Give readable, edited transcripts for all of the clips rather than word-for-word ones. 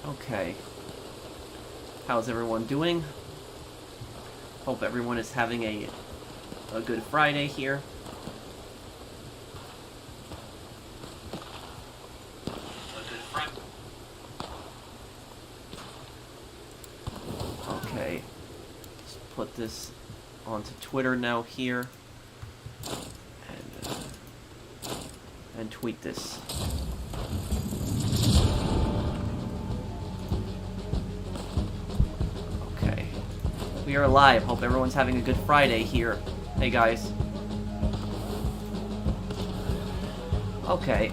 Okay. How's everyone doing? Hope everyone is having a good Friday here. Okay. Let's put this onto Twitter now here. And tweet this. Okay. We are live. Hope everyone's having a good Friday here. Hey guys. Okay.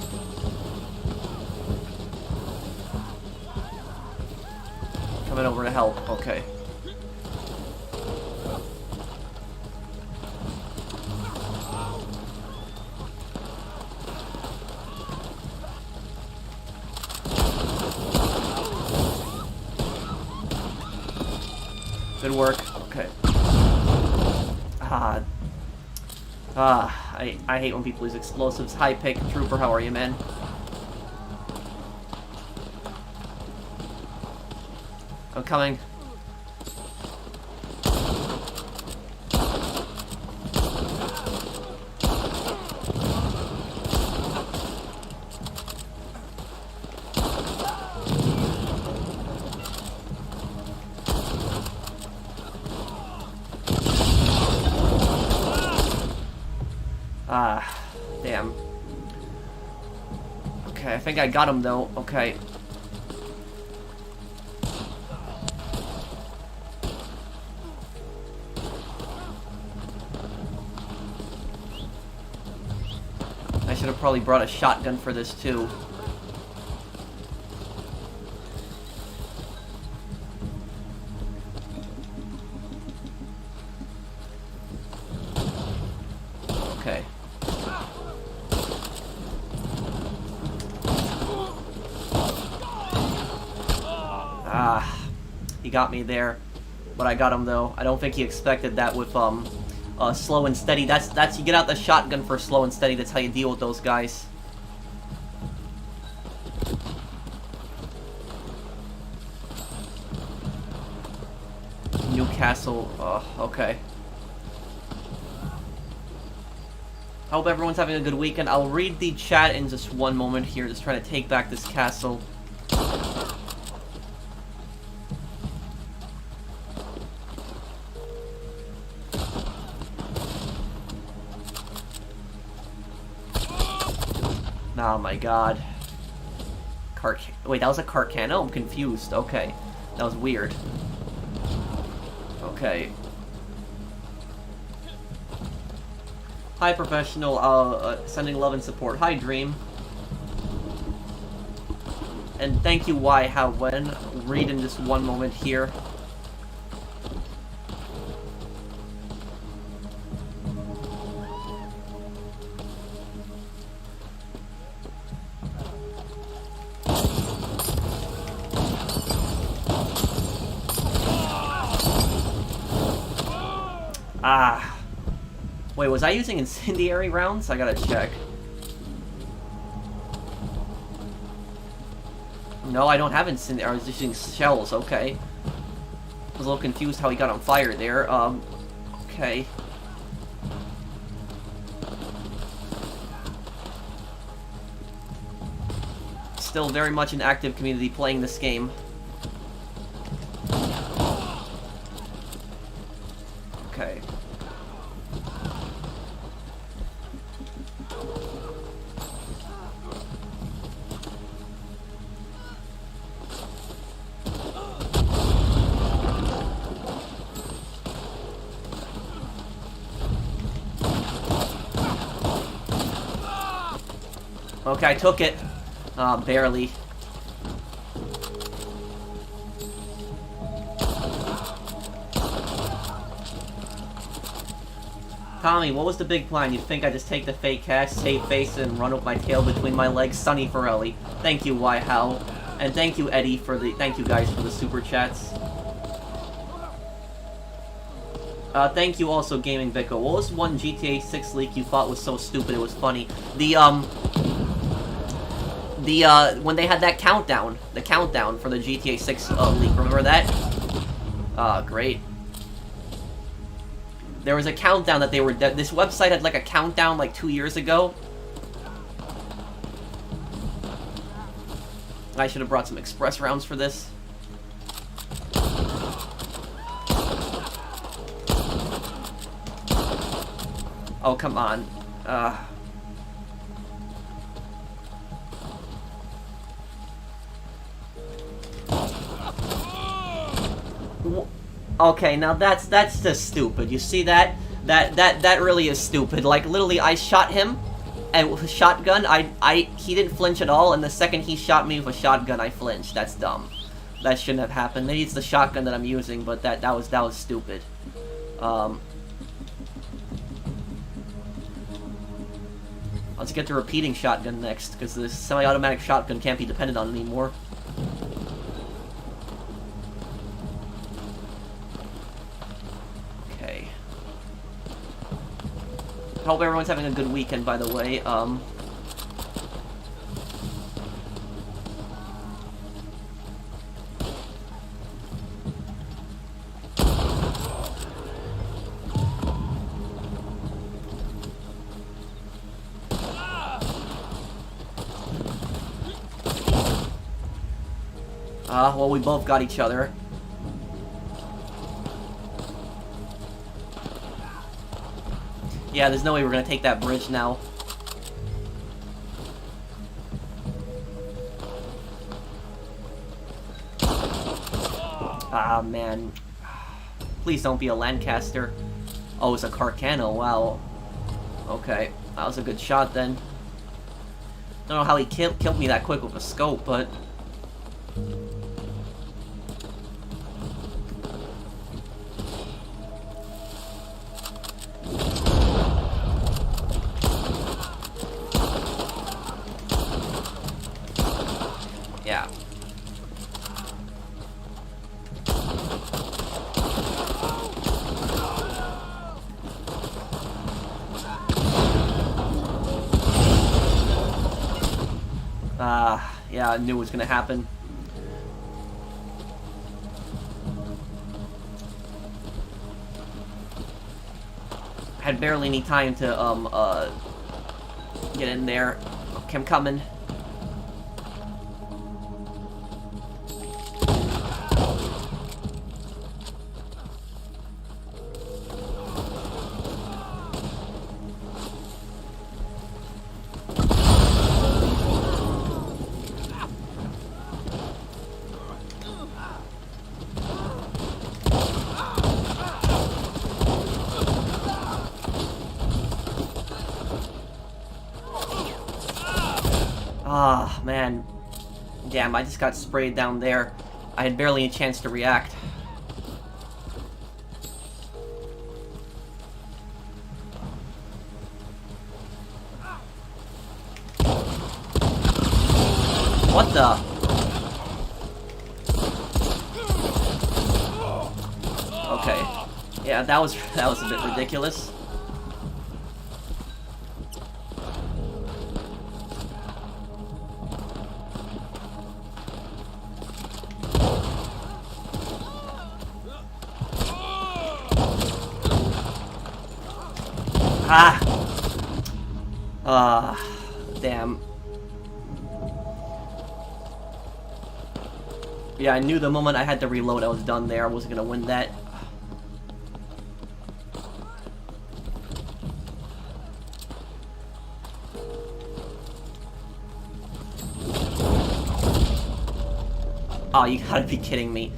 Coming over to help. Okay. Good work. Okay. I hate when people use explosives. Hi, Pick Trooper. How are you, man? I'm coming. Damn. Okay, I think I got him, though. Okay. I should have probably brought a shotgun for this, too. Okay. He got me there, but I got him though. I don't think he expected that with slow and steady. That's you get out the shotgun for slow and steady. That's how you deal with those guys. Newcastle. Okay. I hope everyone's having a good weekend. I'll read the chat in just one moment here. Just trying to take back this castle. Oh my god. Wait, that was a Carcano? I'm confused. Okay. That was weird. Okay. Hi, Professional. Sending love and support. Hi, Dream. And thank you, Why, How, When. Read in just one moment here. Wait, was I using incendiary rounds? I gotta check. No, I don't have incendiary. I was just using shells, okay. I was a little confused how he got on fire there. Okay. Still very much an active community playing this game. Okay. Okay, I took it. Barely. Tommy, what was the big plan? You'd think I'd just take the fake cash, save face, and run with my tail between my legs? Sunny Forelli. Thank you, Why How. And thank you, Eddie, for the... Thank you, guys, for the super chats. Thank you also, Gaming Vico. What was one GTA 6 leak you thought was so stupid it was funny? The, when they had that countdown, the countdown for the GTA 6 leak, remember that? Ah, great. There was a countdown that they were... This website had, like, a countdown, like, 2 years ago. I should have brought some express rounds for this. Oh, come on. Okay, now that's just stupid. You see that? That really is stupid. Like, literally, I shot him, and with a shotgun, he didn't flinch at all, and the second he shot me with a shotgun, I flinched. That's dumb. That shouldn't have happened. Maybe it's the shotgun that I'm using, but that was stupid. Let's get the repeating shotgun next, because the semi-automatic shotgun can't be depended on anymore. Okay. Hope everyone's having a good weekend, by the way. Well, we both got each other. Yeah, there's no way we're gonna take that bridge now. Ah, man. Please don't be a Lancaster. Oh, it's a Carcano, wow. Okay, that was a good shot then. Don't know how he killed me that quick with a scope, but... Yeah. Yeah, I knew it was gonna happen. I had barely any time to, get in there. Okay, I'm coming. Ah, man. Damn, I just got sprayed down there. I had barely a chance to react. What the? Okay. Yeah, that was a bit ridiculous. Damn. Yeah, I knew the moment I had to reload I was done there. I wasn't gonna win that. Oh, you gotta be kidding me.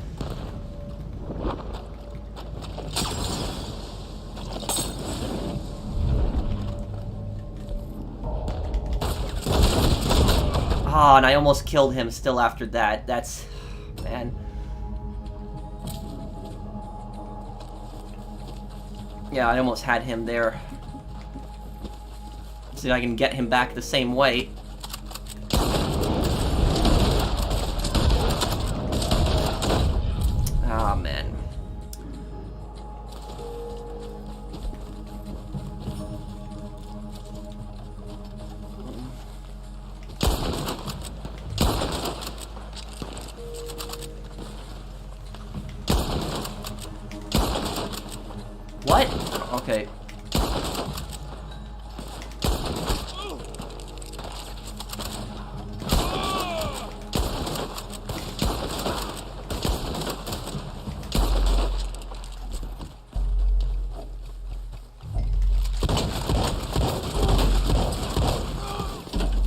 Oh, and I almost killed him still after that. That's... man. Yeah, I almost had him there. See if I can get him back the same way. Ah, man. Okay.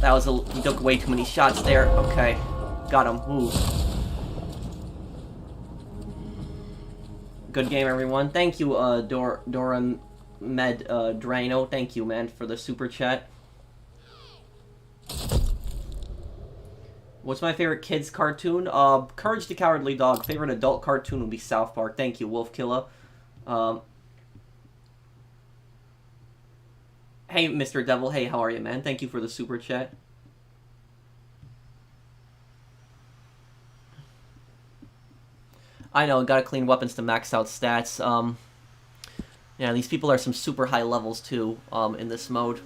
That was he took way too many shots there. Okay. Got him. Ooh. Good game, everyone. Thank you, Dora Med Drano. Thank you, man, for the super chat. What's my favorite kids cartoon? Courage the Cowardly Dog. Favorite adult cartoon would be South Park. Thank you, Wolf Killer. Hey, Mr. Devil. Hey, how are you, man? Thank you for the super chat. I know, gotta clean weapons to max out stats. Yeah, these people are some super high levels, too, in this mode.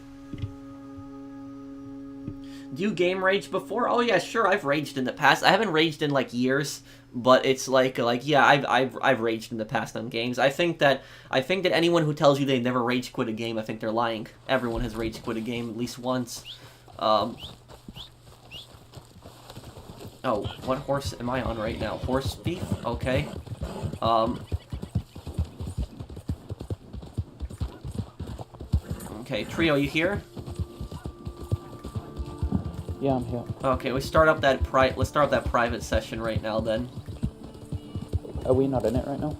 Do you game rage before? Oh yeah, sure, I've raged in the past. I haven't raged in, like, years, but it's like yeah, I've raged in the past on games. I think that anyone who tells you they never rage quit a game, I think they're lying. Everyone has rage quit a game at least once. Oh, what horse am I on right now? Horse thief? Okay. Okay, Trio, you here? Yeah, I'm here. Okay, let's start up that private session right now then. Are we not in it right now?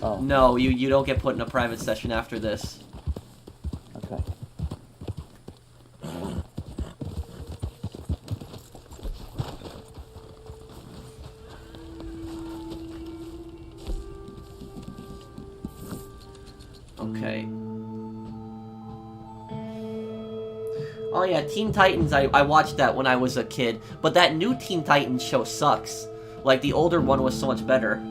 Oh. No, you don't get put in a private session after this. Okay. Okay. Oh yeah, Teen Titans, I watched that when I was a kid, but that new Teen Titans show sucks. Like, the older one was so much better.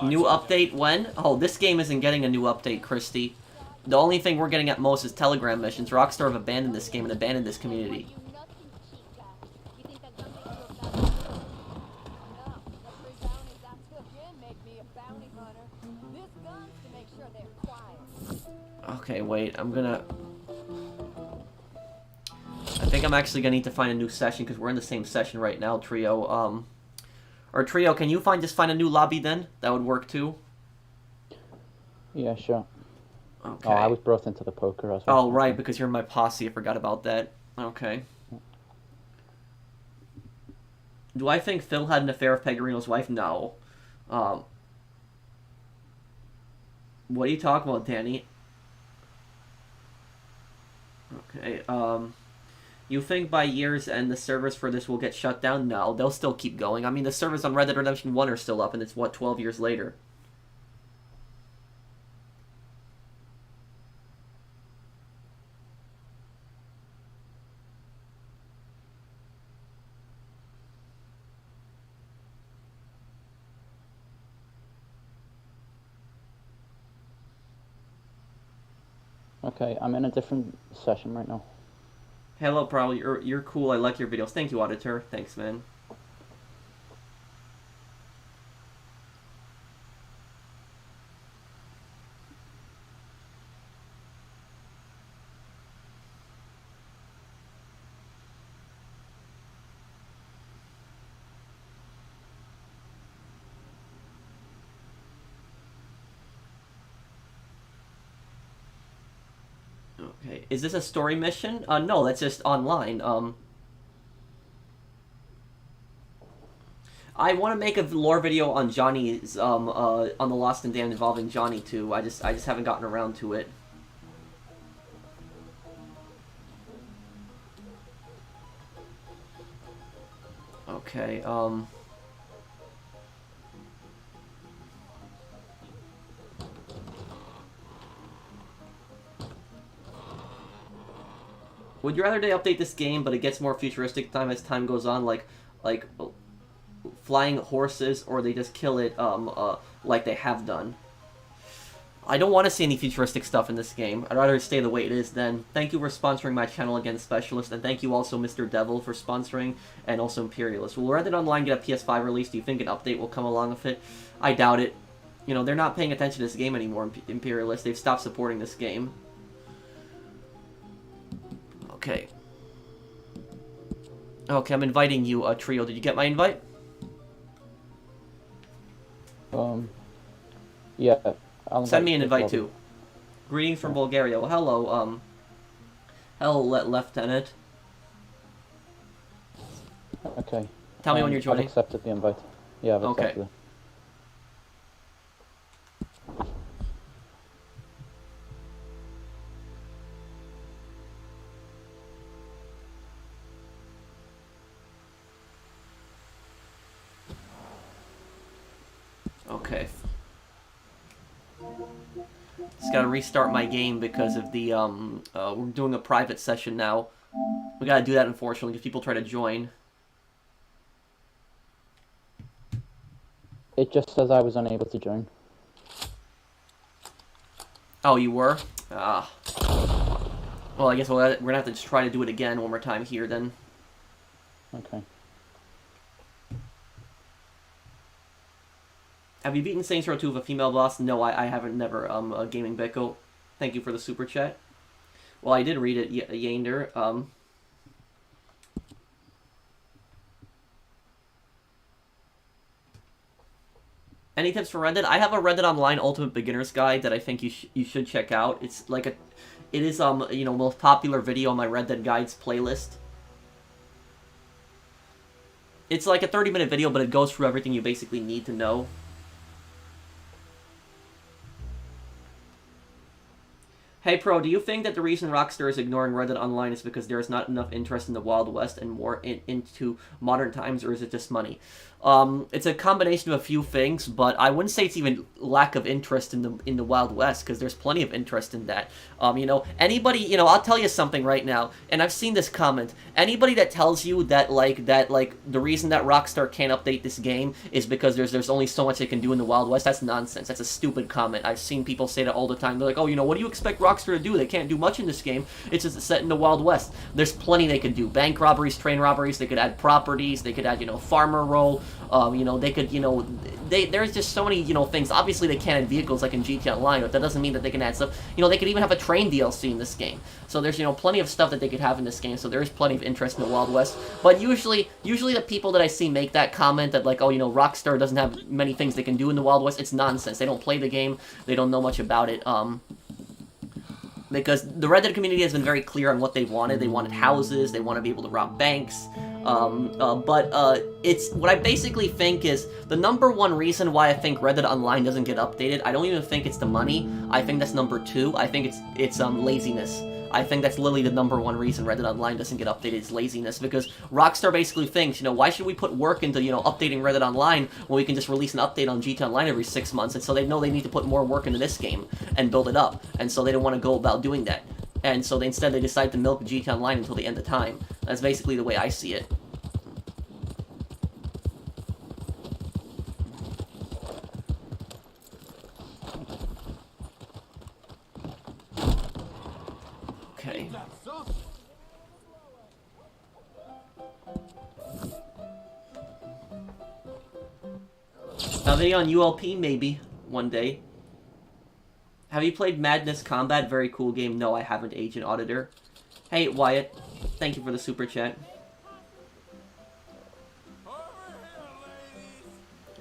New update when? Oh, this game isn't getting a new update, Christy. The only thing we're getting at most is Telegram missions. Rockstar have abandoned this game and abandoned this community. Okay, wait, I think I'm actually gonna need to find a new session because we're in the same session right now, Trio. Or Trio, can you just find a new lobby then? That would work too. Yeah, sure. Okay. Oh, I was brought into the poker as Oh, well. right, because you're in my posse. I forgot about that. Okay. Do I think Phil had an affair with Pegorino's wife? No. What are you talking about, Danny? Okay, you think by year's end the servers for this will get shut down? No, they'll still keep going. I mean, the servers on Red Dead Redemption 1 are still up, and it's, what, 12 years later? Okay, I'm in a different session right now. Hello, Prowl. You're cool. I like your videos. Thank you, Auditor. Thanks, man. Okay, is this a story mission? No, that's just online. I want to make a lore video on Johnny's, on the Lost and Damned involving Johnny too. I just haven't gotten around to it. Okay, would you rather they update this game, but it gets more futuristic as time goes on, like flying horses, or they just kill it like they have done. I don't want to see any futuristic stuff in this game. I'd rather stay the way it is then. Thank you for sponsoring my channel again, Specialist, and thank you also Mr. Devil for sponsoring, and also Imperialist. Will Red Dead Online get a PS5 release? Do you think an update will come along with it? I doubt it. You know, they're not paying attention to this game anymore, Imperialist. They've stopped supporting this game. Okay. Okay, I'm inviting you, Trio. Did you get my invite? Yeah. Send me an invite too. Greetings from Bulgaria. Well, hello, hello, Lieutenant. Okay. Tell me when you're joining. I've accepted the invite. Yeah, I've accepted it. Okay. Just gotta restart my game because of the, we're doing a private session now. We gotta do that, unfortunately, if people try to join. It just says I was unable to join. Oh, you were? Ah. Well, I guess we're gonna have to just try to do it again one more time here, then. Okay. Have you beaten Saints Row 2 with a female boss? No, I haven't, never, Gaming Beko. Thank you for the super chat. Well, I did read it, Yander. Any tips for Red Dead? I have a Red Dead Online Ultimate Beginner's Guide that I think you should check out. It's like it is, you know, most popular video on my Red Dead Guides playlist. It's like a 30-minute video, but it goes through everything you basically need to know. Hey Pro, do you think that the reason Rockstar is ignoring Red Dead Online is because there is not enough interest in the Wild West and more into modern times, or is it just money? It's a combination of a few things, but I wouldn't say it's even lack of interest in the Wild West, because there's plenty of interest in that. You know, anybody, you know, I'll tell you something right now, and I've seen this comment. Anybody that tells you that the reason that Rockstar can't update this game is because there's only so much they can do in the Wild West, that's nonsense. That's a stupid comment. I've seen people say that all the time. They're like, oh, you know, what do you expect Rockstar to do? They can't do much in this game. It's just set in the Wild West. There's plenty they could do. Bank robberies, train robberies, they could add properties, they could add, you know, farmer role, you know, they could, you know, there's just so many, you know, things. Obviously, they can't add vehicles like in GTA Online, but that doesn't mean that they can add stuff. You know, they could even have a train DLC in this game. So there's, you know, plenty of stuff that they could have in this game, so there is plenty of interest in the Wild West. But usually the people that I see make that comment that, like, oh, you know, Rockstar doesn't have many things they can do in the Wild West, it's nonsense. They don't play the game, they don't know much about it, because the Red Dead community has been very clear on what they wanted. They wanted houses, they want to be able to rob banks, it's, what I basically think is, the number one reason why I think Red Dead Online doesn't get updated, I don't even think it's the money, I think that's number two, I think it's laziness. I think that's literally the number one reason Red Dead Online doesn't get updated is laziness, because Rockstar basically thinks, you know, why should we put work into, you know, updating Red Dead Online when we can just release an update on GTA Online every 6 months, and so they know they need to put more work into this game and build it up, and so they don't want to go about doing that. And so instead they decide to milk GTA Online until the end of time. That's basically the way I see it. Okay. A video on ULP, maybe, one day. Have you played Madness Combat? Very cool game. No, I haven't, Agent Auditor. Hey, Wyatt. Thank you for the super chat.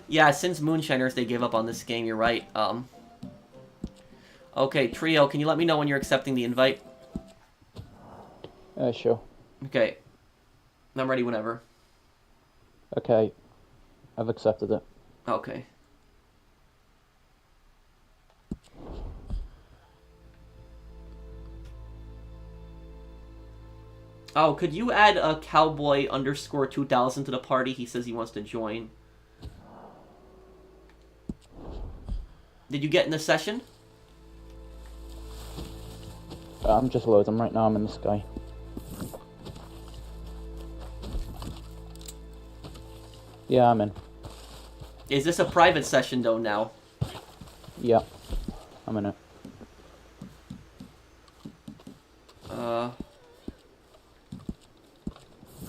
Yeah, since Moonshiners, they gave up on this game, you're right. Okay, Trio, can you let me know when you're accepting the invite? Sure. Okay. I'm ready whenever. Okay. I've accepted it. Okay. Oh, could you add a cowboy underscore 2000 to the party? He says he wants to join. Did you get in the session? I'm just loading right now. I'm in the sky. Yeah, I'm in. Is this a private session though now? Yeah. I'm in it.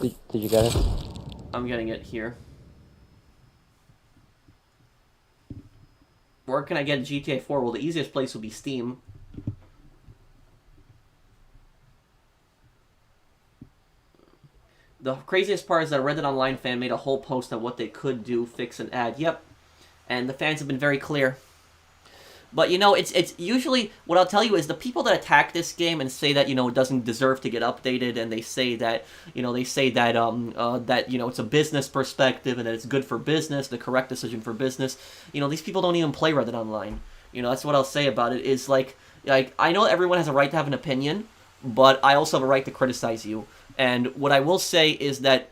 Did you get it? I'm getting it here. Where can I get GTA 4? Well, the easiest place would be Steam. The craziest part is that a Reddit Online fan made a whole post on what they could do, fix, and add. Yep. And the fans have been very clear. But, you know, it's usually, what I'll tell you is the people that attack this game and say that, you know, it doesn't deserve to get updated, and they say that, you know, that, you know, it's a business perspective and that it's good for business, the correct decision for business, you know, these people don't even play Reddit Online. You know, that's what I'll say about it, is, like, I know everyone has a right to have an opinion, but I also have a right to criticize you. And what I will say is that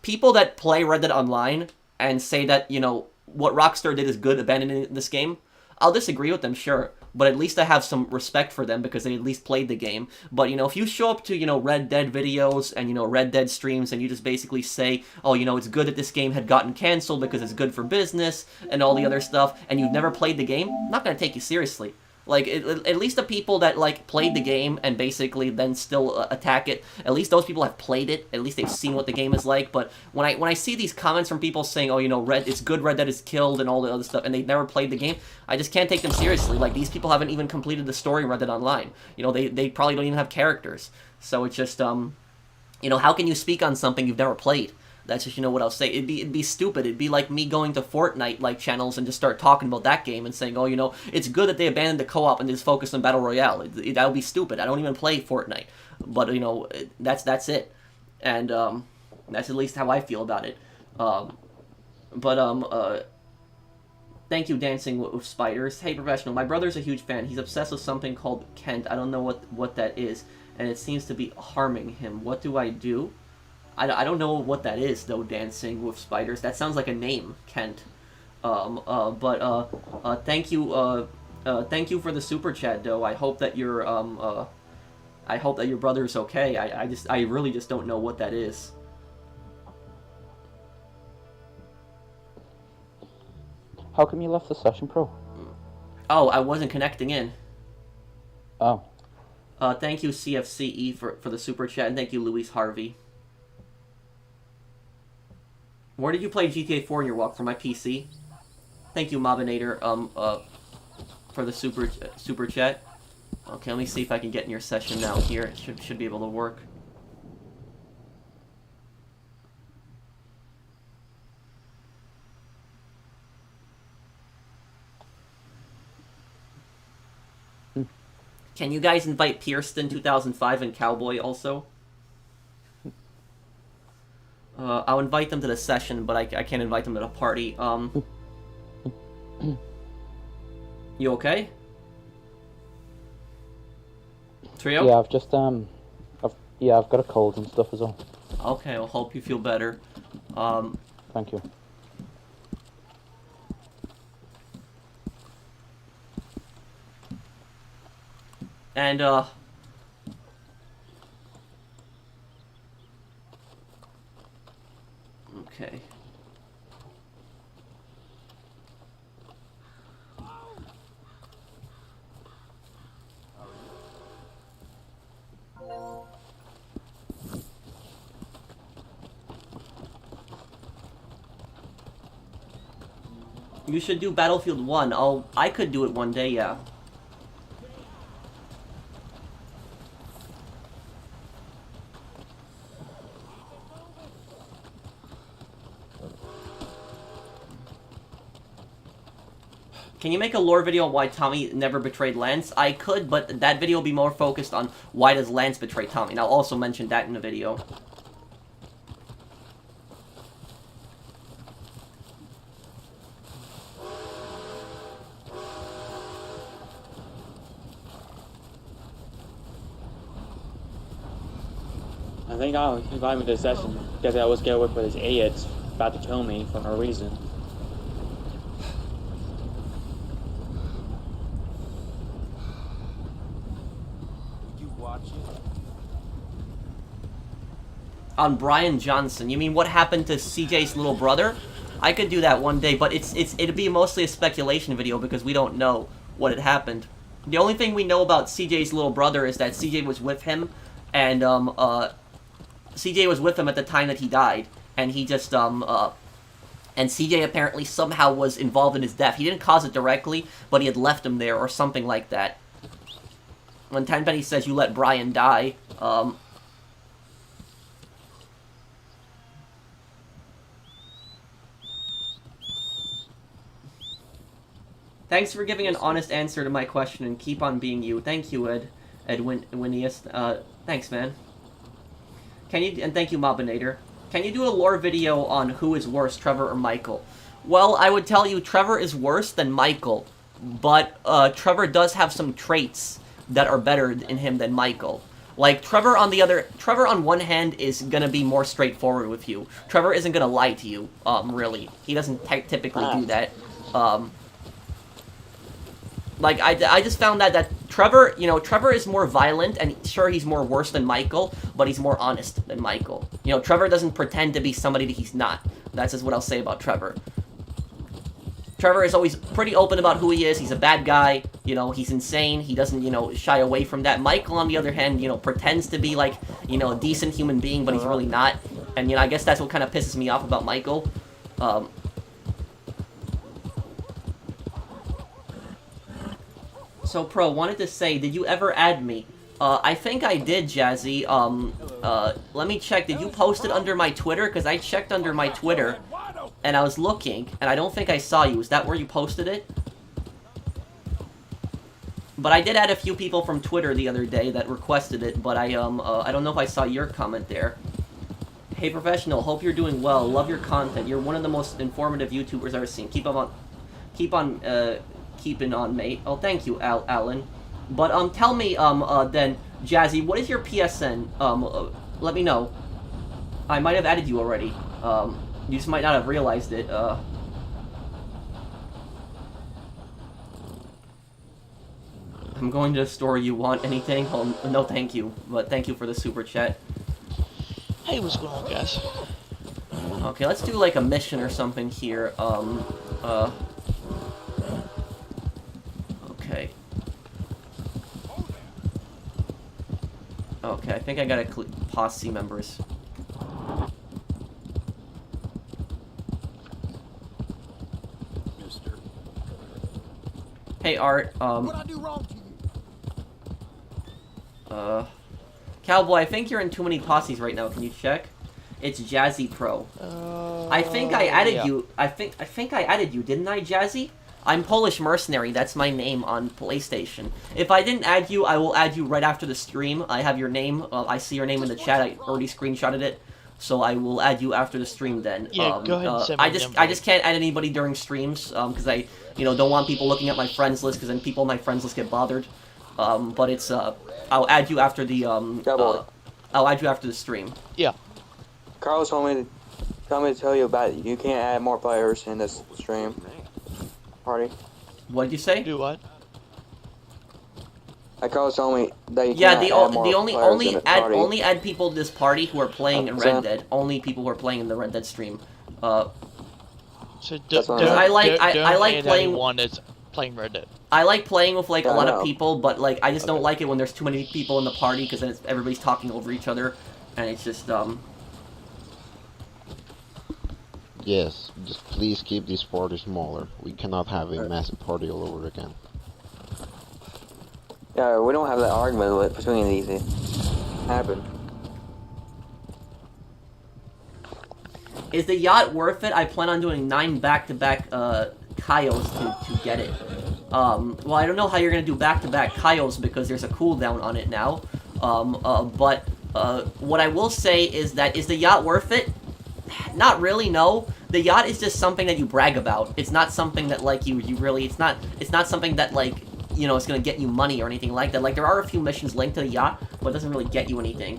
people that play Reddit Online and say that, you know, what Rockstar did is good, abandoning this game, I'll disagree with them, sure, but at least I have some respect for them because they at least played the game. But, you know, if you show up to, you know, Red Dead videos and, you know, Red Dead streams and you just basically say, oh, you know, it's good that this game had gotten canceled because it's good for business and all the other stuff, and you've never played the game, I'm not going to take you seriously. Like, at least the people that, like, played the game and basically then still attack it, at least those people have played it. At least they've seen what the game is like. But when I see these comments from people saying, oh, you know, it's good Red Dead is killed and all the other stuff, and they've never played the game, I just can't take them seriously. Like, these people haven't even completed the story in Red Dead Online. You know, they probably don't even have characters. So it's just, you know, how can you speak on something you've never played? That's just, you know, what I'll say. It'd be stupid. It'd be like me going to Fortnite, like, channels and just start talking about that game and saying, oh, you know, it's good that they abandoned the co-op and just focused on Battle Royale. That would be stupid. I don't even play Fortnite. But, you know, that's it. And, that's at least how I feel about it. Thank you, Dancing with Spiders. Hey, Professional, my brother's a huge fan. He's obsessed with something called Kent. I don't know what that is, and it seems to be harming him. What do I do? I don't know what that is, though, Dancing with Spiders. That sounds like a name, Kent. Thank you for the super chat, though. I hope that your brother's okay. I really just don't know what that is. How come you left the session, Pro? Oh, I wasn't connecting in. Oh. Thank you, CFCE, for the super chat, and thank you, Luis Harvey. Where did you play GTA 4 in your walk? For my PC? Thank you, Mobinator, for the super chat. Okay, let me see if I can get in your session now here. It should be able to work. Can you guys invite Pierston 2005 and Cowboy also? I'll invite them to the session, but I can't invite them to the party. You okay? Trio? Yeah, I've just I've got a cold and stuff as well. Okay, I'll hope you feel better. Thank you. And okay. You should do Battlefield 1. I could do it one day, yeah. Can you make a lore video on why Tommy never betrayed Lance? I could, but that video will be more focused on why does Lance betray Tommy, and I'll also mention that in the video. I think I'll invite me to the session because I was getting with this idiot about to kill me for no reason. On Brian Johnson. You mean what happened to CJ's little brother? I could do that one day, but it'd be mostly a speculation video because we don't know what had happened. The only thing we know about CJ's little brother is that CJ was with him, and CJ was with him at the time that he died, and he just and CJ apparently somehow was involved in his death. He didn't cause it directly, but he had left him there or something like that. When Tenpenny says you let Brian die, thanks for giving an honest answer to my question and keep on being you. Thank you, Edwinius. Thanks, man. And thank you, Mobinator. Can you do a lore video on who is worse, Trevor or Michael? Well, I would tell you Trevor is worse than Michael, but Trevor does have some traits that are better in him than Michael. Like, Trevor on one hand is gonna be more straightforward with you. Trevor isn't gonna lie to you, really. He doesn't typically do that. Like, I just found that Trevor, Trevor is more violent, and sure, he's more worse than Michael, but he's more honest than Michael. Trevor doesn't pretend to be somebody that he's not. That's just what I'll say about Trevor. Trevor is always pretty open about who he is. He's a bad guy. He's insane. He doesn't, shy away from that. Michael, on the other hand, pretends to be, like, a decent human being, but he's really not. And, I guess that's what kind of pisses me off about Michael. So, Pro, wanted to say, did you ever add me? I think I did, Jazzy. Let me check. Did you post it under my Twitter? Because I checked under my Twitter, and I was looking, and I don't think I saw you. Is that where you posted it? But I did add a few people from Twitter the other day that requested it, but I don't know if I saw your comment there. Hey, Professional, hope you're doing well. Love your content. You're one of the most informative YouTubers I've ever seen. Keep on keeping on, mate. Oh, thank you, Alan. But, tell me, then, Jazzy, what is your PSN? Let me know. I might have added you already. You just might not have realized it. I'm going to the store. You want anything? Oh, no, thank you. But thank you for the super chat. Hey, what's going on, guys? Okay, let's do, like, a mission or something here. Okay. Okay, I think I gotta posse members. Hey, Art, What I do wrong to you? Cowboy, I think you're in too many posses right now. Can you check? It's Jazzy Pro. I think I added you. I think I added you, didn't I, Jazzy? I'm Polish Mercenary. That's my name on PlayStation. If I didn't add you, I will add you right after the stream. I have your name. I see your name in the chat. I already screenshotted it. So I will add you after the stream then. Yeah, go ahead and send me I just can't add anybody during streams, because I, don't want people looking at my friends list, because then people on my friends list get bothered. But it's, I'll add you after the, I'll add you after the stream. Yeah. Carlos told me to tell you about it. You can't add more players in this stream party. What did you say? Do what? Carlos told me that you yeah, can't add more only add people to this party who are playing in Red Dead. Only people who are playing in the Red Dead stream. So I like playing one that's playing Red Dead. I like playing with like a lot of people, but like I just don't like it when there's too many people in the party because then everybody's talking over each other, and it's just Yes, just please keep this party smaller. We cannot have a massive party all over again. Yeah, we don't have that argument between these. It happened. Is the yacht worth it? I plan on doing 9 back-to-back Kaios to get it. Well, I don't know how you're gonna do back-to-back Kaios because there's a cooldown on it now. But what I will say is that is the yacht worth it? Not really, no. The yacht is just something that you brag about. It's not something that like you really. It's not something that like it's gonna get you money or anything like that. Like there are a few missions linked to the yacht, but it doesn't really get you anything.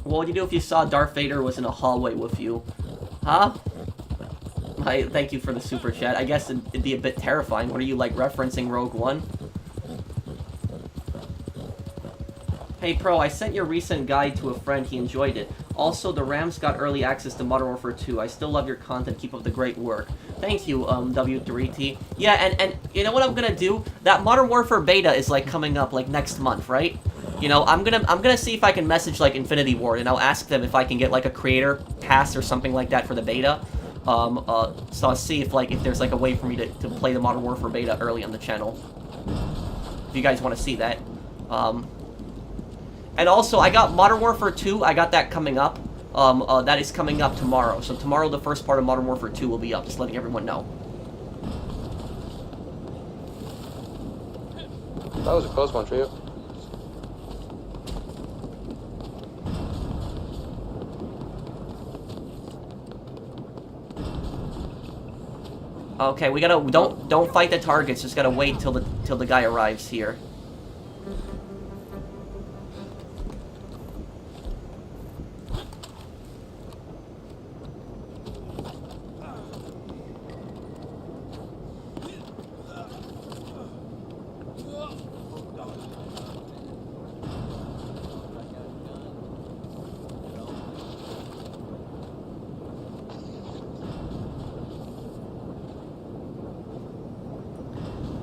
What would you do if you saw Darth Vader was in a hallway with you? Huh? Thank you for the super chat. I guess it'd be a bit terrifying. What are you, like, referencing Rogue One? Hey Pro, I sent your recent guide to a friend, he enjoyed it. Also, the Rams got early access to Modern Warfare 2. I still love your content, keep up the great work. Thank you, W3T. Yeah, and you know what I'm gonna do? That Modern Warfare beta is like coming up like next month, right? You know, I'm gonna see if I can message like Infinity Ward and I'll ask them if I can get like a creator pass or something like that for the beta. So I'll see if there's like a way for me to play the Modern Warfare beta early on the channel. If you guys want to see that. And also, I got Modern Warfare 2, I got that coming up. That is coming up tomorrow. So tomorrow, the first part of Modern Warfare 2 will be up, just letting everyone know. That was a close one, Trio. Okay, we gotta don't fight the targets. Just gotta wait till the guy arrives here.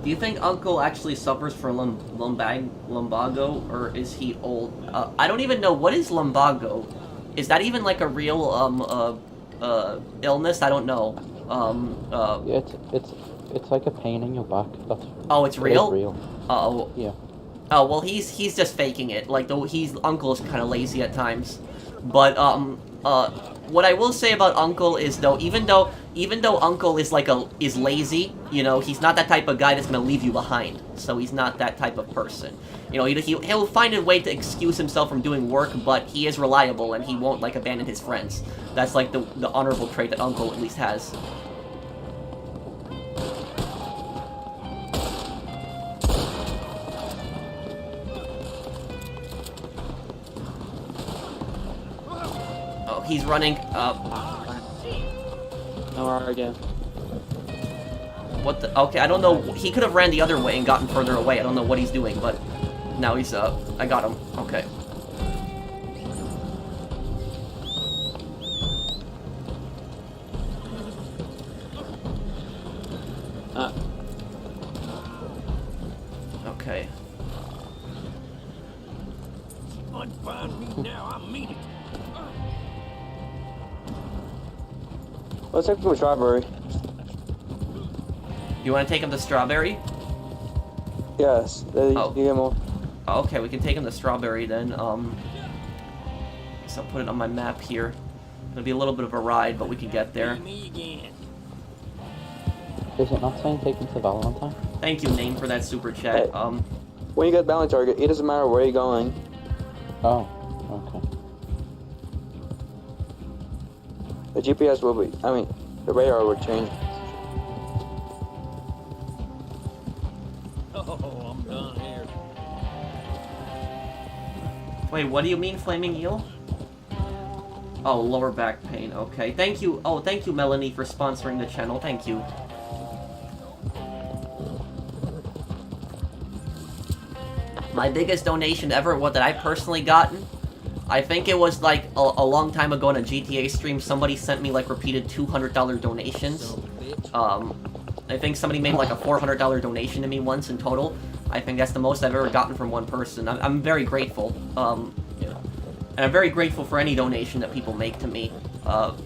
Do you think Uncle actually suffers from lumbago, or is he old? I don't even know, what is lumbago? Is that even like a real illness? I don't know. Yeah, it's like a pain in your back. That's. Oh, it's real? It is real. Oh. Yeah. Oh well, he's just faking it. Like Uncle's kind of lazy at times, but what I will say about Uncle is though, even though Uncle is is lazy, you know, he's not that type of guy that's gonna leave you behind. So he's not that type of person. You know, he'll find a way to excuse himself from doing work, but he is reliable and he won't like abandon his friends. That's like the honorable trait that Uncle at least has. Oh, he's running up. No, again. What the? Okay, I don't know. He could have ran the other way and gotten further away. I don't know what he's doing, but now he's I got him. Okay. Okay. Unbind me now, I mean it. Let's take him to Strawberry. You want to take him to Strawberry? Yes. Oh. You get more. Okay, we can take him to Strawberry then. So I'll put it on my map here. It'll be a little bit of a ride, but we can get there. Me again. Is it not saying take him to Valentine? Thank you, Name, for that super chat. Hey. When you get bounty target, it doesn't matter where you're going. Oh, okay. The GPS will be. I mean, the radar will change. Oh, I'm done here. Wait, what do you mean, Flaming Eel? Oh, lower back pain. Okay, thank you. Oh, thank you, Melanie, for sponsoring the channel. Thank you. My biggest donation ever, what that I personally gotten, I think it was like a long time ago in a GTA stream, somebody sent me like repeated $200 donations. I think somebody made like a $400 donation to me once in total. I think that's the most I've ever gotten from one person. I'm very grateful. And I'm very grateful for any donation that people make to me. But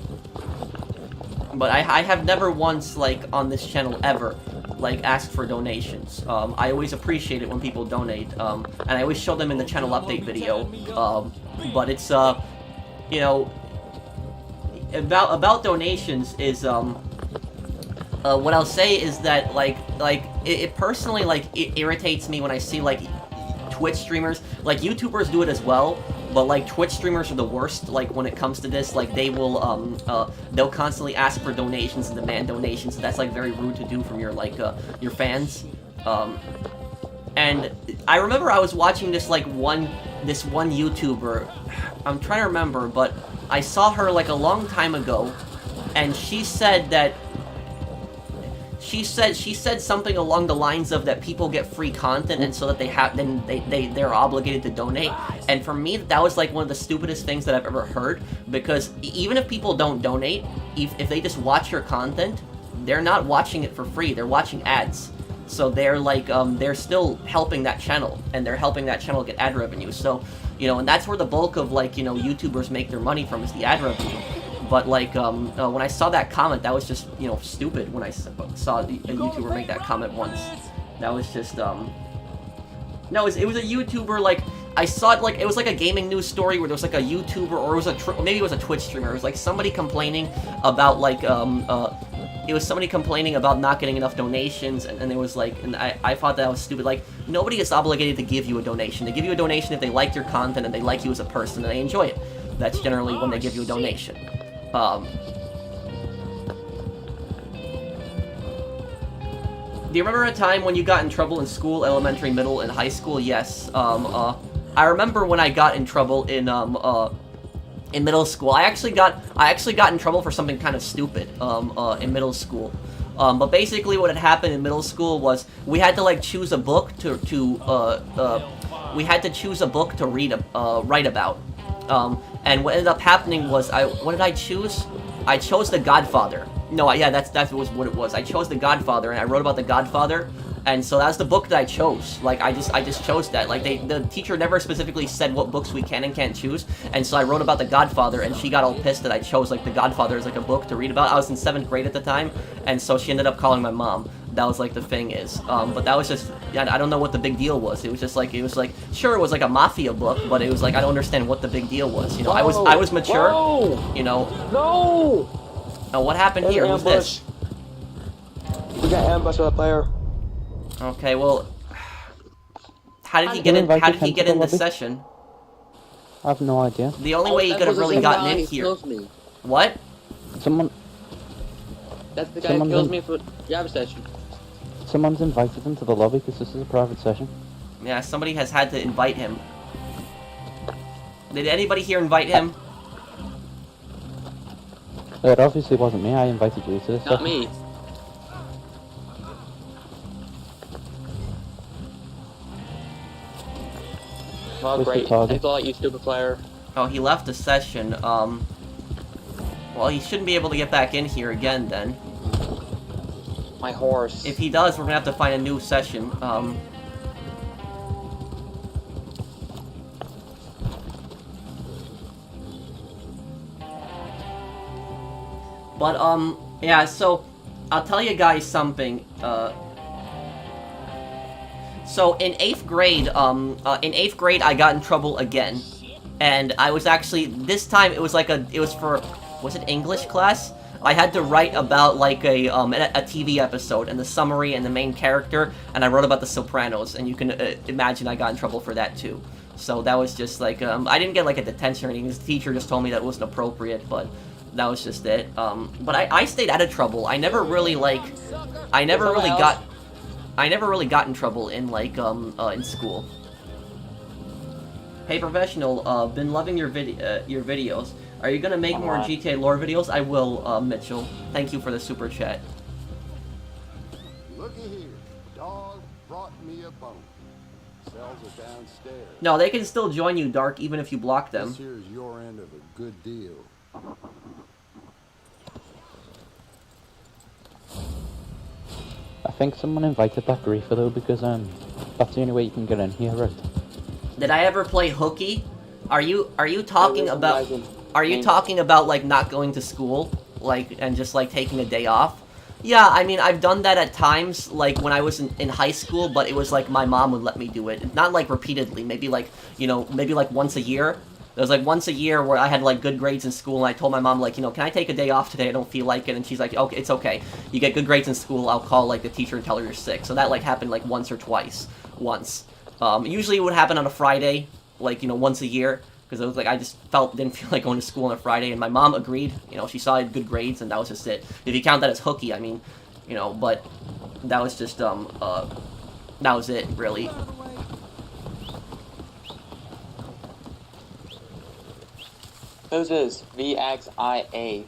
I have never once, like, on this channel ever, like, asked for donations. I always appreciate it when people donate, and I always show them in the channel update video. But it's, you know, about donations is, what I'll say is that, it personally, it irritates me when I see, like, Twitch streamers, like, YouTubers do it as well, but, like, Twitch streamers are the worst, like, when it comes to this, like, they will, they'll constantly ask for donations and demand donations, and that's, like, very rude to do from your, like, your fans. And I remember I was watching this, like, this one YouTuber, I'm trying to remember, but I saw her, like, a long time ago, and she said that she said something along the lines of that people get free content and so that they're obligated to donate. And for me, that was like one of the stupidest things that I've ever heard, because even if people don't donate, if they just watch your content, they're not watching it for free, they're watching ads. So they're like, they're still helping that channel, and they're helping that channel get ad revenue. So, you know, and that's where the bulk of, like, you know, YouTubers make their money from, is the ad revenue. But, like, when I saw that comment, that was just, you know, stupid when I saw a YouTuber make that comment once. That was just, no, it was a YouTuber, like, I saw it, like, it was like a gaming news story where there was, like, a YouTuber, or it was maybe it was a Twitch streamer. It was, like, somebody complaining about, like, it was somebody complaining about not getting enough donations, and it was like, and I thought that was stupid. Like, nobody is obligated to give you a donation. They give you a donation if they like your content and they like you as a person and they enjoy it. That's generally when they give you a donation. Do you remember a time when you got in trouble in school, elementary, middle, and high school? Yes. I remember when I got in trouble in middle school. I actually got in trouble for something kind of stupid in middle school. But basically what had happened in middle school was we had to like choose a book we had to choose a book to write about. And what ended up happening was what did I choose? I chose The Godfather. No, yeah, that was what it was. I chose The Godfather, and I wrote about The Godfather. And so that's the book that I chose. Like, I just chose that. Like, the teacher never specifically said what books we can and can't choose. And so I wrote about The Godfather, and she got all pissed that I chose, like, The Godfather as, like, a book to read about. I was in 7th grade at the time, and so she ended up calling my mom. That was, like, the thing is. But that was just, I don't know what the big deal was. It was just, like, sure, it was, like, a mafia book, but it was, like, I don't understand what the big deal was. You know, I was mature, you know. No! Oh, what happened here? Who's this? We got ambushed by a player. Okay, well, how did he get in this session? I have no idea. The only way he could have really gotten in here. What? Someone. That's the guy who kills me for Java session. Someone's invited him to the lobby because this is a private session. Yeah, somebody has had to invite him. Did anybody here invite him? It obviously wasn't me. I invited you to this. Not me. Well, What's the great. target? Thanks a lot, you stupid player. Oh, he left the session. Well, he shouldn't be able to get back in here again, then. My horse. If he does, we're gonna have to find a new session. But, yeah, so, I'll tell you guys something, so in 8th grade, I got in trouble again, and I was actually, this time, it was for, was it English class? I had to write about, like, a TV episode, and the summary and the main character, and I wrote about The Sopranos, and you can imagine I got in trouble for that, too. So that was just, like, I didn't get, like, a detention or anything. The teacher just told me that it wasn't appropriate, but that was just it. But I stayed out of trouble. I never really got in trouble in, like, in school. Hey, Professional, been loving your videos. Are you gonna make more GTA lore videos? I will, Mitchell. Thank you for the super chat. Looky here, dog brought me a bone. Cells are downstairs. No, they can still join you, Dark, even if you block them. This here's your end of a good deal. I think someone invited that griefer though, because that's the only way you can get in here, right? Did I ever play hooky? Are you talking about like not going to school, like, and just like taking a day off? Yeah, I mean, I've done that at times, like when I was in high school, but it was like my mom would let me do it. Not like repeatedly, maybe like, you know, maybe like once a year. There was like once a year where I had like good grades in school, and I told my mom, like, you know, can I take a day off today? I don't feel like it. And she's like, okay, it's okay. You get good grades in school, I'll call like the teacher and tell her you're sick. So that like happened like once or twice. Usually it would happen on a Friday, like, you know, once a year, because it was like I just didn't feel like going to school on a Friday, and my mom agreed. You know, she saw I had good grades, and that was just it. If you count that as hooky, I mean, you know, but that was just that was it, really. Who's this? VXIA.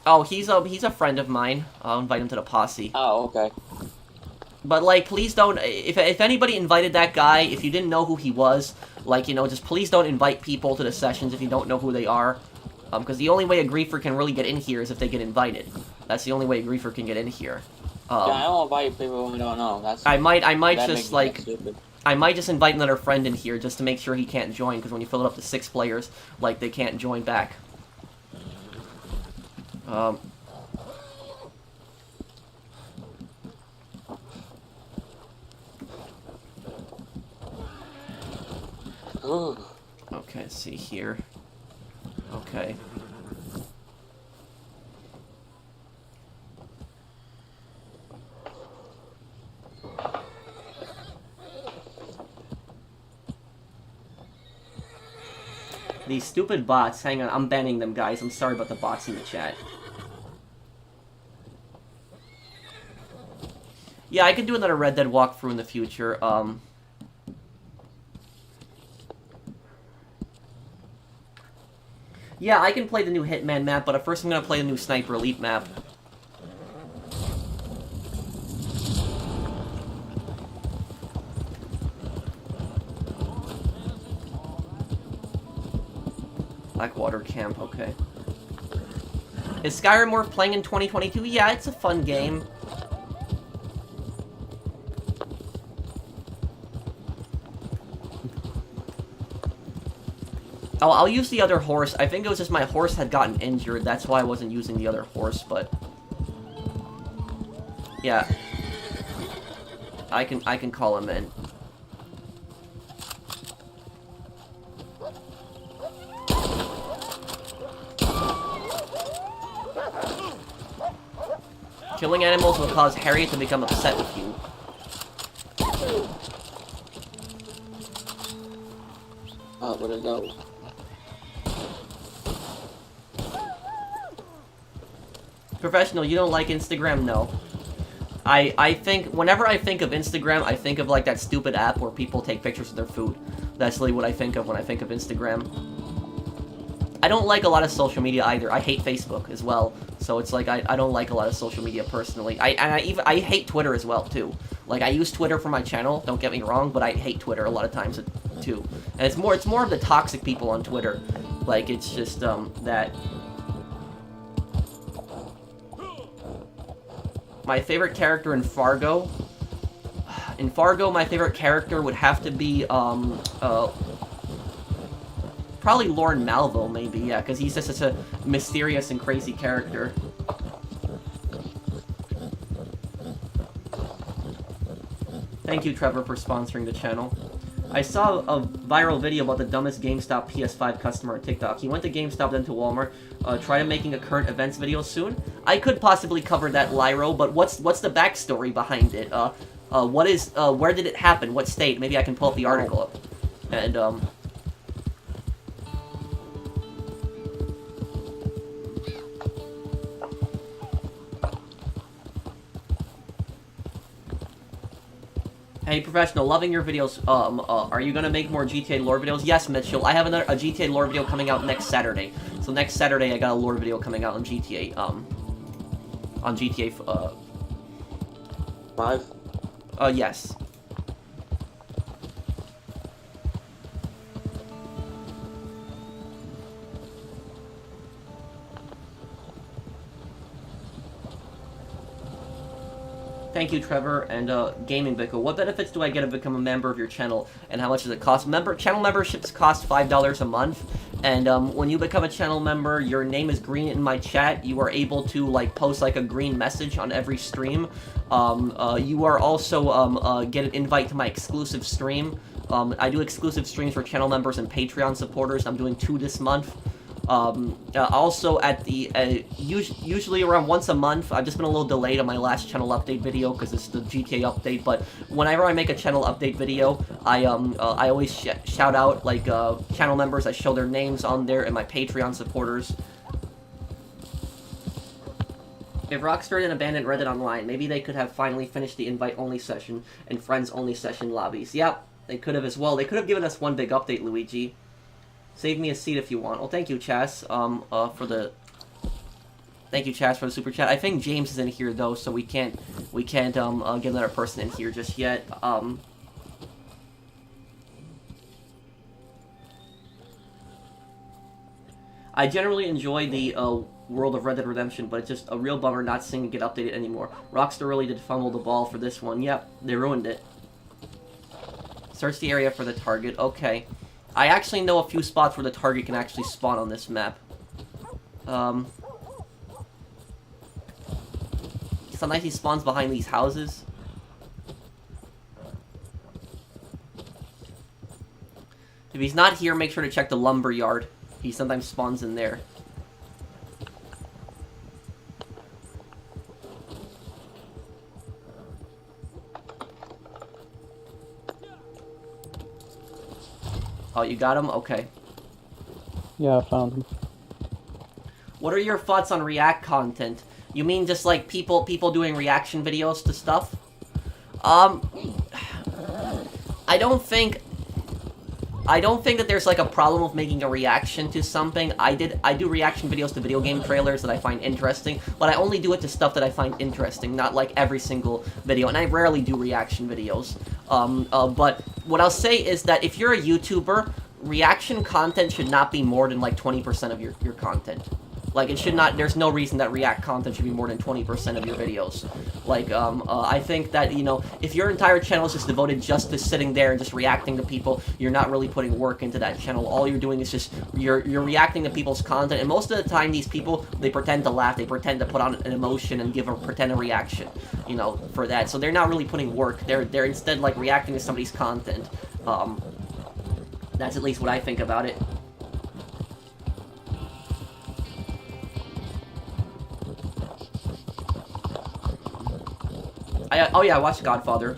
Oh, he's a friend of mine. I'll invite him to the posse. Oh, okay. But, like, please don't... If anybody invited that guy, if you didn't know who he was, like, you know, just please don't invite people to the sessions if you don't know who they are. Because the only way a griefer can really get in here is if they get invited. That's the only way a griefer can get in here. Yeah, I don't invite people who don't know. That's. I might that just, makes like... me stupid. I might just invite another friend in here just to make sure he can't join, because when you fill it up to 6 players, like, they can't join back. Ooh. Okay, let's see here. Okay. These stupid bots, hang on, I'm banning them, guys. I'm sorry about the bots in the chat. Yeah, I could do another Red Dead walkthrough in the future. Yeah, I can play the new Hitman map, but first I'm gonna play the new Sniper Elite map. Blackwater Camp, okay. Is Skyrim worth playing in 2022? Yeah, it's a fun game. I'll use the other horse. I think it was just my horse had gotten injured. That's why I wasn't using the other horse, but... yeah. I can call him in. Killing animals will cause Harriet to become upset with you. Oh, where'd it go? Professional, you don't like Instagram? No. I think, whenever I think of Instagram, I think of, like, that stupid app where people take pictures of their food. That's really what I think of when I think of Instagram. I don't like a lot of social media either. I hate Facebook as well. So it's like, I don't like a lot of social media personally. I hate Twitter as well, too. Like, I use Twitter for my channel, don't get me wrong, but I hate Twitter a lot of times, too. And it's more of the toxic people on Twitter. Like, it's just, that... My favorite character in Fargo? In Fargo, my favorite character would have to be, probably Lorne Malvo, maybe, yeah, because he's just such a mysterious and crazy character. Thank you, Trevor, for sponsoring the channel. I saw a viral video about the dumbest GameStop PS5 customer on TikTok. He went to GameStop, then to Walmart. Try making a current events video soon. I could possibly cover that, Lyro, but what's the backstory behind it? Where did it happen? What state? Maybe I can pull up the article up. And, Hey, Professional, loving your videos. Are you gonna make more GTA lore videos? Yes, Mitchell. I have a GTA lore video coming out next Saturday. So next Saturday, I got a lore video coming out on GTA, on GTA, 5? Yes. Thank you, Trevor, and Gaming Bickle. What benefits do I get to become a member of your channel, and how much does it cost? Channel memberships cost $5 a month, and when you become a channel member, your name is green in my chat. You are able to, like, post, like, a green message on every stream. You are also, get an invite to my exclusive stream. I do exclusive streams for channel members and Patreon supporters. I'm doing 2 this month. Also at the, usually around once a month. I've just been a little delayed on my last channel update video because it's the GTA update, but whenever I make a channel update video, I always shout out, like, channel members. I show their names on there, and my Patreon supporters. If Rockstar didn't abandon Reddit Online, maybe they could have finally finished the invite-only session and friends-only session lobbies. Yep, they could have as well. They could have given us one big update, Luigi. Save me a seat if you want. Well, thank you, Chas, for the... Thank you, Chaz, for the super chat. I think James is in here though, so we can't get another person in here just yet. I generally enjoy the world of Red Dead Redemption, but it's just a real bummer not seeing it get updated anymore. Rockstar really did fumble the ball for this one. Yep, they ruined it. Search the area for the target. Okay. I actually know a few spots where the target can actually spawn on this map. Sometimes he spawns behind these houses. If he's not here, make sure to check the lumber yard. He sometimes spawns in there. Oh, you got him? Okay. Yeah, I found him. What are your thoughts on React content? You mean just like people doing reaction videos to stuff? I don't think that there's like a problem with making a reaction to something. I do reaction videos to video game trailers that I find interesting, but I only do it to stuff that I find interesting, not like every single video, and I rarely do reaction videos. But what I'll say is that if you're a YouTuber, reaction content should not be more than like 20% of your content. Like, it should not, there's no reason that React content should be more than 20% of your videos. Like, I think that, you know, if your entire channel is just devoted just to sitting there and just reacting to people, you're not really putting work into that channel. All you're doing is just, you're reacting to people's content, and most of the time, these people, they pretend to laugh, they pretend to put on an emotion and pretend a reaction, you know, for that. So they're not really putting work, they're instead, like, reacting to somebody's content. That's at least what I think about it. Oh yeah, I watched Godfather.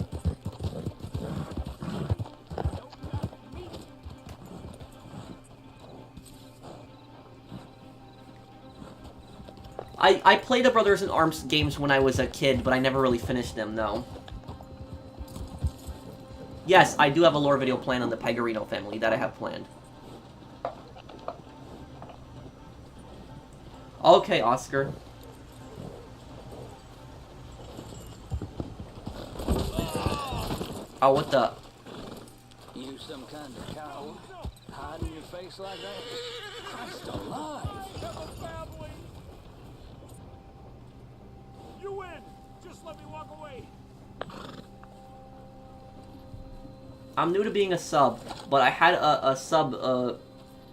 I played the Brothers in Arms games when I was a kid, but I never really finished them, no. Yes, I do have a lore video planned on the Pegarino family, that I have planned. Okay, Oscar. Oh, what the? You some kind of cow hiding your face like that? Christ alive! You win! Just let me walk away! I'm new to being a sub, but I had a sub,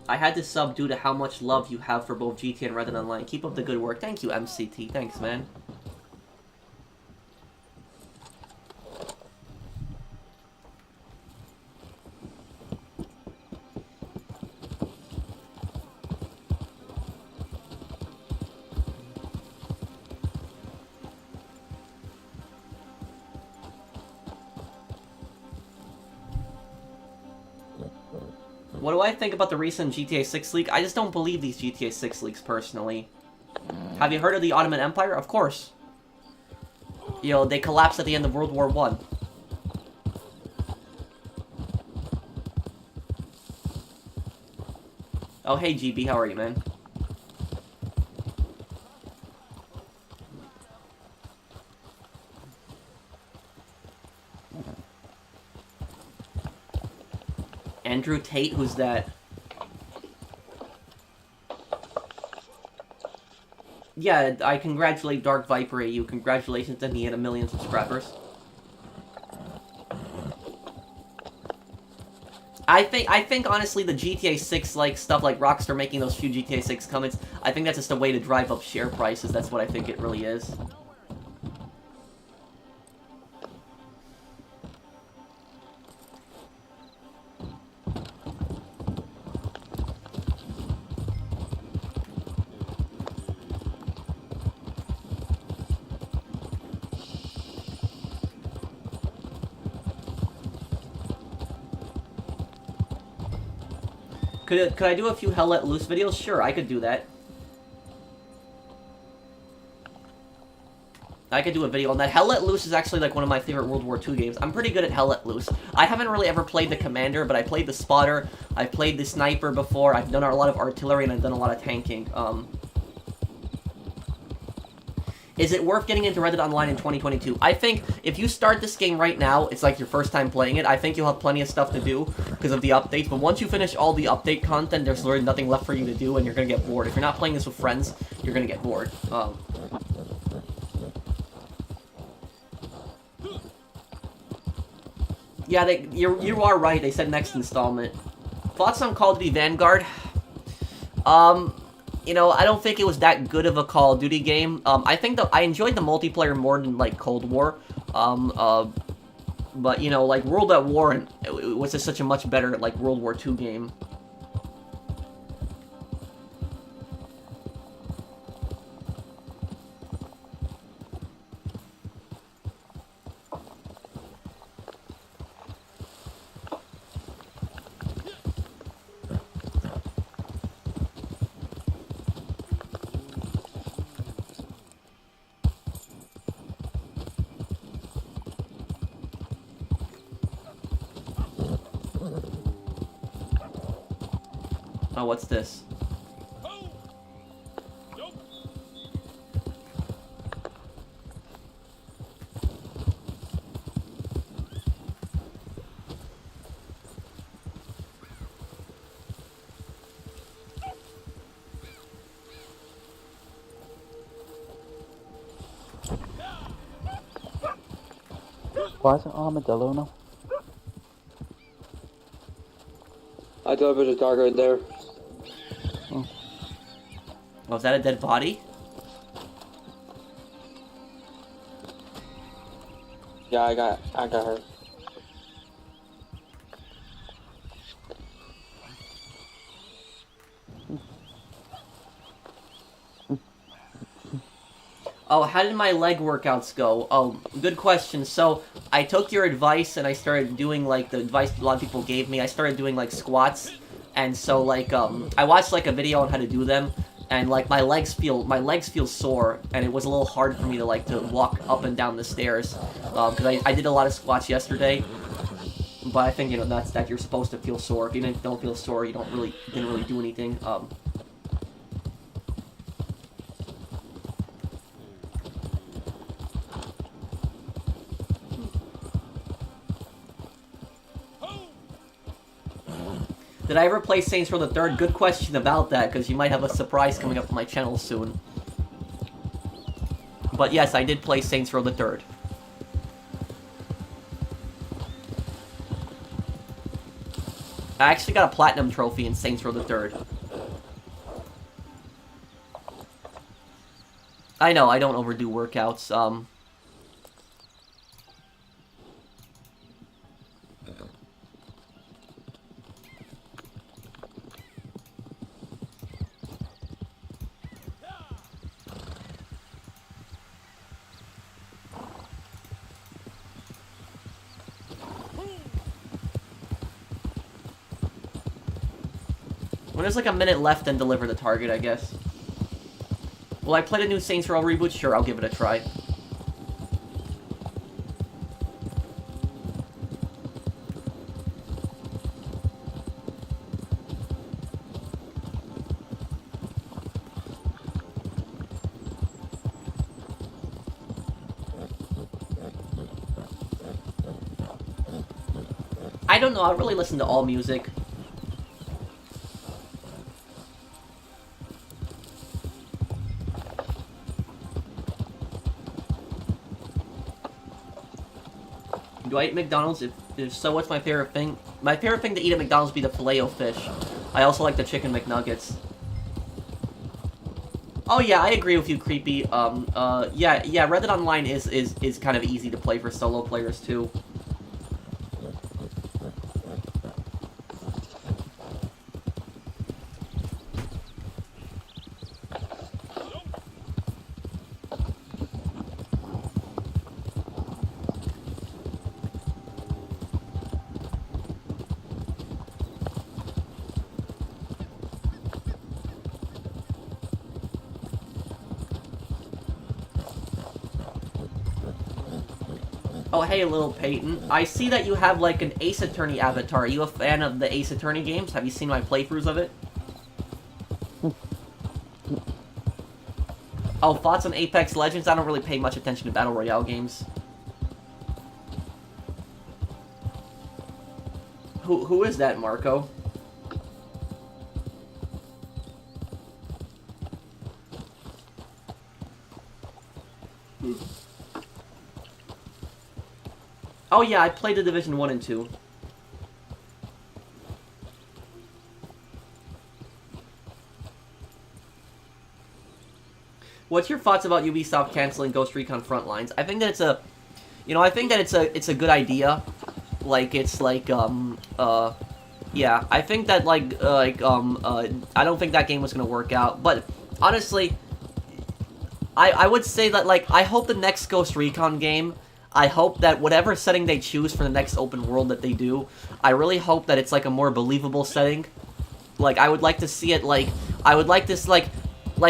I had to sub due to how much love you have for both GTA and Red Dead Online. Keep up the good work. Thank you, MCT. Thanks, man. What do I think about the recent GTA 6 leak? I just don't believe these GTA 6 leaks, personally. Have you heard of the Ottoman Empire? Of course. You know, they collapsed at the end of World War I. Oh, hey, GB, how are you, man? Andrew Tate, who's that? Yeah, I congratulate Dark Viper AU. Congratulations that he had 1 million subscribers. I think honestly the GTA 6 like stuff, like Rockstar making those few GTA 6 comments, I think that's just a way to drive up share prices. That's what I think it really is. Could I do a few Hell Let Loose videos? Sure, I could do that. I could do a video on that. Hell Let Loose is actually like one of my favorite World War II games. I'm pretty good at Hell Let Loose. I haven't really ever played the Commander, but I played the Spotter, I've played the Sniper before, I've done a lot of artillery, and I've done a lot of tanking. Is it worth getting into Red Dead Online in 2022? I think if you start this game right now, it's like your first time playing it. I think you'll have plenty of stuff to do because of the updates. But once you finish all the update content, there's literally nothing left for you to do, and you're gonna get bored. If you're not playing this with friends, you're gonna get bored. Yeah, you are right. They said next installment. Thoughts on Call of Duty Vanguard? You know, I don't think it was that good of a Call of Duty game. I think I enjoyed the multiplayer more than, like, Cold War. But, you know, like, World at War it was just such a much better, like, World War II game. Oh, what's this? Why is it armadillo now? I thought it was a dog right there. Oh, is that a dead body? Yeah, I got her. Oh, how did my leg workouts go? Oh, good question. So, I took your advice and I started doing, like, the advice a lot of people gave me. I started doing, like, squats. And so, like, I watched, like, a video on how to do them. And, like, my legs feel sore. And it was a little hard for me to, like, to walk up and down the stairs. Because I did a lot of squats yesterday. But I think, you know, that you're supposed to feel sore. If you don't feel sore, you didn't really do anything. Did I ever play Saints Row the Third? Good question about that, because you might have a surprise coming up on my channel soon. But yes, I did play Saints Row the Third. I actually got a platinum trophy in Saints Row the Third. I know, I don't overdo workouts. When there's like a minute left, then deliver the target, I guess. Will I play the new Saints Row reboot? Sure, I'll give it a try. I don't know, I really listen to all music. Do I eat McDonald's? If so, what's my favorite thing? My favorite thing to eat at McDonald's would be the Filet-O-Fish. I also like the Chicken McNuggets. Oh yeah, I agree with you, Creepy. Yeah, Red Dead Online is kind of easy to play for solo players too. Oh, hey, little Peyton. I see that you have, like, an Ace Attorney avatar. Are you a fan of the Ace Attorney games? Have you seen my playthroughs of it? Oh, thoughts on Apex Legends? I don't really pay much attention to Battle Royale games. Who is that, Marco? Oh yeah, I played the Division 1 and 2. What's your thoughts about Ubisoft canceling Ghost Recon Frontlines? I think that it's a, you know, I think that it's a good idea. Like it's like yeah, I think that I don't think that game was gonna work out. But honestly, I would say that like I hope the next Ghost Recon game, I hope that whatever setting they choose for the next open world that they do, I really hope that it's like a more believable setting. Like I would like to see it like I would like this like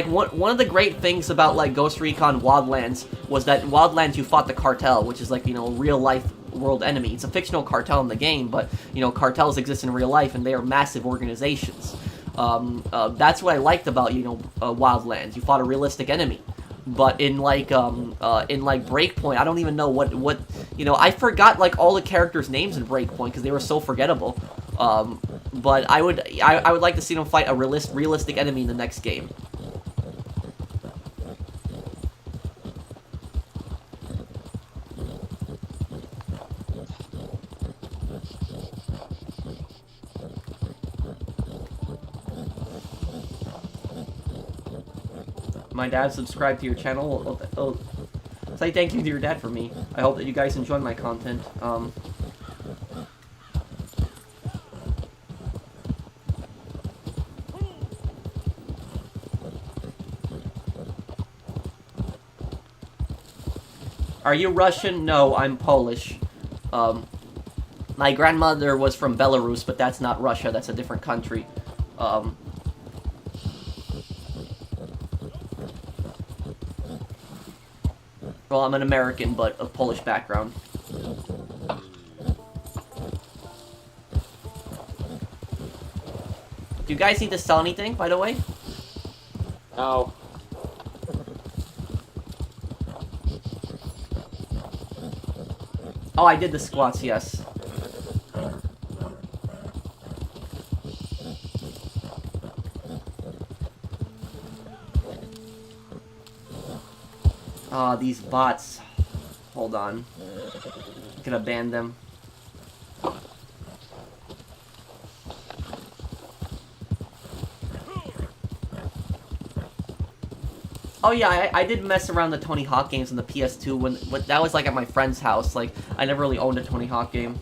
one of the great things about like Ghost Recon Wildlands was that in Wildlands you fought the cartel, which is like, you know, real life world enemy. It's a fictional cartel in the game, but you know, cartels exist in real life and they are massive organizations. That's what I liked about, you know, Wildlands. You fought a realistic enemy. But in like Breakpoint, I don't even know what you know, I forgot like all the characters' names in Breakpoint because they were so forgettable. But I would like to see them fight a realistic enemy in the next game. My dad subscribed to your channel. Oh, say thank you to your dad for me. I hope that you guys enjoy my content. Are you Russian? No, I'm Polish. My grandmother was from Belarus, but that's not Russia. That's a different country. Well, I'm an American, but of Polish background. Do you guys need to sell anything, by the way? No. Oh, I did the squats, yes. Ah, these bots. Hold on. I'm gonna ban them. Oh yeah, I did mess around the Tony Hawk games on the PS2 when that was like at my friend's house. Like, I never really owned a Tony Hawk game.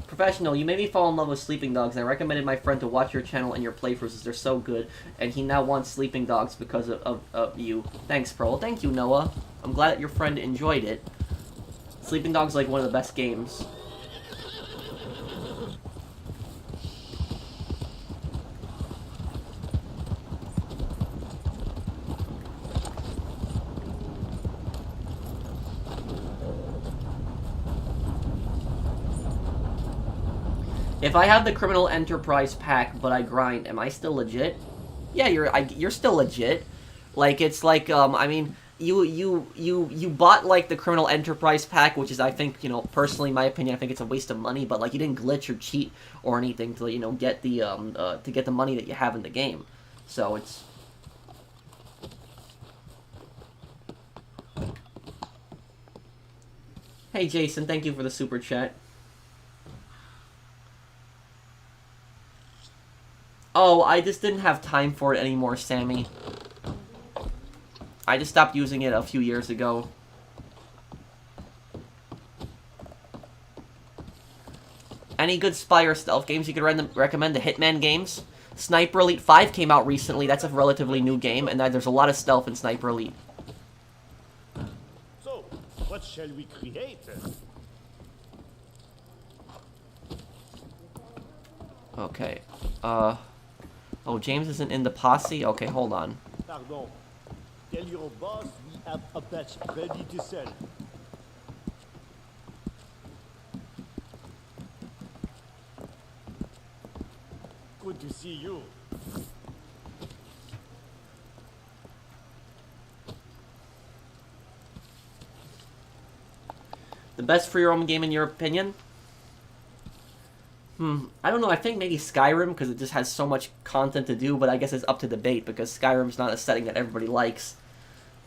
Professional, you made me fall in love with Sleeping Dogs, and I recommended my friend to watch your channel and your playthroughs as they're so good, and he now wants Sleeping Dogs because of you. Thanks, Pearl. Thank you, Noah. I'm glad that your friend enjoyed it. Sleeping Dogs is like one of the best games. If I have the Criminal Enterprise pack, but I grind, am I still legit? Yeah, you're still legit. Like, it's like, I mean, you bought, like, the Criminal Enterprise pack, which is, I think, you know, personally, in my opinion, I think it's a waste of money, but, like, you didn't glitch or cheat or anything to, you know, get the money that you have in the game. So, it's... Hey, Jason, thank you for the super chat. Oh, I just didn't have time for it anymore, Sammy. I just stopped using it a few years ago. Any good spy or stealth games you could recommend? The Hitman games? Sniper Elite 5 came out recently. That's a relatively new game, and there's a lot of stealth in Sniper Elite. So, what shall we create? Okay. Oh, James isn't in the posse? Okay, hold on. Pardon. Tell your boss we have a batch ready to sell. Good to see you. The best free roam game in your opinion? I don't know. I think maybe Skyrim, because it just has so much content to do, but I guess it's up to debate, because Skyrim's not a setting that everybody likes.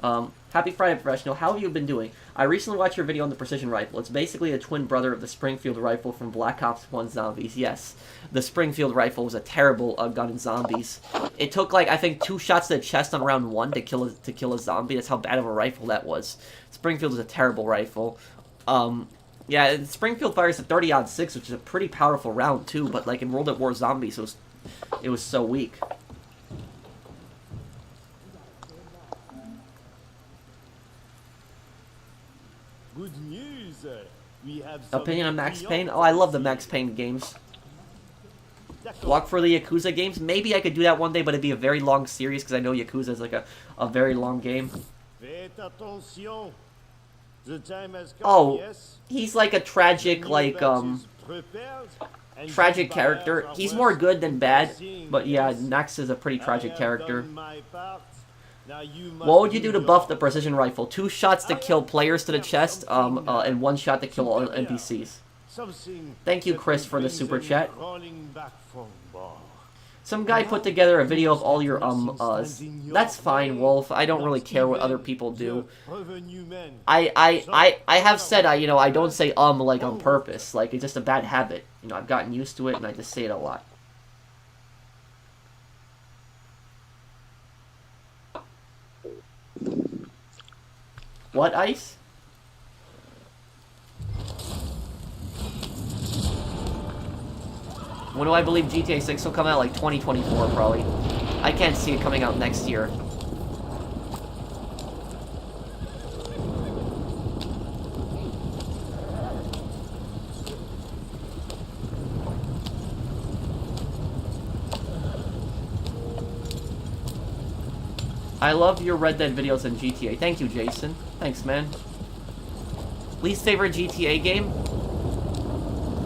Happy Friday, Professional. How have you been doing? I recently watched your video on the precision rifle. It's basically a twin brother of the Springfield rifle from Black Ops 1 Zombies. Yes, the Springfield rifle was a terrible gun in Zombies. It took, like, I think 2 shots to the chest on round 1 to kill a zombie. That's how bad of a rifle that was. Springfield is a terrible rifle. Yeah, Springfield fires a 30-06, which is a pretty powerful round, too, but, like, in World at War Zombies, it was so weak. Good news. We have Opinion on Max Payne? Oh, I love the Max Payne games. Walk for the Yakuza games? Maybe I could do that one day, but it'd be a very long series, because I know Yakuza is, like, a very long game. Faites attention. The time has come, Oh, yes? he's like a tragic, like, tragic character. He's more good than bad, but yeah, Nax is a pretty tragic character. What would you do to buff the precision rifle? 2 shots to kill players to the chest, and 1 shot to kill all NPCs. Thank you, Chris, for the super chat. Some guy put together a video of all your That's fine, Wolf. I don't really care what other people do. I have said I don't say like on purpose. Like, it's just a bad habit. You know, I've gotten used to it and I just say it a lot. What, Ice? When do I believe GTA 6 will come out? Like 2024, probably. I can't see it coming out next year. I love your Red Dead videos in GTA. Thank you, Jason. Thanks, man. Least favorite GTA game?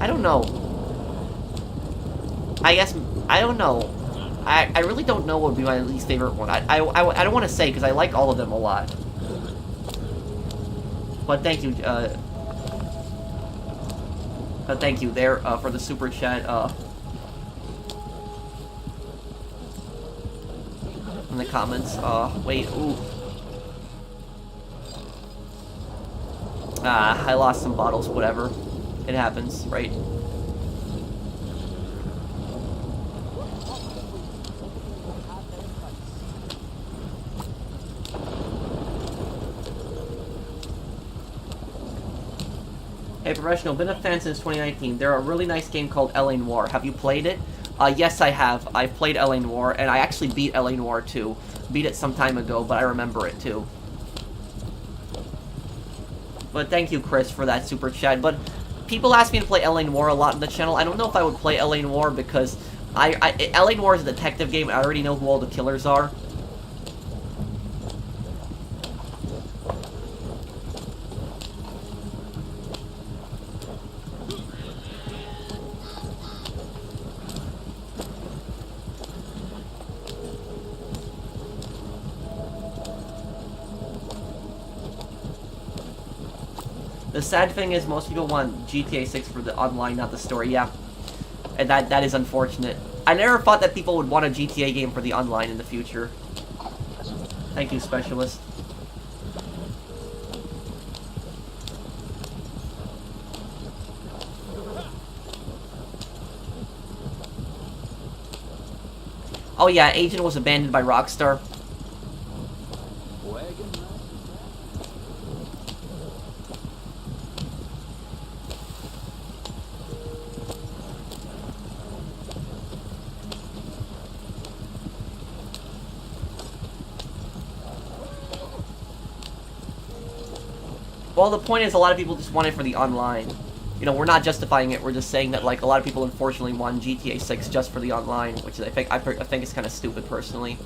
I don't know. I guess, I don't know. I really don't know what would be my least favorite one. I don't want to say, because I like all of them a lot. But thank you, there, for the super chat, in the comments. Wait, ooh. I lost some bottles, whatever. It happens, right? Hey, Professional, been a fan since 2019. There's a really nice game called L.A. Noire. Have you played it? Yes, I have. I've played L.A. Noire, and I actually beat L.A. Noire too. Beat it some time ago, but I remember it too. But thank you, Chris, for that super chat. But people ask me to play L.A. Noire a lot on the channel. I don't know if I would play L.A. Noire because L.A. Noire is a detective game. I already know who all the killers are. The sad thing is most people want GTA 6 for the online, not the story, yeah. And that is unfortunate. I never thought that people would want a GTA game for the online in the future. Thank you, Specialist. Oh yeah, Agent was abandoned by Rockstar. Well, the point is, a lot of people just want it for the online. You know, we're not justifying it. We're just saying that, like, a lot of people unfortunately want GTA 6 just for the online, which I think is kind of stupid, personally.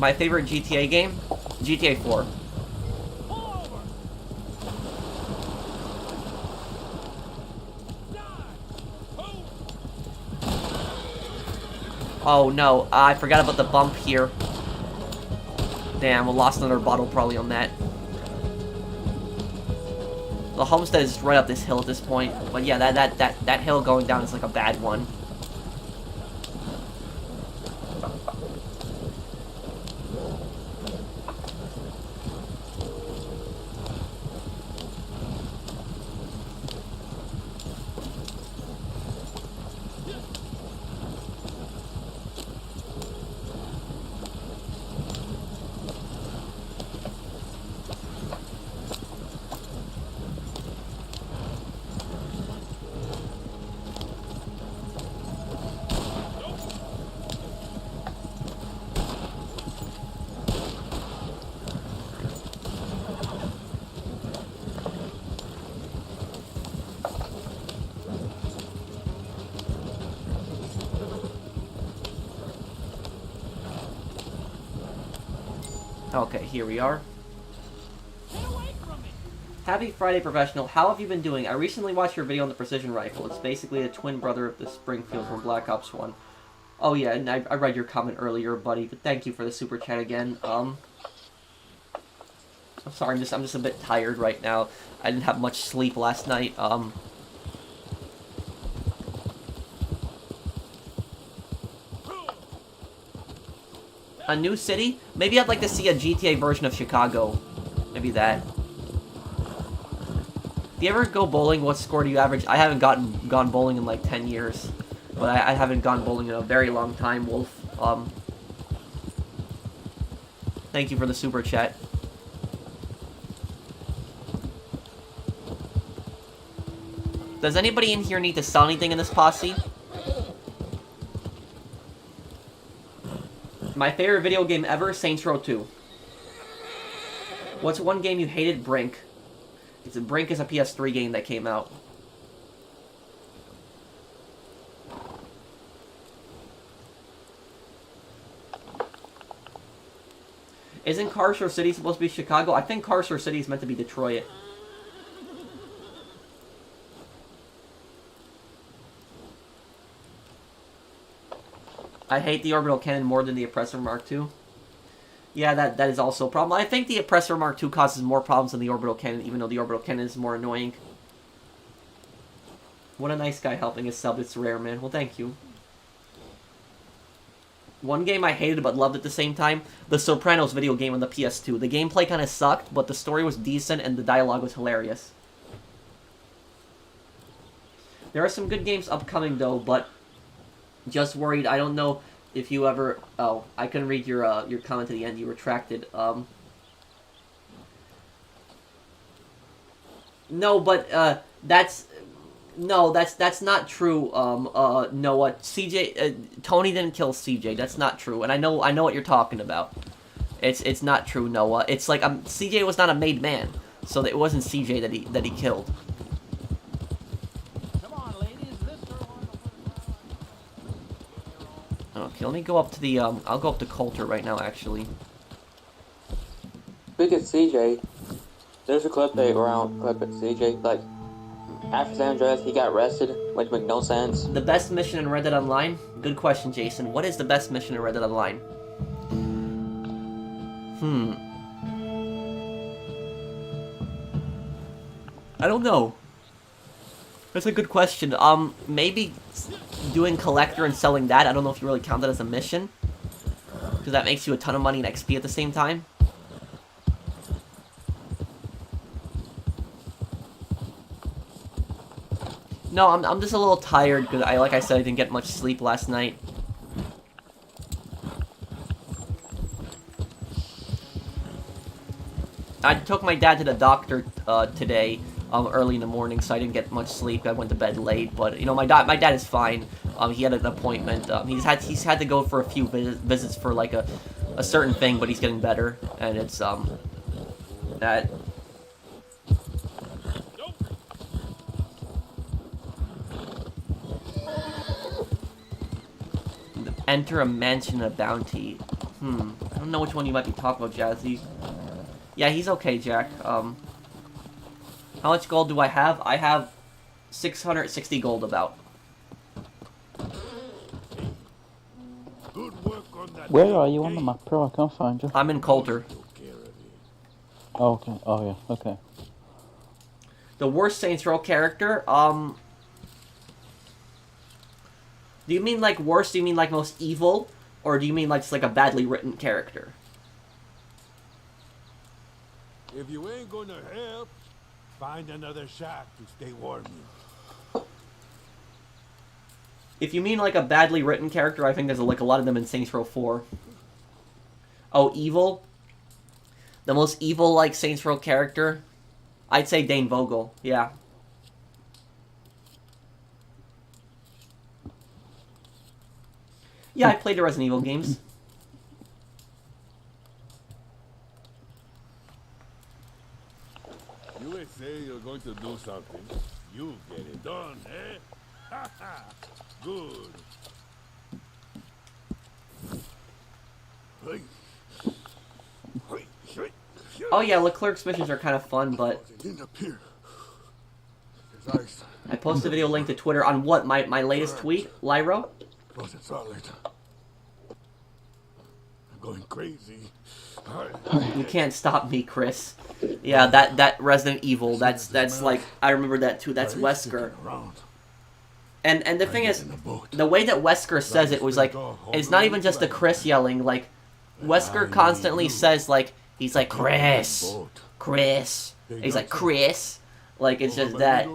My favorite GTA game? GTA 4. Oh no, I forgot about the bump here. Damn, we lost another bottle probably on that. The homestead is right up this hill at this point. But yeah, that hill going down is like a bad one. Okay, here we are. Happy Friday, Professional. How have you been doing? I recently watched your video on the precision rifle. It's basically a twin brother of the Springfield from Black Ops 1. Oh yeah, and I read your comment earlier, buddy, but thank you for the super chat again. I'm sorry, I'm just a bit tired right now. I didn't have much sleep last night. A new city? Maybe I'd like to see a GTA version of Chicago. Maybe that. Do you ever go bowling? What score do you average? I haven't gone bowling in like 10 years. But I haven't gone bowling in a very long time, Wolf. Thank you for the super chat. Does anybody in here need to sell anything in this posse? My favorite video game ever, Saints Row 2. What's one game you hated? Brink. Brink is a PS3 game that came out. Isn't Carshore City supposed to be Chicago? I think Carshore City is meant to be Detroit. I hate the Orbital Cannon more than the Oppressor Mark II. Yeah, that is also a problem. I think the Oppressor Mark II causes more problems than the Orbital Cannon, even though the Orbital Cannon is more annoying. What a nice guy helping us sub. It's rare, man. Well, thank you. One game I hated but loved at the same time, the Sopranos video game on the PS2. The gameplay kind of sucked, but the story was decent and the dialogue was hilarious. There are some good games upcoming, though, but just worried. I don't know if you ever... Oh, I couldn't read your comment to the end. You retracted. No, but that's... No, that's not true. Noah, CJ, Tony didn't kill CJ. That's not true, and I know what you're talking about. It's not true, Noah. It's like CJ was not a made man, so it wasn't CJ that he killed. Come on, ladies. This girl on the Okay, let me go up to the I'll go up to Coulter right now, actually. Speaking of CJ, there's a clip at CJ, like, after San Andreas, he got arrested, which makes no sense. The best mission in Red Dead Online? Good question, Jason. What is the best mission in Red Dead Online? I don't know. That's a good question. Maybe doing Collector and selling that. I don't know if you really count that as a mission. Because that makes you a ton of money and XP at the same time. No, I'm just a little tired because like I said, I didn't get much sleep last night. I took my dad to the doctor today, early in the morning, so I didn't get much sleep. I went to bed late, but you know, my dad is fine. He had an appointment. He's had to go for a few visits for like a certain thing, but he's getting better, and it's that. Enter a mansion, a bounty. I don't know which one you might be talking about, Jazzy. Yeah, he's okay, Jack. How much gold do I have? I have 660 gold about. Good work on that. Where are you on the map, bro? I can't find you. I'm in Coulter. Oh, okay. Oh, yeah. Okay. The worst Saints Row character? Do you mean like worst? Do you mean like most evil? Or do you mean like just like a badly written character? If you ain't gonna help, find another shack to stay warm in. If you mean like a badly written character, I think there's like a lot of them in Saints Row 4. Oh, evil? The most evil like Saints Row character? I'd say Dane Vogel, yeah. Yeah, I played the Resident Evil games. You ain't say you're going to do something. You get it done, eh? Ha ha! Good. Oh yeah, Leclerc's missions are kind of fun, but I posted a video link to Twitter on what? My latest tweet? Lyro? Wasn't solid. I'm going crazy. You can't stop me, Chris. Yeah, that Resident Evil, that's like, I remember that too, that's Wesker. And the thing is, the way that Wesker says it was like, it's not even just the Chris yelling, like, Wesker constantly says, like, he's like, Chris, Chris. He's like, Chris. Like, it's just that.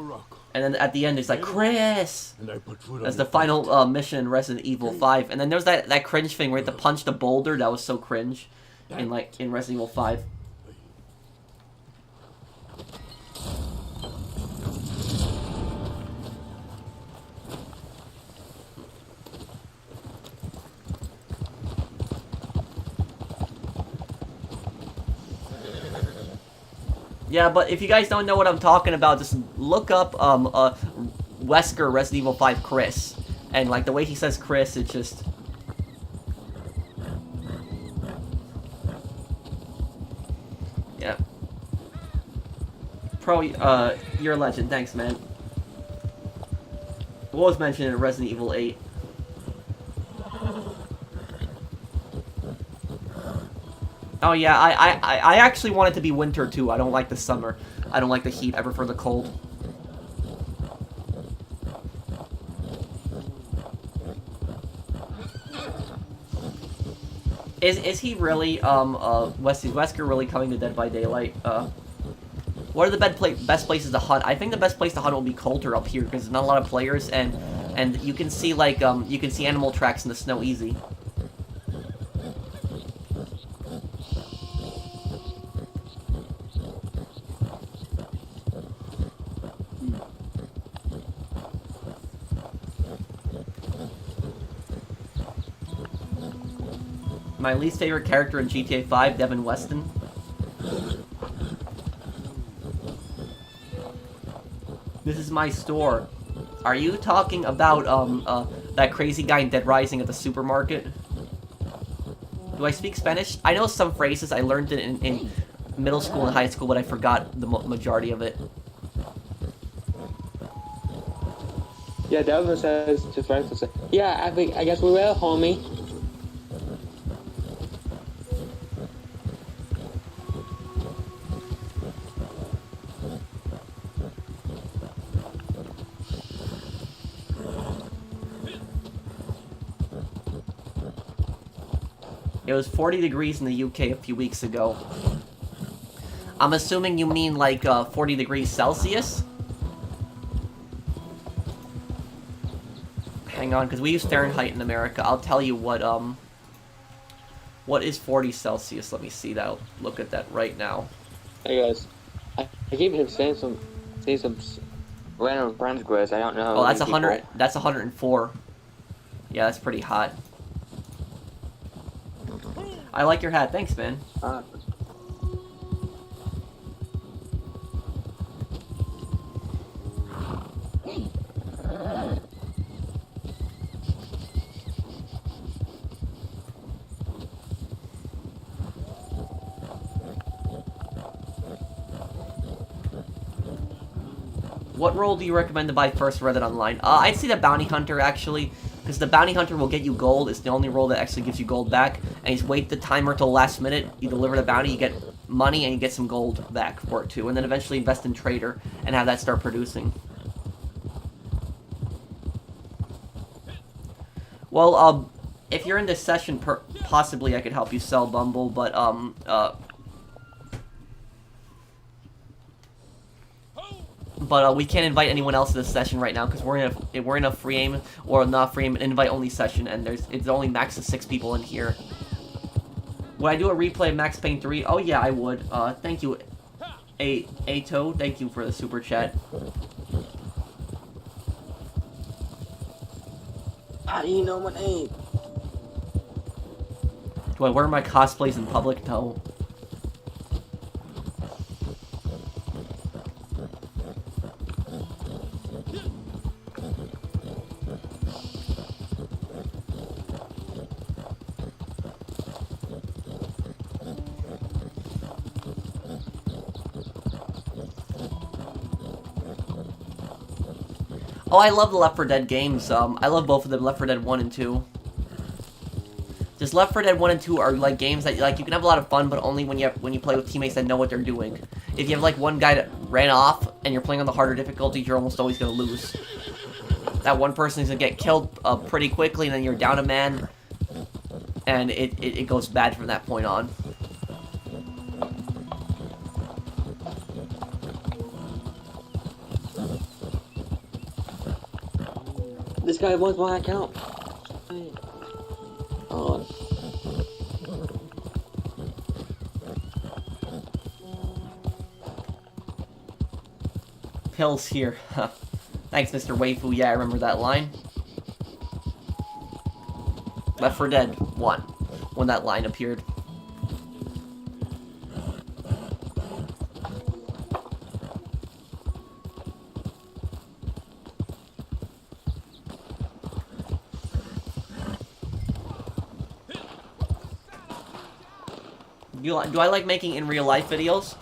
And then at the end, it's like, Chris. That's the final mission in Resident Evil 5. And then there's that cringe thing where you have to punch the boulder. That was so cringe in Resident Evil 5. Yeah, but if you guys don't know what I'm talking about, just look up Wesker Resident Evil 5 Chris. And like the way he says Chris, it's just... Yeah. Pro, you're a legend. Thanks, man. What was mentioned in Resident Evil 8? Oh yeah, I actually want it to be winter too. I don't like the summer. I don't like the heat. I prefer the cold. Is he really Wesker really coming to Dead by Daylight? What are the best places to hunt? I think the best place to hunt will be Coulter up here because there's not a lot of players and you can see like you can see animal tracks in the snow easy. My least favorite character in GTA 5, Devin Weston. This is my store. Are you talking about that crazy guy in Dead Rising at the supermarket? Do I speak Spanish? I know some phrases. I learned it in middle school and high school, but I forgot the majority of it. Yeah, Devin says to friends, yeah, I guess we will, homie. It was 40 degrees in the UK a few weeks ago. I'm assuming you mean like 40 degrees Celsius? Hang on, because we use Fahrenheit in America. I'll tell you what is 40 Celsius. Let me see that. Look at that right now. Hey guys, I keep saying some random friends quiz. I don't know. Oh, that's 100. That's 104. Yeah, that's pretty hot. I like your hat. Thanks, man. What role do you recommend to buy first Reddit Online? I'd say the Bounty Hunter, actually, because the Bounty Hunter will get you gold. It's the only role that actually gives you gold back, and you just wait the timer till the last minute, you deliver the bounty, you get money, and you get some gold back for it, too, and then eventually invest in Trader and have that start producing. Well, if you're in this session, possibly I could help you sell Bumble, but, we can't invite anyone else to this session right now because we're in a free aim or not free aim invite only session, and it's only max of 6 people in here. Would I do a replay of Max Payne 3? Oh yeah, I would. Thank you, Ato. Thank you for the super chat. How do you know my name? Do I wear my cosplays in public? No. Oh, I love the Left 4 Dead games. I love both of them, Left 4 Dead 1 and 2. Just Left 4 Dead 1 and 2 are like games that you can have a lot of fun, but only when you play with teammates that know what they're doing. If you have like one guy that ran off and you're playing on the harder difficulties, you're almost always gonna lose. That one person is gonna get killed pretty quickly, and then you're down a man, and it goes bad from that point on. This guy wants my account. Oh. Pills here. Thanks, Mr. Waifu. Yeah, I remember that line. Left 4 Dead 1, when that line appeared. Do I like making in real life videos?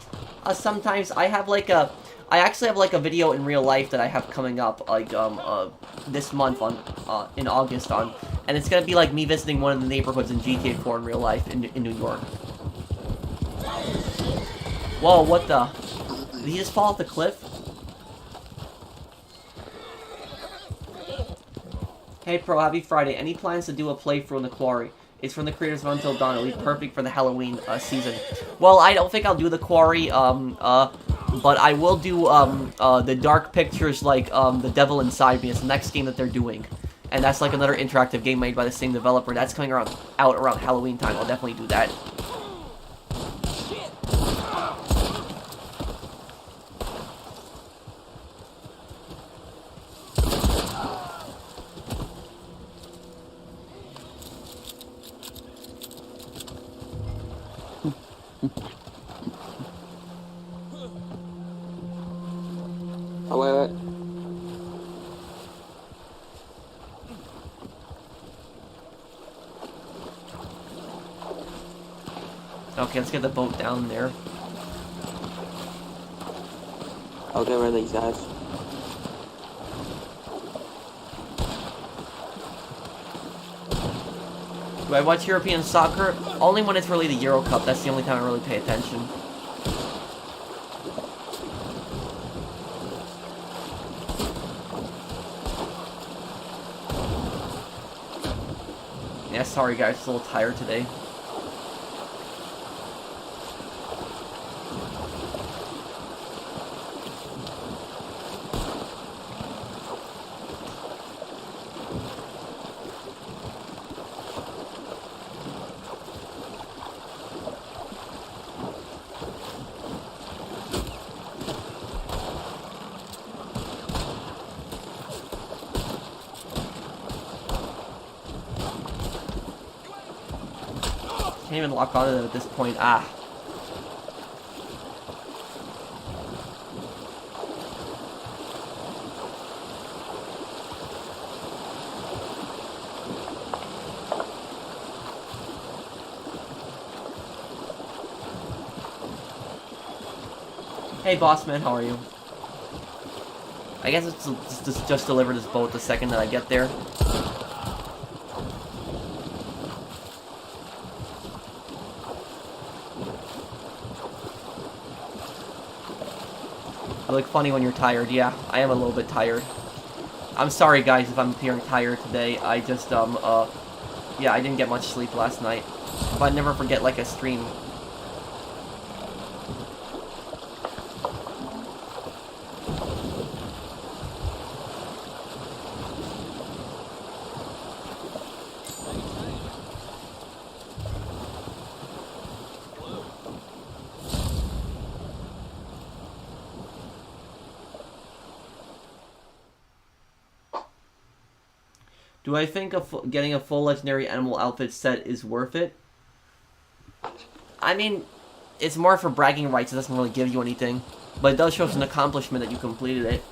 Sometimes I actually have like a video in real life that I have coming up like this month on in August and it's gonna be like me visiting one of the neighborhoods in GTA 4 in real life in New York. Whoa, what the? Did he just fall off the cliff? Hey Pro, happy Friday. Any plans to do a playthrough in the Quarry? It's from the creators of Until Dawn. It'll be perfect for the Halloween season. Well, I don't think I'll do the Quarry, but I will do the Dark Pictures, like The Devil Inside Me. It's the next game that they're doing, and that's like another interactive game made by the same developer. That's coming out around Halloween time. I'll definitely do that. Oh, wait. Okay, let's get the boat down there. I'll get rid of these guys. Do I watch European soccer? Only when it's really the Euro Cup. That's the only time I really pay attention. Yeah, sorry guys, just a little tired today. Can't even lock onto them at this point. Ah. Hey, boss man, how are you? I guess it's just deliver this boat the second that I get there. I look funny when you're tired. Yeah, I am a little bit tired. I'm sorry, guys, if I'm appearing tired today. I just, yeah, I didn't get much sleep last night. If I never forget, like, a stream. Do I think getting a full legendary animal outfit set is worth it? I mean, it's more for bragging rights. It doesn't really give you anything. But it does show us an accomplishment that you completed it.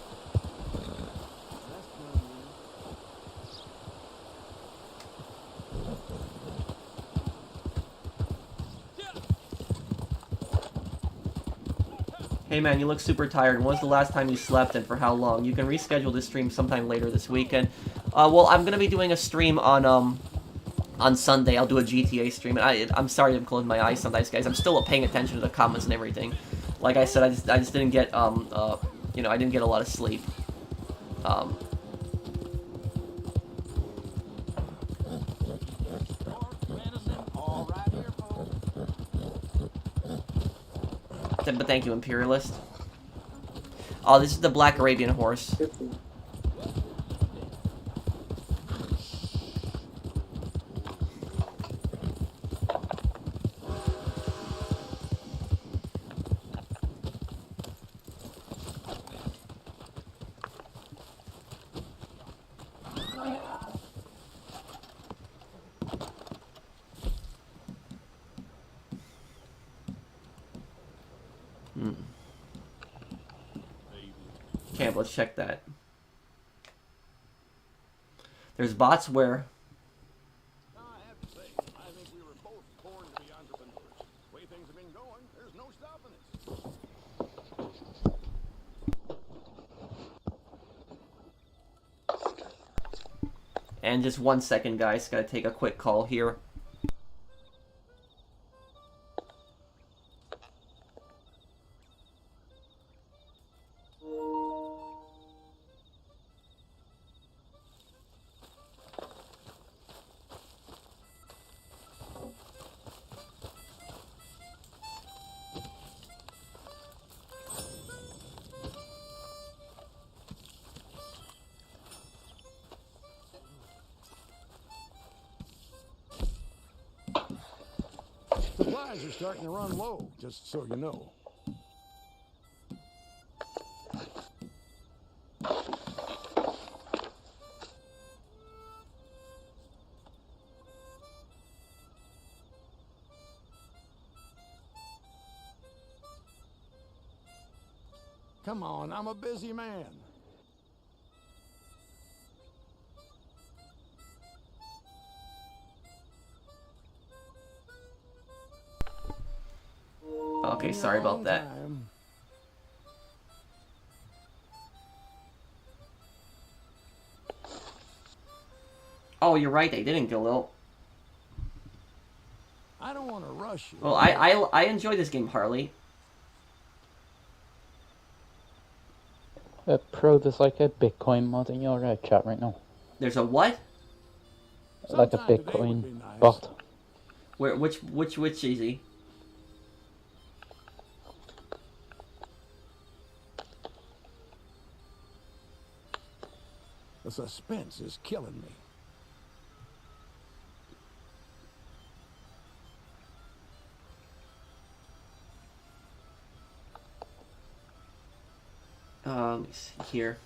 Hey man, you look super tired. When was the last time you slept and for how long? You can reschedule this stream sometime later this weekend. Well, I'm gonna be doing a stream on Sunday. I'll do a GTA stream. And I'm sorry I'm closing my eyes sometimes, guys. I'm still paying attention to the comments and everything. Like I said, I just didn't get you know, I didn't get a lot of sleep. But thank you, Imperialist. Oh, this is the Black Arabian horse. Okay, let's check that. There's bots where... I have to say, I think we were both born to be entrepreneurs. The way things have been going, there's no stopping us. And just 1 second, guys. Gotta take a quick call here. Supplies are starting to run low, just so you know. Come on, I'm a busy man. Okay, sorry about that. Oh, you're right, they didn't, Galil. I don't want to rush you. Well, I enjoy this game, Harley. Pro, there's like a Bitcoin mod in your chat right now. There's a what? Like a Sometime today would Bitcoin be nice. bot. Where? Which easy? The suspense is killing me. Let me see here.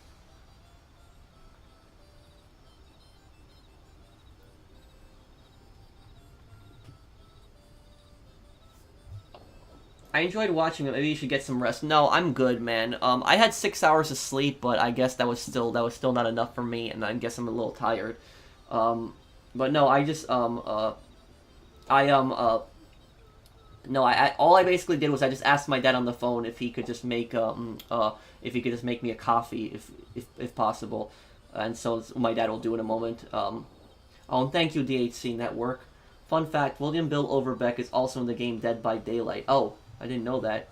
I enjoyed watching it. Maybe you should get some rest. No, I'm good, man. I had 6 hours of sleep, but I guess that was still not enough for me, and I guess I'm a little tired. But no, I just No, all I basically did was I just asked my dad on the phone if he could just make me a coffee if possible, and so my dad will do in a moment. Oh, and thank you, DHC Network. Fun fact: William Bill Overbeck is also in the game Dead by Daylight. Oh, I didn't know that.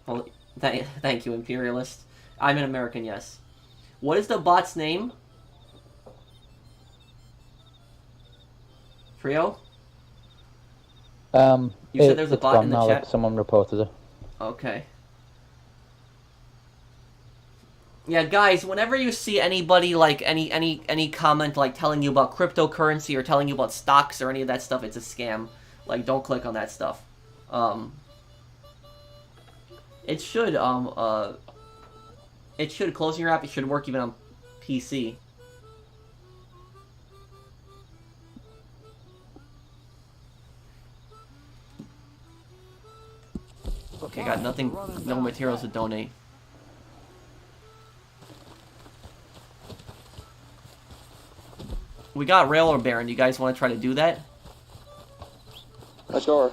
Well, thank you, Imperialist. I'm an American, yes. What is the bot's name? Trio? You said there's a bot in the now, chat? like, someone reported it. Okay. Yeah, guys, whenever you see anybody, like, any comment, like, telling you about cryptocurrency or telling you about stocks or any of that stuff, it's a scam. Like, don't click on that stuff. It should closing your app, it should work even on PC. Okay, got nothing, no materials to donate. We got Railroad Baron, you guys want to try to do that? Sure.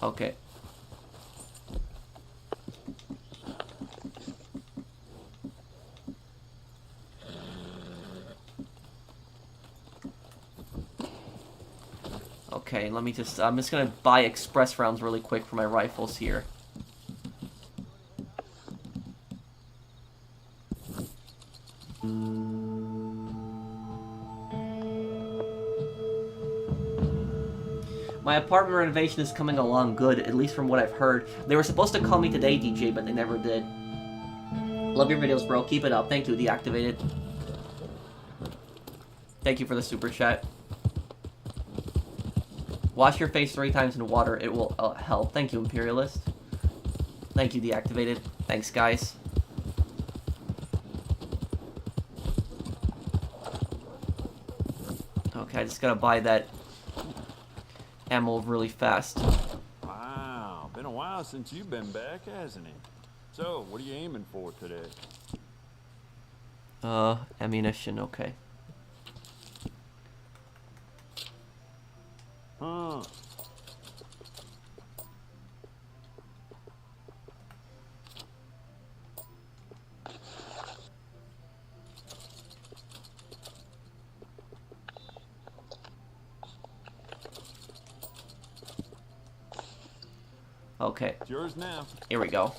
Okay. Okay, let me just, I'm just gonna buy express rounds really quick for my rifles here. My apartment renovation is coming along good, at least from what I've heard. They were supposed to call me today, DJ, but they never did. Love your videos, bro. Keep it up. Thank you, Deactivated. Thank you for the super chat. Wash your face 3 times in water. It will help. Thank you, Imperialist. Thank you, Deactivated. Thanks, guys. Okay, I just gotta buy that ammo really fast. Wow, been a while since you've been back, hasn't it? So, what are you aiming for today? Ammunition, okay. Huh. Okay. It's yours now. Here we go.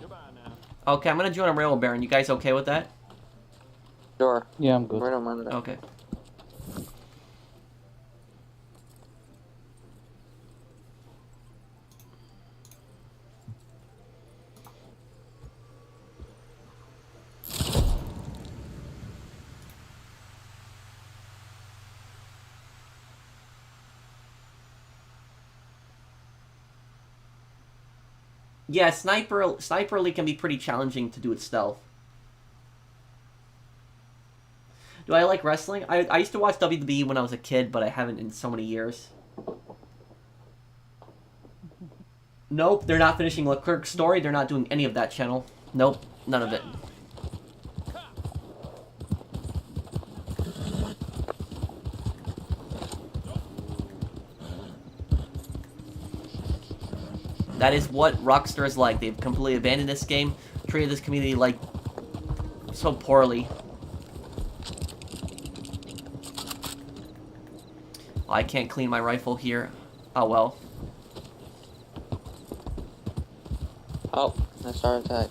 Goodbye now. Okay, I'm gonna join a Railroad Baron. You guys okay with that? Sure. Yeah, I'm good. I don't mind that. Okay. Yeah, Sniper Elite can be pretty challenging to do it stealth. Do I like wrestling? I used to watch WWE when I was a kid, but I haven't in so many years. Nope, they're not finishing Leclerc's story. They're not doing any of that channel. Nope, none of it. That is what Rockstar is like. They've completely abandoned this game, treated this community like so poorly. I can't clean my rifle here. Oh well. Oh, I started attack.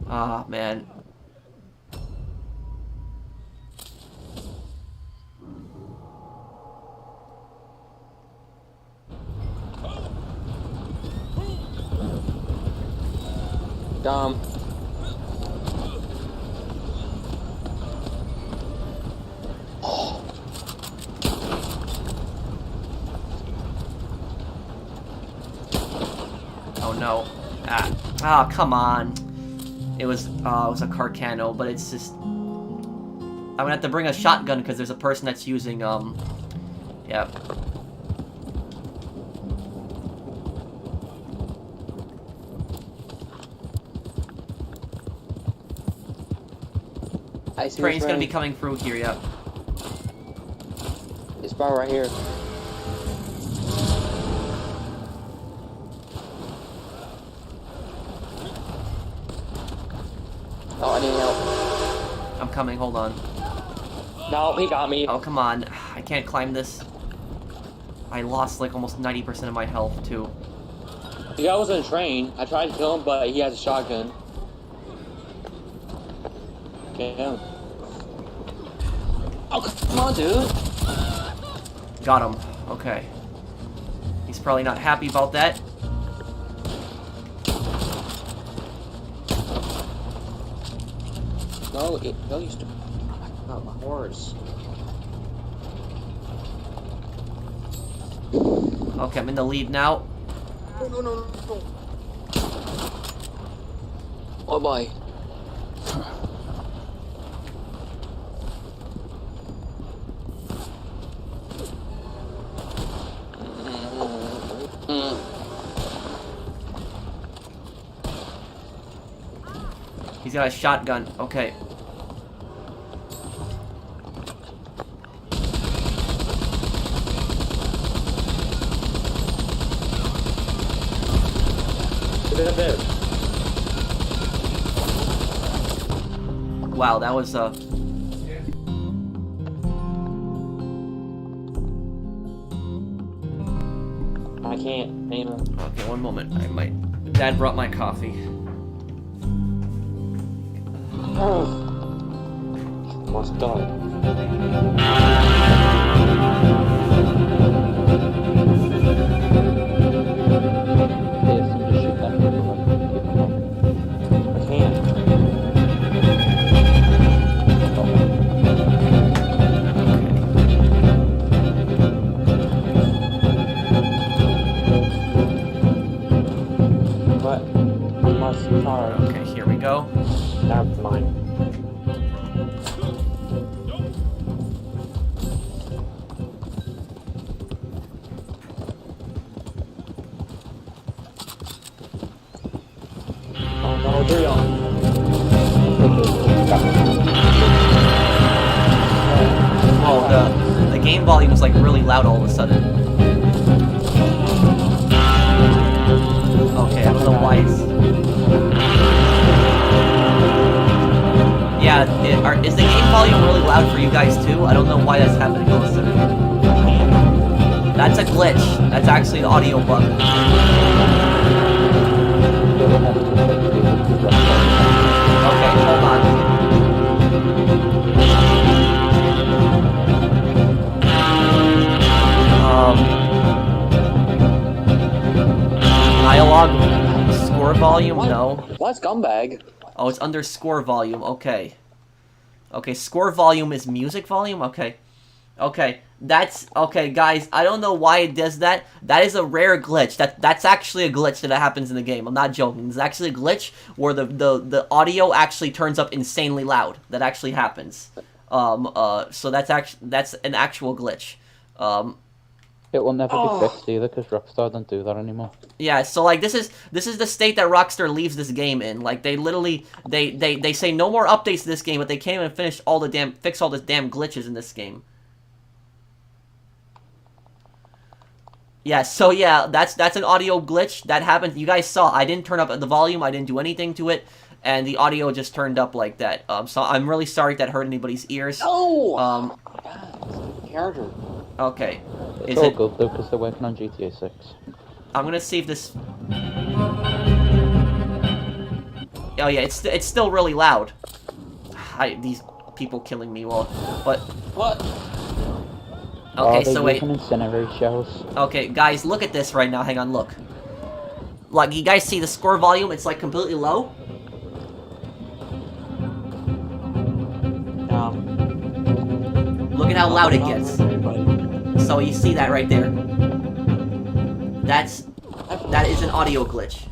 Ah, man. Dumb. Oh no. Ah. Ah, come on. It was a Carcano, but it's just... I'm gonna have to bring a shotgun because there's a person that's using, yeah. I see Train's gonna be coming through here, yeah. It's about right here. Oh, I need help. I'm coming, hold on. No, he got me. Oh, come on. I can't climb this. I lost like almost 90% of my health, too. The guy was in a train. I tried to kill him, but he has a shotgun. Get him. Oh, come on, dude. Got him. Okay. He's probably not happy about that. No, no, you stupid. Oh, my horse. Okay, I'm in the lead now. No. Oh boy. He's got a shotgun. Okay. Wow, that was I can't aim him. okay, one moment. I might. Dad brought my coffee. Must die. Pearson, just shoot them people and keep them on. I can't. But I must start. Okay, here we go. That's mine. Oh no, 3 on. Oh, the game volume was like really loud all of a sudden. Okay, I don't know why it's... Yeah, is the game volume really loud for you guys too? I don't know why that's happening all of a sudden. That's a glitch. That's actually an audio bug. Okay, hold on. Dialogue, score volume, no. What scumbag? Oh, it's under score volume, okay. Okay, score volume is music volume? Okay. Okay, that's... Okay, guys, I don't know why it does that. That is a rare glitch. That's actually a glitch that happens in the game. I'm not joking. It's actually a glitch where the audio actually turns up insanely loud. That actually happens. So that's an actual glitch. It will never be fixed either, because Rockstar don't do that anymore. Yeah, so like this is the state that Rockstar leaves this game in. Like they literally they say no more updates to this game, but they can't even fix all the damn glitches in this game. Yeah, so yeah, that's an audio glitch that happened. You guys saw I didn't turn up the volume, I didn't do anything to it, and the audio just turned up like that. So I'm really sorry if that hurt anybody's ears. No. God, character. Okay. It's all good though, because they're working on GTA 6. I'm gonna see if this... Oh yeah, it's still really loud. These people killing me but... What? Okay, so wait. Incinerate shells. Okay, guys, look at this right now. Hang on, look. Like, you guys see the score volume? It's like completely low. Look at how loud it gets. So you see that right there. That is an audio glitch.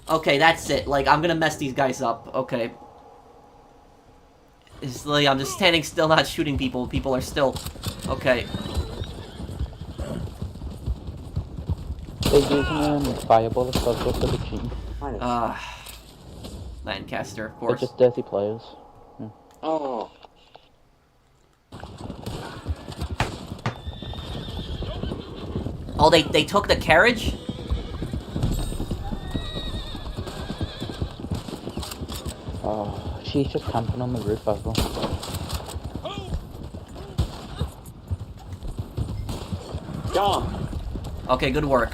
Okay, that's it. Like, I'm gonna mess these guys up. Okay. It's like, I'm just standing still, not shooting people. People are still... Okay. They're using fireball as well for the cheating. Lancaster, of They're course. just dirty players. Oh. Oh, they took the carriage? Oh, she's just camping on the roof as well. Go on. Okay, good work.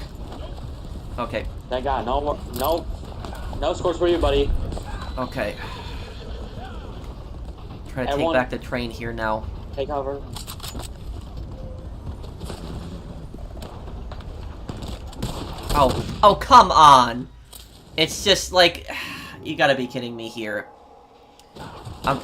Okay, That guy, no more, no scores for you, buddy. okay. Try to Everyone- take back the train here now. Take cover. Oh, come on! It's just like... You gotta be kidding me here. I'm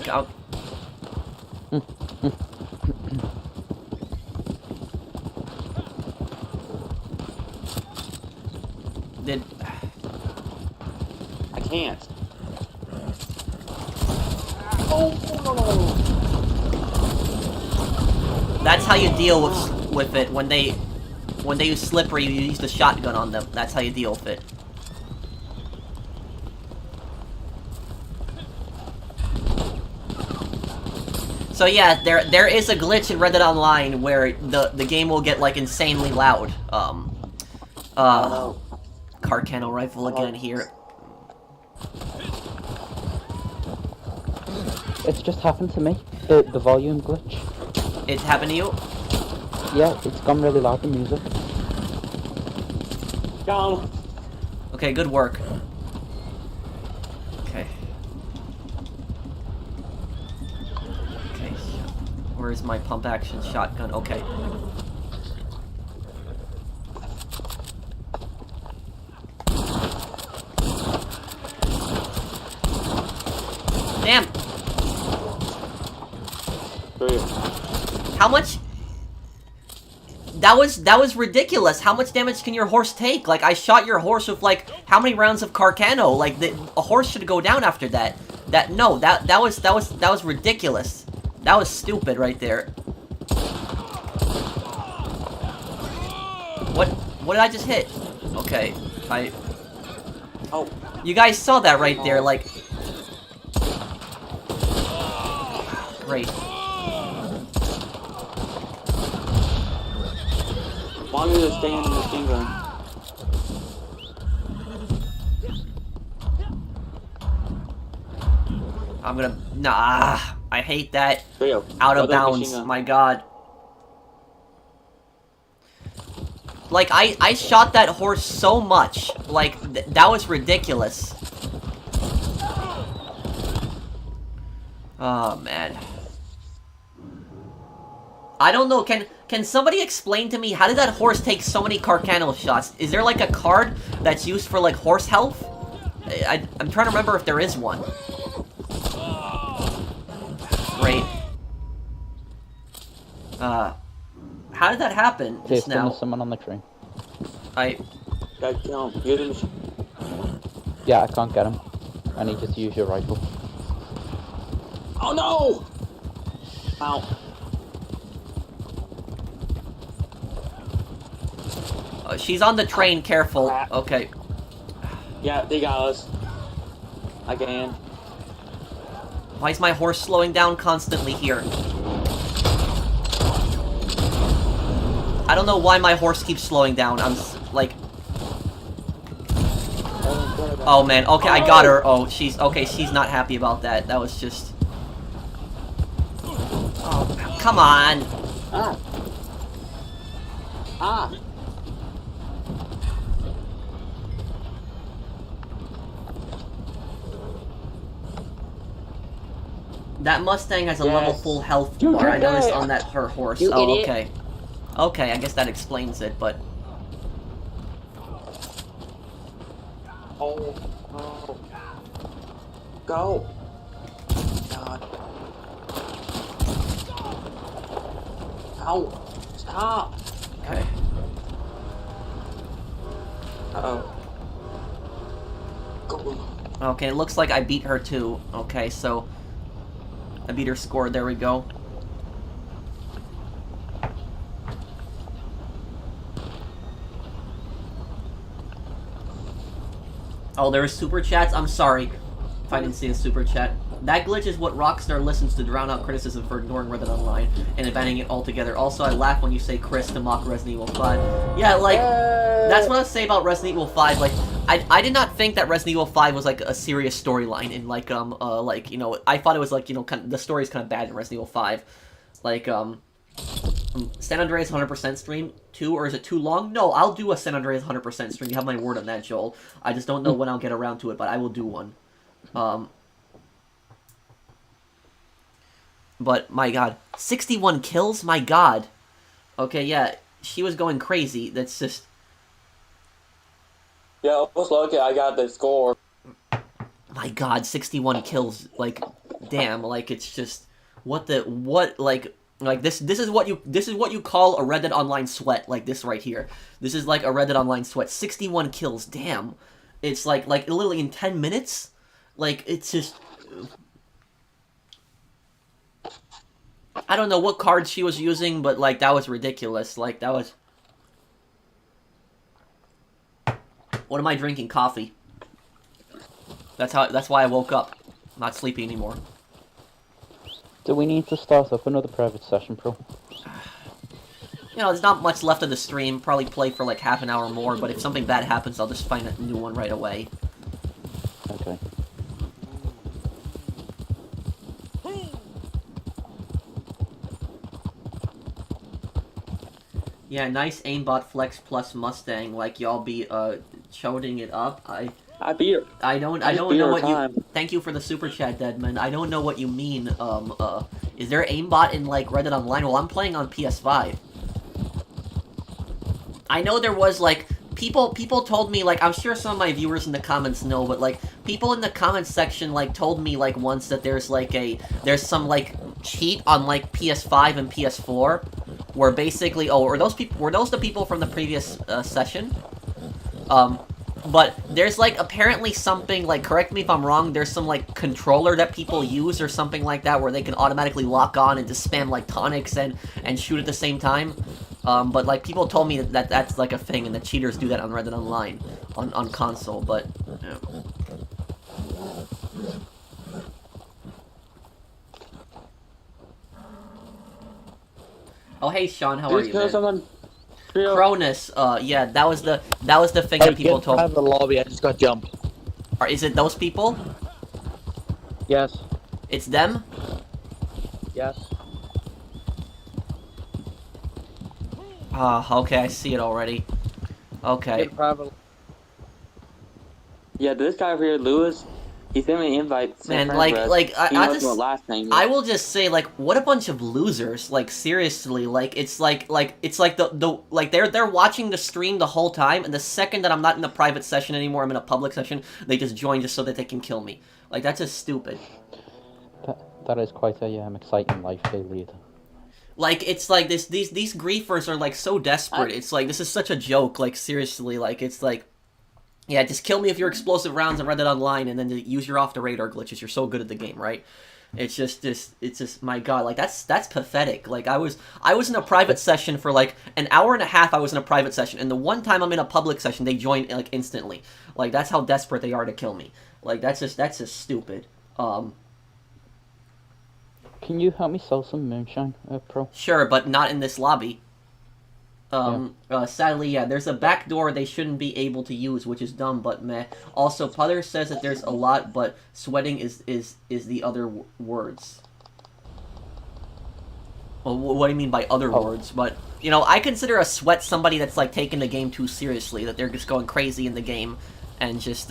Did... I can't. That's how you deal with it. When they use slippery, you use the shotgun on them. That's how you deal with it. So yeah, there is a glitch in Red Dead Online where the game will get like insanely loud. Carcano rifle again here. It's just happened to me. The volume glitch. It happened to you? Yeah, it's gone really loud, the music. Go. Okay, good work. Okay. Okay, where's my pump action shotgun? Okay. Damn! How much? That was ridiculous. How much damage can your horse take? Like, I shot your horse with, like, how many rounds of Carcano? Like, a horse should go down after that. That was ridiculous. That was stupid right there. What did I just hit? Okay, Oh. You guys saw that right there, like... Great. Why don't you just stay in the machine gun? I'm gonna... Nah, I hate that. Rio, Out of go to the bounds, machine gun. my god. Like, I shot that horse so much. Like, that was ridiculous. Oh, man. I don't know, can somebody explain to me, how did that horse take so many Carcano shots? Is there, like, a card that's used for, like, horse health? I'm trying to remember if there is one. Great. How did that happen just now? There's someone on the train. Gotta kill him. Use the machine. Yeah, I can't get him. I need you to use your rifle. Oh no! Ow. She's on the train, careful. Crap. Okay. Yeah, they got us. Again. Why is my horse slowing down constantly here? I don't know why my horse keeps slowing down. I'm like... Oh man, okay, I got her. Oh, she's not happy about that. That was just... Oh, come on! Ah. Ah. That Mustang has a Yes. level full health You bar. I did noticed that. on that her horse. You Oh, idiot. okay. Okay, I guess that explains it, but... Oh. Oh. Go. God. Ow. Stop. Okay. Uh-oh. Okay, it looks like I beat her too. Okay, so I beat her score. There we go. Oh, there are super chats? I'm sorry if I didn't see a super chat. That glitch is what Rockstar listens to drown out criticism for ignoring Red Dead Online and abandoning it altogether. Also, I laugh when you say Chris to mock Resident Evil 5. Yeah, like, that's what I say about Resident Evil 5. Like, I did not think that Resident Evil 5 was, like, a serious storyline in, like, you know, I thought it was, like, you know, the story's kind of bad in Resident Evil 5. Like, San Andreas 100% stream 2, or is it too long? No, I'll do a San Andreas 100% stream. You have my word on that, Joel. I just don't know when I'll get around to it, but I will do one. But, my god. 61 kills? My god. Okay, yeah, she was going crazy. That's just... Yeah, I was lucky I got the score. My god, 61 kills. Like, damn, like, it's just... What, like, this is what you call a Red Dead Online sweat, like this right here. This is like a Red Dead Online sweat. 61 kills, damn. It's like literally in 10 minutes? Like, it's just... I don't know what cards she was using, but, like, that was ridiculous. Like, that was... What am I drinking? Coffee. That's why I woke up. I'm not sleepy anymore. Do we need to start up another private session, Pro? You know, there's not much left of the stream. Probably play for like half an hour more, but if something bad happens, I'll just find a new one right away. Okay. Yeah, nice aimbot flex plus Mustang. Like y'all be choding it up. I beat her. I don't know what you. Thank you for the super chat, Deadman. I don't know what you mean. Is there aimbot in like Red Dead Online? Well, I'm playing on PS5. I know there was like people told me, like, I'm sure some of my viewers in the comments know, but like people in the comments section like told me like once that there's some like cheat on like PS5 and PS4 where basically were those the people from the previous session? But there's, like, apparently something, like, correct me if I'm wrong, there's some, like, controller that people use or something like that where they can automatically lock on and just spam, like, tonics and shoot at the same time. But, like, people told me that that's, like, a thing and that cheaters do that on Red Dead Online on console, but, yeah. Oh, hey, Sean, how are you, man? Cronus, yeah, that was the thing that people told me. I'm in the lobby, I just got jumped. Or is it those people? Yes. It's them? Yes. Ah, okay, I see it already. Okay. Yeah, this guy over here, Lewis, he sent me an invite. Man, I will just say, like, what a bunch of losers. Like, seriously, like, it's like they're watching the stream the whole time, and the second that I'm not in a private session anymore, I'm in a public session, they just join just so that they can kill me. Like, that's just stupid. That is quite a exciting life they lead. Like, it's like these griefers are, like, so desperate. It's like, this is such a joke. Like, seriously, like, it's like... Yeah, just kill me with your explosive rounds and Red Dead Online, and then use your off-the-radar glitches. You're so good at the game, right? It's just, my god, like, that's pathetic. Like, I was in a private session for, like, an hour and a half I was in a private session, and the one time I'm in a public session, they join, like, instantly. Like, that's how desperate they are to kill me. Like, that's just stupid. Can you help me sell some moonshine, Pro? Sure, but not in this lobby. Sadly, yeah, there's a back door they shouldn't be able to use, which is dumb, but meh. Also, Putter says that there's a lot, but sweating is the other words. Well, what do you mean by other words? But, you know, I consider a sweat somebody that's, like, taking the game too seriously, that they're just going crazy in the game, and just,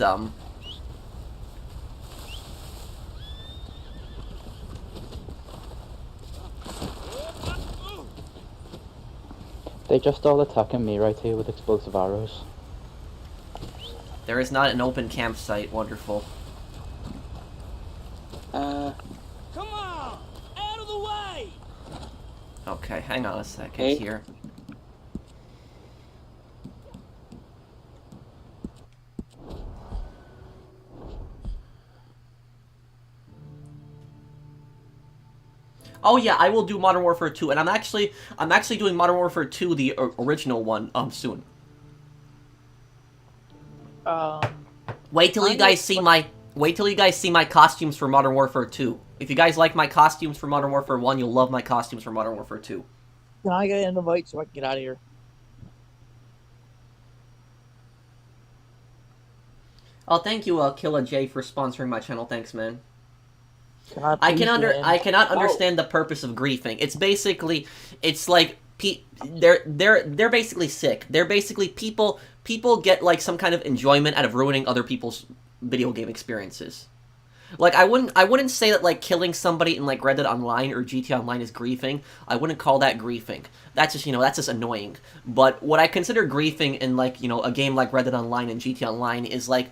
They just all attacking me right here with explosive arrows. There is not an open campsite. Wonderful. Come on! Out of the way! Okay, hang on a second here. Oh yeah, I will do Modern Warfare 2, and I'm actually doing Modern Warfare 2, the original one, soon. Wait till you guys see my costumes for Modern Warfare 2. If you guys like my costumes for Modern Warfare 1, you'll love my costumes for Modern Warfare 2. Can I get an invite so I can get out of here? Oh, thank you, Killa J, for sponsoring my channel. Thanks, man. I cannot understand the purpose of griefing. It's basically, it's like they're basically sick. They're basically people get like some kind of enjoyment out of ruining other people's video game experiences. Like I wouldn't say that like killing somebody in like Red Dead Online or GTA Online is griefing. I wouldn't call that griefing. That's just, that's just annoying. But what I consider griefing in like, a game like Red Dead Online and GTA Online is like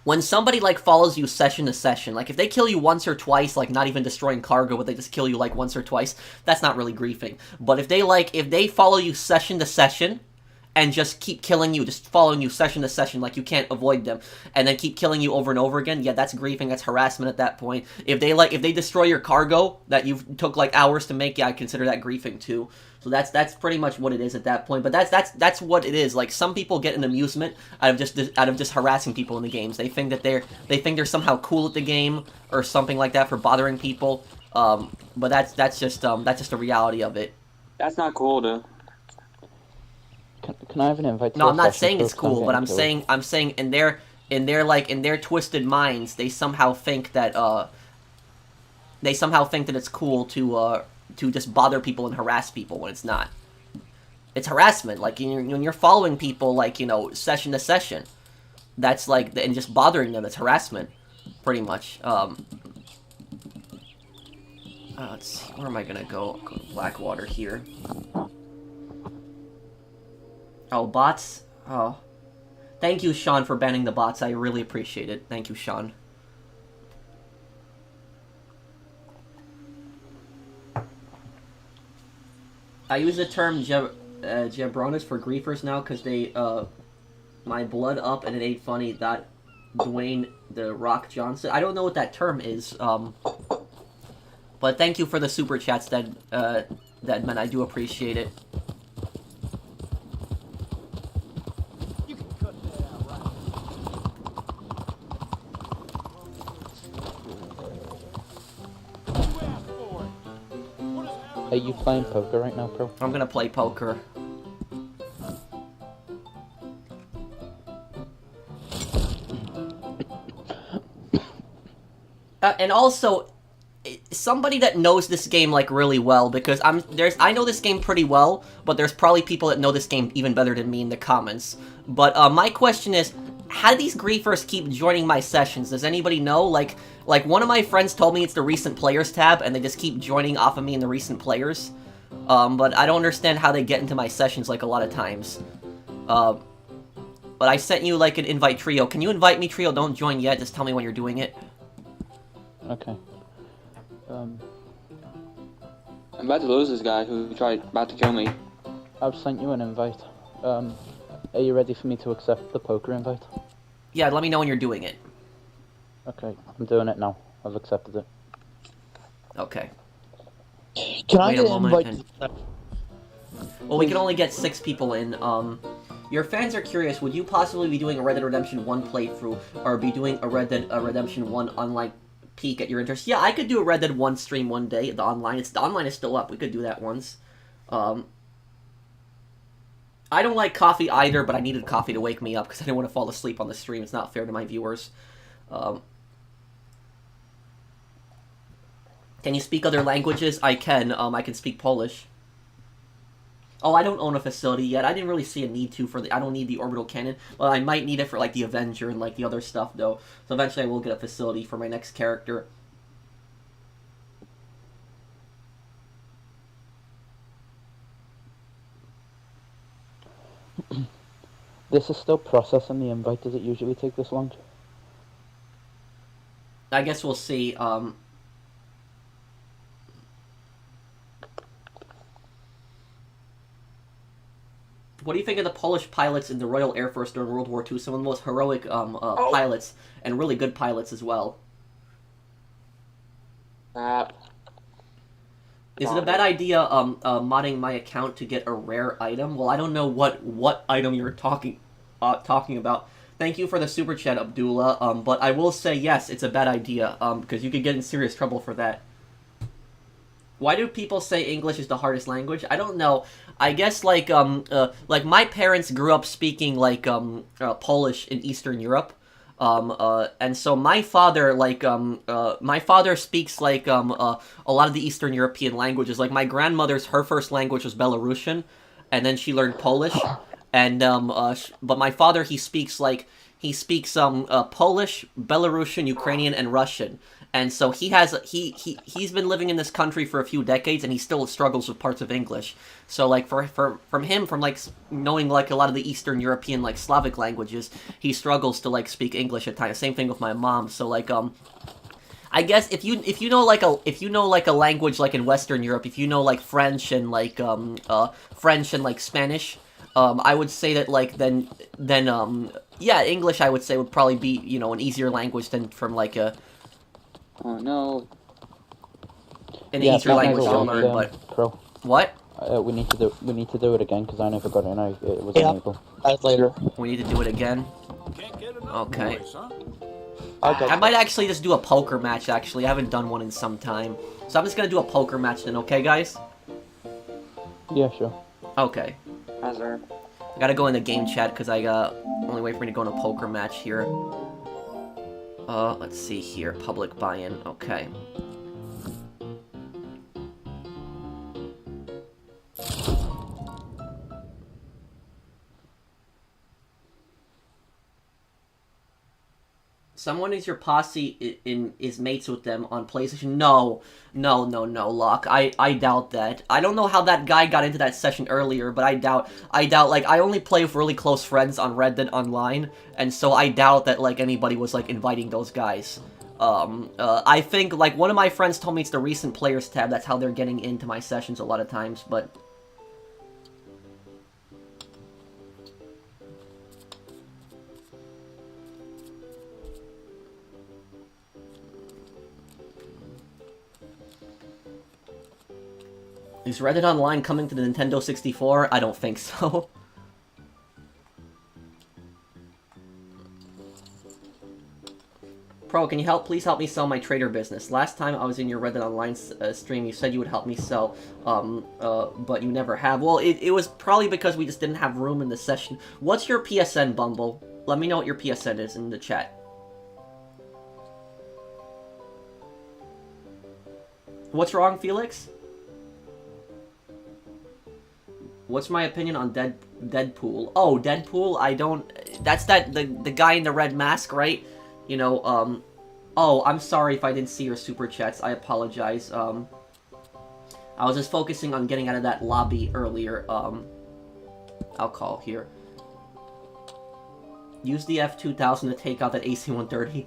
when somebody like follows you session to session. Like if they kill you once or twice, like not even destroying cargo, but they just kill you like once or twice, that's not really griefing. But if they follow you session to session and just keep killing you, just following you session to session, like you can't avoid them, and then keep killing you over and over again, yeah, that's griefing, that's harassment at that point. If they destroy your cargo that you took like hours to make, yeah, I consider that griefing too. So that's pretty much what it is at that point. But that's what it is. Like some people get an amusement out of just harassing people in the games. They think that they're somehow cool at the game or something like that for bothering people. But that's just the reality of it. That's not cool, though. Can I have an invite? No, I'm not saying it's cool, but I'm saying in their twisted minds, they somehow think that it's cool to just bother people and harass people when it's not. It's harassment. Like when you're following people, like session to session, that's like, and just bothering them. It's harassment, pretty much. Let's see, where am I gonna go? I'll go to Blackwater here. Oh, bots? Oh. Thank you, Sean, for banning the bots. I really appreciate it. Thank you, Sean. I use the term jabronis for griefers now because they, my blood up and it ain't funny that Dwayne The Rock Johnson. I don't know what that term is, but thank you for the super chats, Deadman. I do appreciate it. Are you playing poker right now, bro? I'm gonna play poker. And also, somebody that knows this game like really well, because I know this game pretty well, but there's probably people that know this game even better than me in the comments. But my question is, how do these griefers keep joining my sessions? Does anybody know? Like one of my friends told me it's the recent players tab, and they just keep joining off of me in the recent players. But I don't understand how they get into my sessions like a lot of times. But I sent you like an invite, Trio. Can you invite me, Trio? Don't join yet. Just tell me when you're doing it. Okay. I'm about to lose this guy who about to kill me. I've sent you an invite. Are you ready for me to accept the poker invite? Yeah, let me know when you're doing it. Okay, I'm doing it now. I've accepted it. Okay. Can I Wait get a an moment. invite? Well, we can only get 6 people in. Your fans are curious, would you possibly be doing a Red Dead Redemption 1 playthrough, or be doing a Red Dead Redemption 1 online peek at your interest? Yeah, I could do a Red Dead 1 stream one day. The online is still up. We could do that once. I don't like coffee either, but I needed coffee to wake me up because I didn't want to fall asleep on the stream. It's not fair to my viewers. Can you speak other languages? I can. I can speak Polish. Oh, I don't own a facility yet. I didn't really see a need to I don't need the orbital cannon. Well, I might need it for like the Avenger and like the other stuff though. So eventually I will get a facility for my next character. This is still processing the invite. Does it usually take this long? I guess we'll see. What do you think of the Polish pilots in the Royal Air Force during World War II? Some of the most heroic pilots, and really good pilots as well. Is it a bad idea modding my account to get a rare item? Well, I don't know what item you're talking about. Thank you for the super chat, Abdullah. But I will say yes, it's a bad idea. Because you could get in serious trouble for that. Why do people say English is the hardest language? I don't know. I guess like my parents grew up speaking like Polish in Eastern Europe. And so my father, my father speaks, like, a lot of the Eastern European languages. Like, my grandmother's, her first language was Belarusian, and then she learned Polish. And, but my father, he speaks Polish, Belarusian, Ukrainian, and Russian. And so he's been living in this country for a few decades, and he still struggles with parts of English. So, like, from him, like, knowing, like, a lot of the Eastern European, like, Slavic languages, he struggles to, like, speak English at times. Same thing with my mom. So, like, I guess if you know like a language, like, in Western Europe, if you know, like, French and like Spanish, I would say that, like, then yeah, English, I would say, would probably be, you know, an easier language than from, like, a Oh no. an Yeah, easier that language makes to sense, learn. But Pro. what? We need to do it again because I never got in. It was Yeah. unable. That's later. We need to do it again. Can't get enough Okay. noise, huh? Okay. I might actually just do a poker match. Actually, I haven't done one in some time, so I'm just gonna do a poker match then. Okay, guys? Yeah, sure. Okay. Hazard. I gotta go in the game chat because I got only way for me to go in a poker match here. Let's see here. Public buy-in. Okay. Someone is your posse is mates with them on PlayStation? No, Locke. I doubt that. I don't know how that guy got into that session earlier, but I doubt, like, I only play with really close friends on Red Dead Online, and so I doubt that, like, anybody was, like, inviting those guys. I think, like, one of my friends told me it's the recent players tab, that's how they're getting into my sessions a lot of times, but... Is Red Dead Online coming to the Nintendo 64? I don't think so. Pro, can you please help me sell my trader business? Last time I was in your Red Dead Online stream, you said you would help me sell, but you never have. Well, it was probably because we just didn't have room in the session. What's your PSN, Bumble? Let me know what your PSN is in the chat. What's wrong, Felix? What's my opinion on Deadpool? Oh, Deadpool, I don't... That's the guy in the red mask, right? You know, Oh, I'm sorry if I didn't see your super chats. I apologize. I was just focusing on getting out of that lobby earlier. I'll call here. Use the F2000 to take out that AC-130.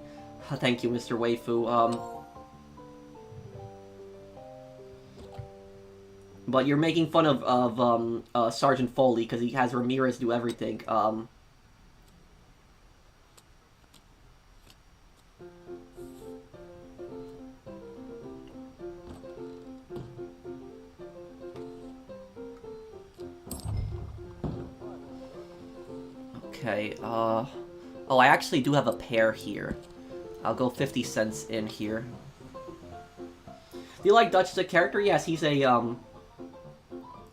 Thank you, Mr. Waifu. But you're making fun of Sergeant Foley because he has Ramirez do everything. Okay, oh, I actually do have a pair here. I'll go 50 cents in here. Do you like Dutch as a character? Yes, he's a,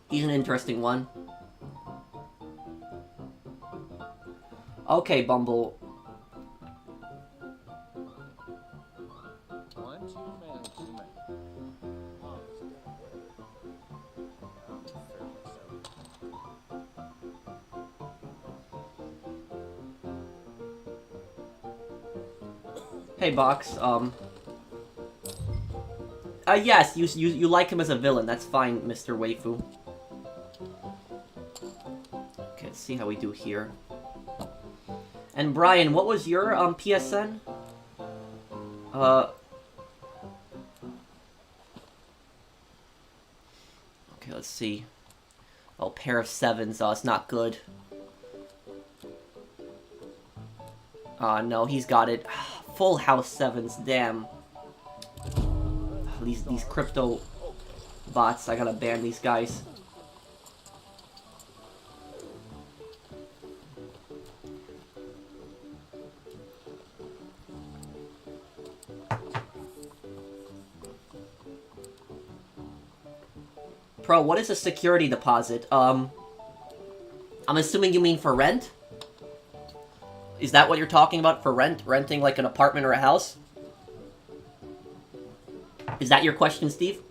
he's an interesting one. Okay, Bumble. Hey, Box, yes, you like him as a villain, that's fine, Mr. Waifu. Okay, let's see how we do here. And Brian, what was your, PSN? Okay, let's see. Oh, pair of sevens, oh, it's not good. No, he's got it. Full house sevens, damn. These crypto Bots, I gotta ban these guys. Pro, what is a security deposit? I'm assuming you mean for rent? Is that what you're talking about, for rent? Renting like an apartment or a house? Is that your question, Steve?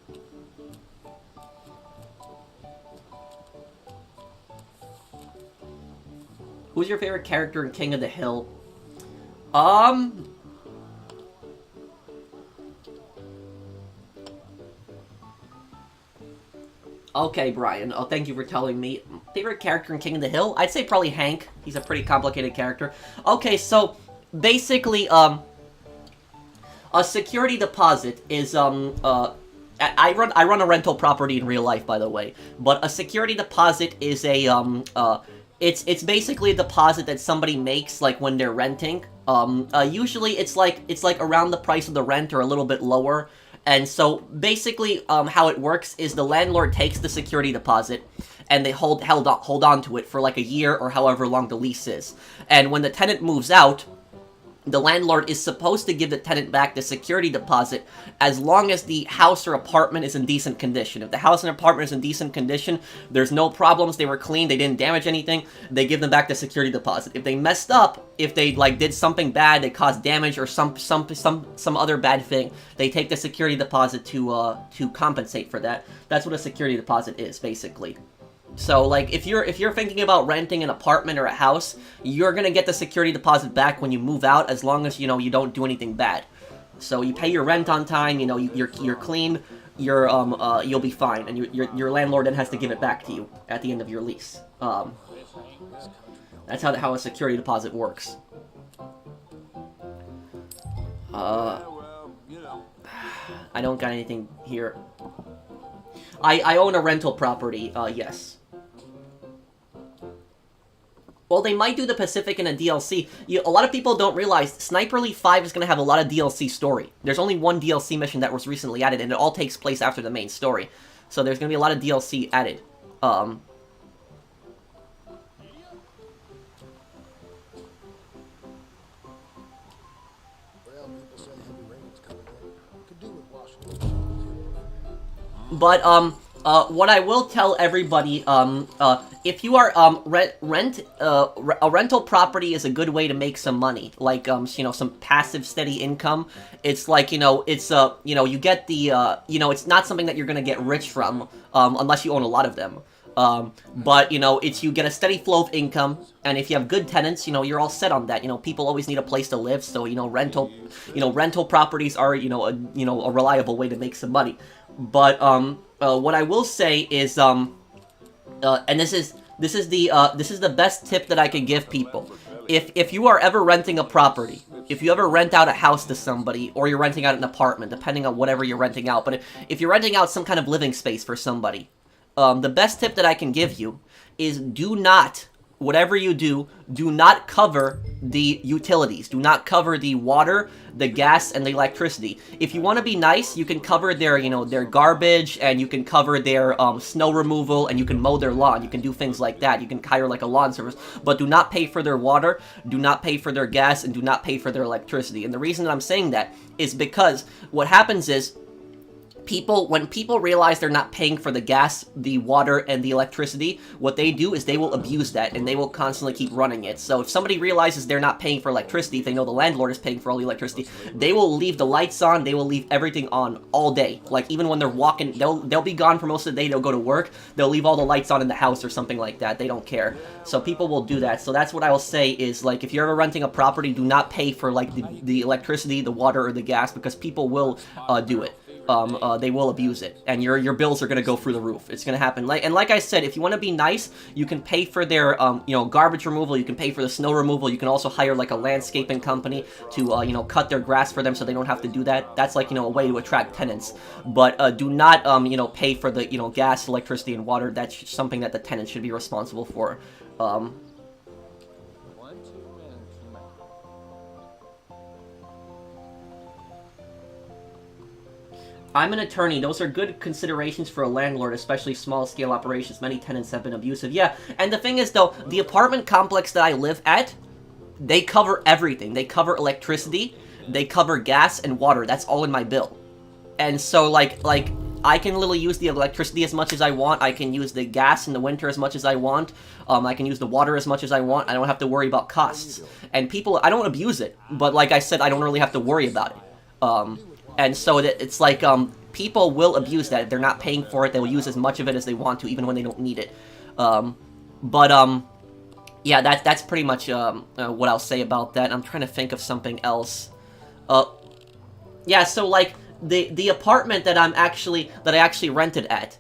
Who's your favorite character in King of the Hill? Okay, Brian. Oh, thank you for telling me. Favorite character in King of the Hill? I'd say probably Hank. He's a pretty complicated character. Okay, so basically, a security deposit is I run a rental property in real life, by the way. But a security deposit is a it's basically a deposit that somebody makes like when they're renting. Usually it's like around the price of the rent or a little bit lower. And so basically, how it works is the landlord takes the security deposit, and they hold on to it for like a year or however long the lease is. And when the tenant moves out, the landlord is supposed to give the tenant back the security deposit as long as the house or apartment is in decent condition. If the house and apartment is in decent condition, there's no problems, they were clean, they didn't damage anything, they give them back the security deposit. If they messed up, if they like did something bad, they caused damage or some other bad thing, they take the security deposit to compensate for that. That's what a security deposit is, basically. So, like, if you're thinking about renting an apartment or a house, you're gonna get the security deposit back when you move out, as long as, you know, you don't do anything bad. So you pay your rent on time, you know, you're clean, you'll be fine, and your landlord then has to give it back to you at the end of your lease. That's how a security deposit works. I don't got anything here. I own a rental property, yes. Well, they might do the Pacific in a DLC. A lot of people don't realize Sniper Elite 5 is going to have a lot of DLC story. There's only one DLC mission that was recently added, and it all takes place after the main story. So there's going to be a lot of DLC added. But, what I will tell everybody, if you are, a rental property is a good way to make some money. Like, you know, some passive, steady income. It's like, you know, it's, you know, you get the, you know, it's not something that you're gonna get rich from, unless you own a lot of them. But, you know, you get a steady flow of income, and if you have good tenants, you know, you're all set on that. You know, people always need a place to live, so, you know, rental properties are, you know, a reliable way to make some money. But, what I will say is, and this is the best tip that I can give people. If you are ever renting a property, if you ever rent out a house to somebody, or you're renting out an apartment, depending on whatever you're renting out, but if you're renting out some kind of living space for somebody, the best tip that I can give you is whatever you do not cover the utilities. Do not cover the water, the gas, and the electricity. If you want to be nice, you can cover their, you know, their garbage, and you can cover their snow removal, and you can mow their lawn. You can do things like that. You can hire like a lawn service, but do not pay for their water, do not pay for their gas, and do not pay for their electricity. And the reason that I'm saying that is because what happens is, when people realize they're not paying for the gas, the water, and the electricity, what they do is they will abuse that, and they will constantly keep running it. So if somebody realizes they're not paying for electricity, if they know the landlord is paying for all the electricity, they will leave the lights on, they will leave everything on all day. Like, even when they're walking, they'll be gone for most of the day, they'll go to work, they'll leave all the lights on in the house or something like that. They don't care. So people will do that. So that's what I will say is, like, if you're ever renting a property, do not pay for, like, the electricity, the water, or the gas, because people will do it. They will abuse it, and your bills are gonna go through the roof. It's gonna happen. Like I said, if you want to be nice, you can pay for their you know, garbage removal. You can pay for the snow removal. You can also hire like a landscaping company to you know, cut their grass for them, so they don't have to do that. That's like, you know, a way to attract tenants. But do not you know, pay for the, you know, gas, electricity, and water. That's something that the tenant should be responsible for. I'm an attorney. Those are good considerations for a landlord, especially small-scale operations. Many tenants have been abusive. Yeah, and the thing is, though, the apartment complex that I live at, they cover everything. They cover electricity, they cover gas and water. That's all in my bill. And so, like, I can literally use the electricity as much as I want. I can use the gas in the winter as much as I want. I can use the water as much as I want. I don't have to worry about costs. And people, I don't abuse it, but like I said, I don't really have to worry about it. And so it's like, people will abuse that. If they're not paying for it, they will use as much of it as they want to, even when they don't need it. Yeah, that's pretty much, what I'll say about that. I'm trying to think of something else. Yeah, so, like, the apartment that I actually rented at.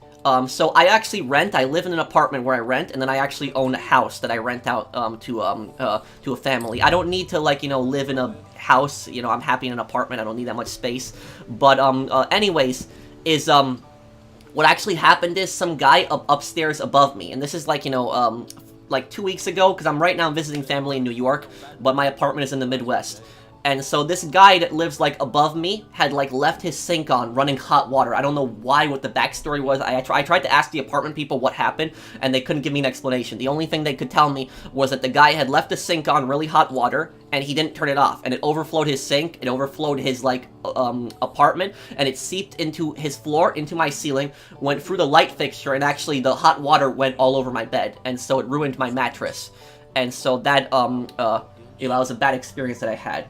So I actually rent. I live in an apartment where I rent, and then I actually own a house that I rent out to a family. I don't need to, like, you know, live in a house. You know, I'm happy in an apartment. I don't need that much space. But anyways, is what actually happened is some guy upstairs above me, and this is like, you know, like 2 weeks ago, because I'm right now visiting family in New York, but my apartment is in the Midwest. And so this guy that lives, like, above me had, like, left his sink on, running hot water. I don't know what the backstory was. I tried to ask the apartment people what happened, and they couldn't give me an explanation. The only thing they could tell me was that the guy had left the sink on really hot water, and he didn't turn it off. And it overflowed his sink, it overflowed his, like, apartment, and it seeped into his floor, into my ceiling, went through the light fixture, and actually the hot water went all over my bed. And so it ruined my mattress. And so that, you know, that was a bad experience that I had.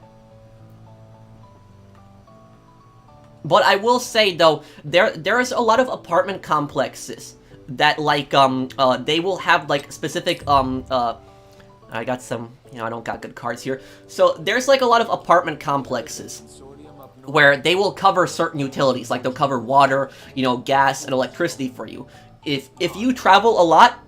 But I will say, though, there is a lot of apartment complexes that, like, they will have, like, specific, I got some, you know, I don't got good cards here. So, there's, like, a lot of apartment complexes where they will cover certain utilities, like, they'll cover water, you know, gas, and electricity for you. If you travel a lot,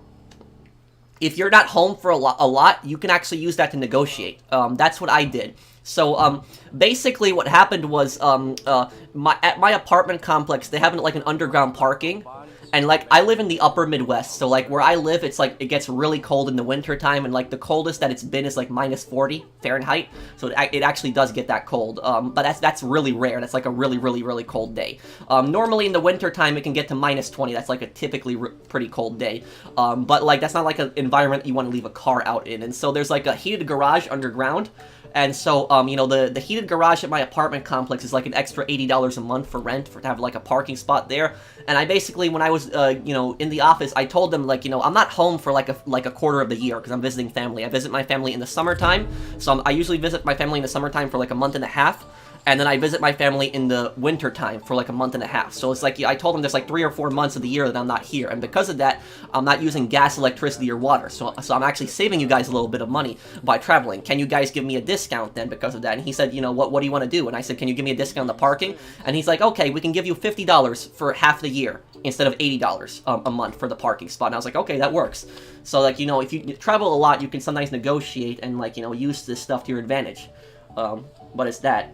if you're not home for a lot, you can actually use that to negotiate. That's what I did. So, basically what happened was, at my apartment complex, they have, like, an underground parking, and, like, I live in the upper Midwest, so, like, where I live, it's, like, it gets really cold in the winter time, and, like, the coldest that it's been is, like, minus 40 Fahrenheit, so it actually does get that cold, but that's really rare. That's, like, a really, really, really cold day. Normally in the winter time, it can get to minus 20. That's, like, a typically pretty cold day, but, like, that's not, like, an environment you want to leave a car out in, and so there's, like, a heated garage underground. And so, you know, the heated garage at my apartment complex is like an extra $80 a month for rent, to have, like, a parking spot there. And I basically, when I was, you know, in the office, I told them, like, you know, I'm not home for, like a quarter of the year, because I'm visiting family. I visit my family in the summertime, so I usually visit my family in the summertime for, like, a month and a half. And then I visit my family in the winter time for like a month and a half. So it's like, I told them there's like 3 or 4 months of the year that I'm not here. And because of that, I'm not using gas, electricity, or water. So I'm actually saving you guys a little bit of money by traveling. Can you guys give me a discount then because of that? And he said, you know, what do you want to do? And I said, can you give me a discount on the parking? And he's like, okay, we can give you $50 for half the year instead of $80 a month for the parking spot. And I was like, okay, that works. So, like, you know, if you travel a lot, you can sometimes negotiate and, like, you know, use this stuff to your advantage. But it's that.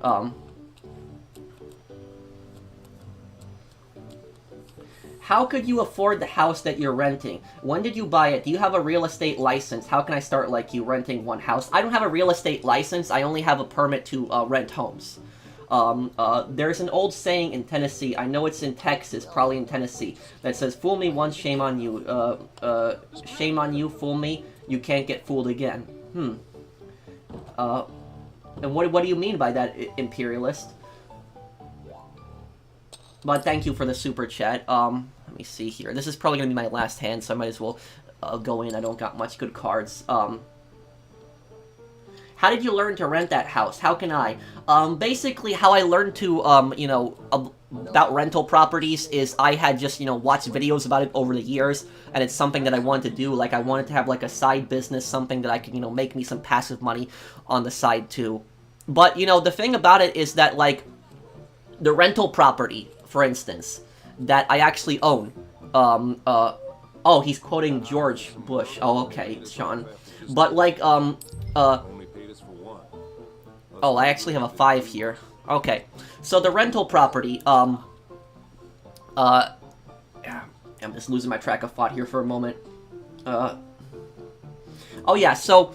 How could you afford the house that you're renting? When did you buy it? Do you have a real estate license? How can I start, like, you renting one house? I don't have a real estate license. I only have a permit to rent homes. There's an old saying in Tennessee, I know it's in Texas, probably in Tennessee, that says, fool me once, shame on you. Shame on you, fool me, you can't get fooled again. And what do you mean by that, imperialist? But thank you for the super chat. Let me see here. This is probably going to be my last hand, so I might as well go in. I don't got much good cards. How did you learn to rent that house? How can I? Basically, how I learned to, you know, about rental properties is I had just, you know, watched videos about it over the years, and it's something that I wanted to do. Like, I wanted to have, like, a side business, something that I could, you know, make me some passive money on the side, too. But, you know, the thing about it is that, like, the rental property, for instance, that I actually own, oh, he's quoting George Bush. Oh, okay, Sean. But, like, oh, I actually have a 5 here. Okay, so the rental property, I'm just losing my track of thought here for a moment. Oh yeah, so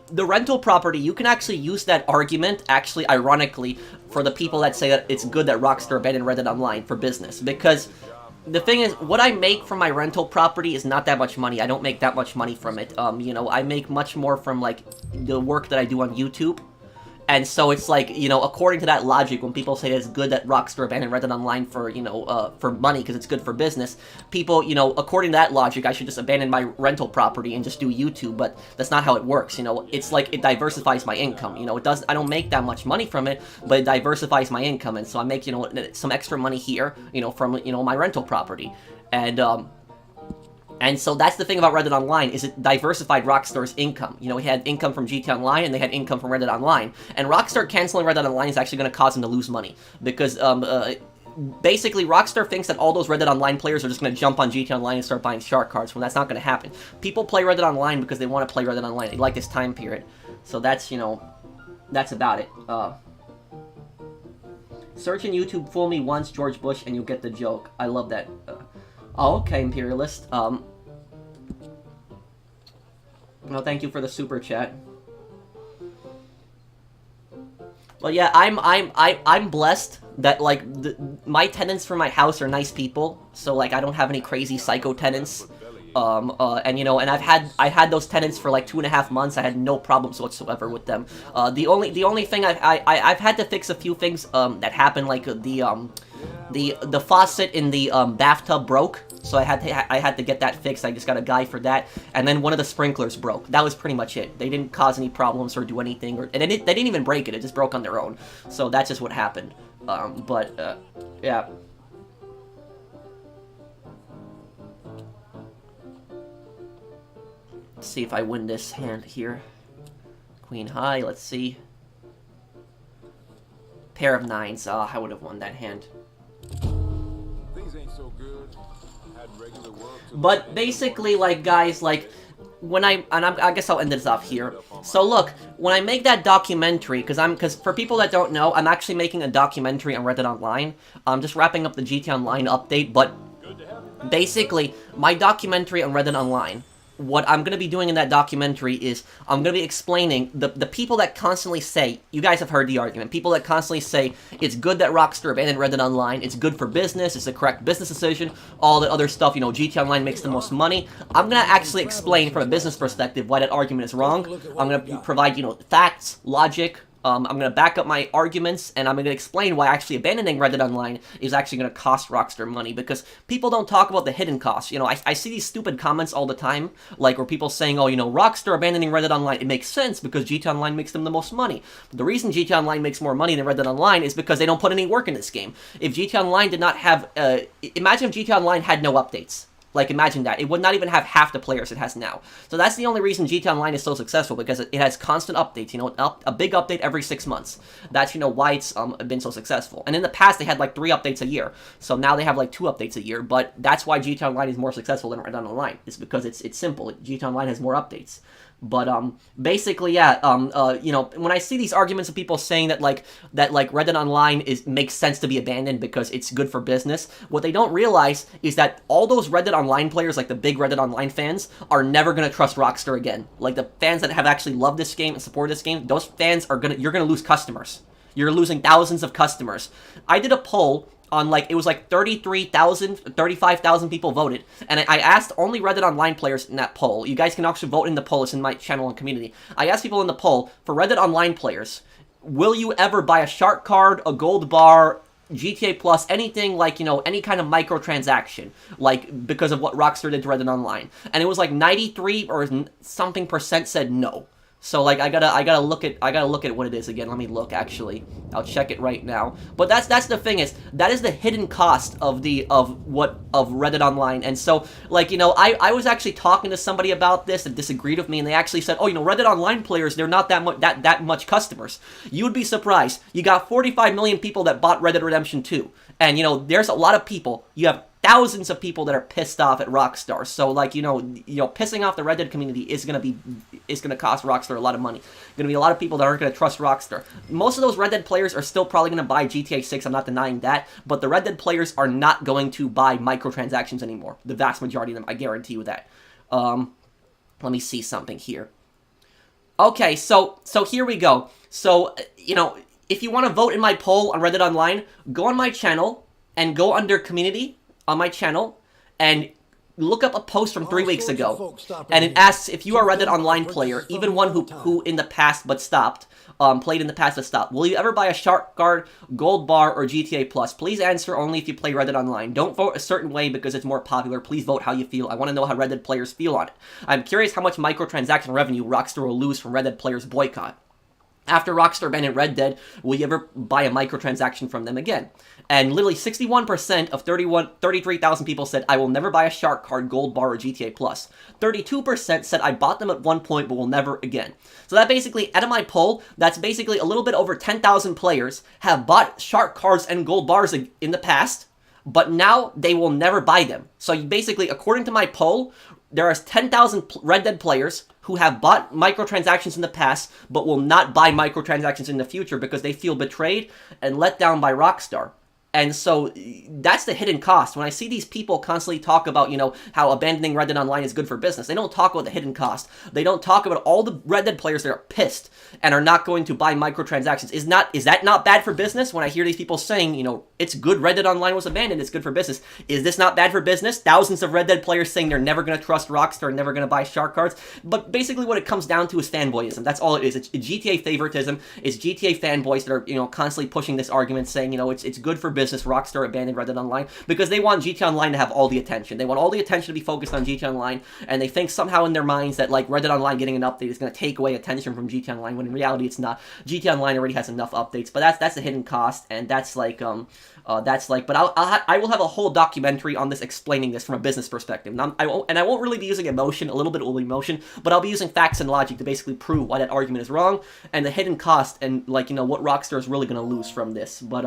the rental property, you can actually use that argument, actually, ironically, for the people that say that it's good that Rockstar abandoned Red Dead Online for business, because the thing is, what I make from my rental property is not that much money. I don't make that much money from it. You know, I make much more from, like, the work that I do on YouTube. And so it's like, you know, according to that logic, when people say it's good that Rockstar abandoned Red Dead Online for, you know, for money because it's good for business, people, you know, according to that logic, I should just abandon my rental property and just do YouTube, but that's not how it works, you know. It's like, it diversifies my income, you know. It does, I don't make that much money from it, but it diversifies my income, and so I make, you know, some extra money here, you know, from, you know, my rental property. And so that's the thing about Red Dead Online, is it diversified Rockstar's income. You know, we had income from GTA Online, and they had income from Red Dead Online. And Rockstar canceling Red Dead Online is actually going to cause them to lose money. Because, basically, Rockstar thinks that all those Red Dead Online players are just going to jump on GTA Online and start buying shark cards, when that's not going to happen. People play Red Dead Online because they want to play Red Dead Online. They like this time period. So that's, you know, that's about it. Search in YouTube, fool me once, George Bush, and you'll get the joke. I love that. Oh, okay, Imperialist. No, thank you for the super chat. But yeah, I'm blessed that, like, my tenants for my house are nice people. So, like, I don't have any crazy psycho tenants. And you know, and I had those tenants for like 2.5 months. I had no problems whatsoever with them. The only thing I've had to fix a few things that happened, like the faucet in the bathtub broke, so I had to get that fixed. I just got a guy for that, and then one of the sprinklers broke. That was pretty much it. They didn't cause any problems or do anything, and they didn't even break it. It just broke on their own. So that's just what happened. Yeah. Let's see if I win this hand here. Queen high, let's see. Pair of nines. I would have won that hand. Things ain't so good. Had regular work to But basically, like, guys, like, when I guess I'll end this off here. So look, when I make that documentary, because for people that don't know, I'm actually making a documentary on Red Dead Online. I'm just wrapping up the GTA Online update, but basically, my documentary on Red Dead Online, what I'm going to be doing in that documentary is I'm going to be explaining the people that constantly say, you guys have heard the argument, people that constantly say it's good that Rockstar abandoned Red Dead Online, it's good for business, it's the correct business decision, all the other stuff, you know, GTA Online makes the most money. I'm going to actually explain from a business perspective why that argument is wrong. I'm going to provide, you know, facts, logic. I'm going to back up my arguments, and I'm going to explain why actually abandoning Red Dead Online is actually going to cost Rockstar money, because people don't talk about the hidden costs. You know, I see these stupid comments all the time, like where people saying, oh, you know, Rockstar abandoning Red Dead Online, it makes sense because GTA Online makes them the most money. But the reason GTA Online makes more money than Red Dead Online is because they don't put any work in this game. If GTA Online did not have, imagine if GTA Online had no updates. Like, imagine that. It would not even have half the players it has now. So that's the only reason GTA Online is so successful, because it has constant updates, you know, a big update every 6 months. That's, you know, why it's been so successful. And in the past, they had, like, 3 updates a year. So now they have, like, 2 updates a year, but that's why GTA Online is more successful than Red Dead Online. It's because it's simple. GTA Online has more updates. But, basically, yeah, you know, when I see these arguments of people saying that Red Dead Online makes sense to be abandoned because it's good for business, what they don't realize is that all those Red Dead Online players, like the big Red Dead Online fans, are never gonna trust Rockstar again. Like, the fans that have actually loved this game and supported this game, those fans you're gonna lose customers. You're losing thousands of customers. I did a poll on, like, it was like 35,000 people voted, and I asked only Red Dead Online players in that poll. You guys can actually vote in the poll. It's in my channel and community. I asked people in the poll, for Red Dead Online players, will you ever buy a shark card, a gold bar, GTA Plus, anything like, you know, any kind of microtransaction, like, because of what Rockstar did to Red Dead Online? And it was like 93 or something % said no. So, like, I gotta look at what it is again. Let me look, actually. I'll check it right now. But that's the thing, is that is the hidden cost of Red Dead Online. And so, like, you know, I was actually talking to somebody about this that disagreed with me, and they actually said, oh, you know, Red Dead Online players, they're not that much customers. You would be surprised. You got 45 million people that bought Red Dead Redemption 2. And, you know, there's a lot of people. You have thousands of people that are pissed off at Rockstar. So, like, you know, pissing off the Red Dead community is gonna cost Rockstar a lot of money. Gonna be a lot of people that aren't gonna trust Rockstar. Most of those Red Dead players are still probably gonna buy GTA 6. I'm not denying that, but the Red Dead players are not going to buy microtransactions anymore. The vast majority of them, I guarantee you that. Let me see something here. Okay, so here we go. So, you know, if you want to vote in my poll on Reddit Online, go on my channel and go under community on my channel and look up a post from 3 weeks ago. And it asks if you are a Reddit Online player, even one who in the past but stopped, played in the past but stopped. Will you ever buy a Shark Guard, Gold Bar, or GTA Plus? Please answer only if you play Reddit Online. Don't vote a certain way because it's more popular. Please vote how you feel. I want to know how Reddit players feel on it. I'm curious how much microtransaction revenue Rockstar will lose from Reddit players' boycott. After Rockstar abandoned Red Dead, will you ever buy a microtransaction from them again? And literally 61% of 33,000 people said, I will never buy a Shark Card, Gold Bar, or GTA Plus. 32% said, I bought them at one point, but will never again. So that basically, out of my poll, that's basically a little bit over 10,000 players have bought Shark Cards and Gold Bars in the past, but now they will never buy them. So basically, according to my poll, there are 10,000 Red Dead players who have bought microtransactions in the past, but will not buy microtransactions in the future because they feel betrayed and let down by Rockstar. And so that's the hidden cost. When I see these people constantly talk about, you know, how abandoning Red Dead Online is good for business, they don't talk about the hidden cost. They don't talk about all the Red Dead players that are pissed and are not going to buy microtransactions. Is that not bad for business? When I hear these people saying, you know, it's good Red Dead Online was abandoned, it's good for business. Is this not bad for business? Thousands of Red Dead players saying they're never going to trust Rockstar, never going to buy Shark Cards. But basically what it comes down to is fanboyism. That's all it is. It's GTA favoritism. It's GTA fanboys that are, you know, constantly pushing this argument saying, you know, it's good for business. Rockstar abandoned Red Dead Online because they want GTA Online to have all the attention. They want all the attention to be focused on GTA Online, and they think somehow in their minds that, like, Red Dead Online getting an update is going to take away attention from GTA Online, when in reality it's not. GTA Online already has enough updates, but that's the hidden cost, and that's like, but I will have a whole documentary on this explaining this from a business perspective. And I won't really be using emotion, a little bit of emotion, but I'll be using facts and logic to basically prove why that argument is wrong, and the hidden cost, and, like, you know, what Rockstar is really going to lose from this. But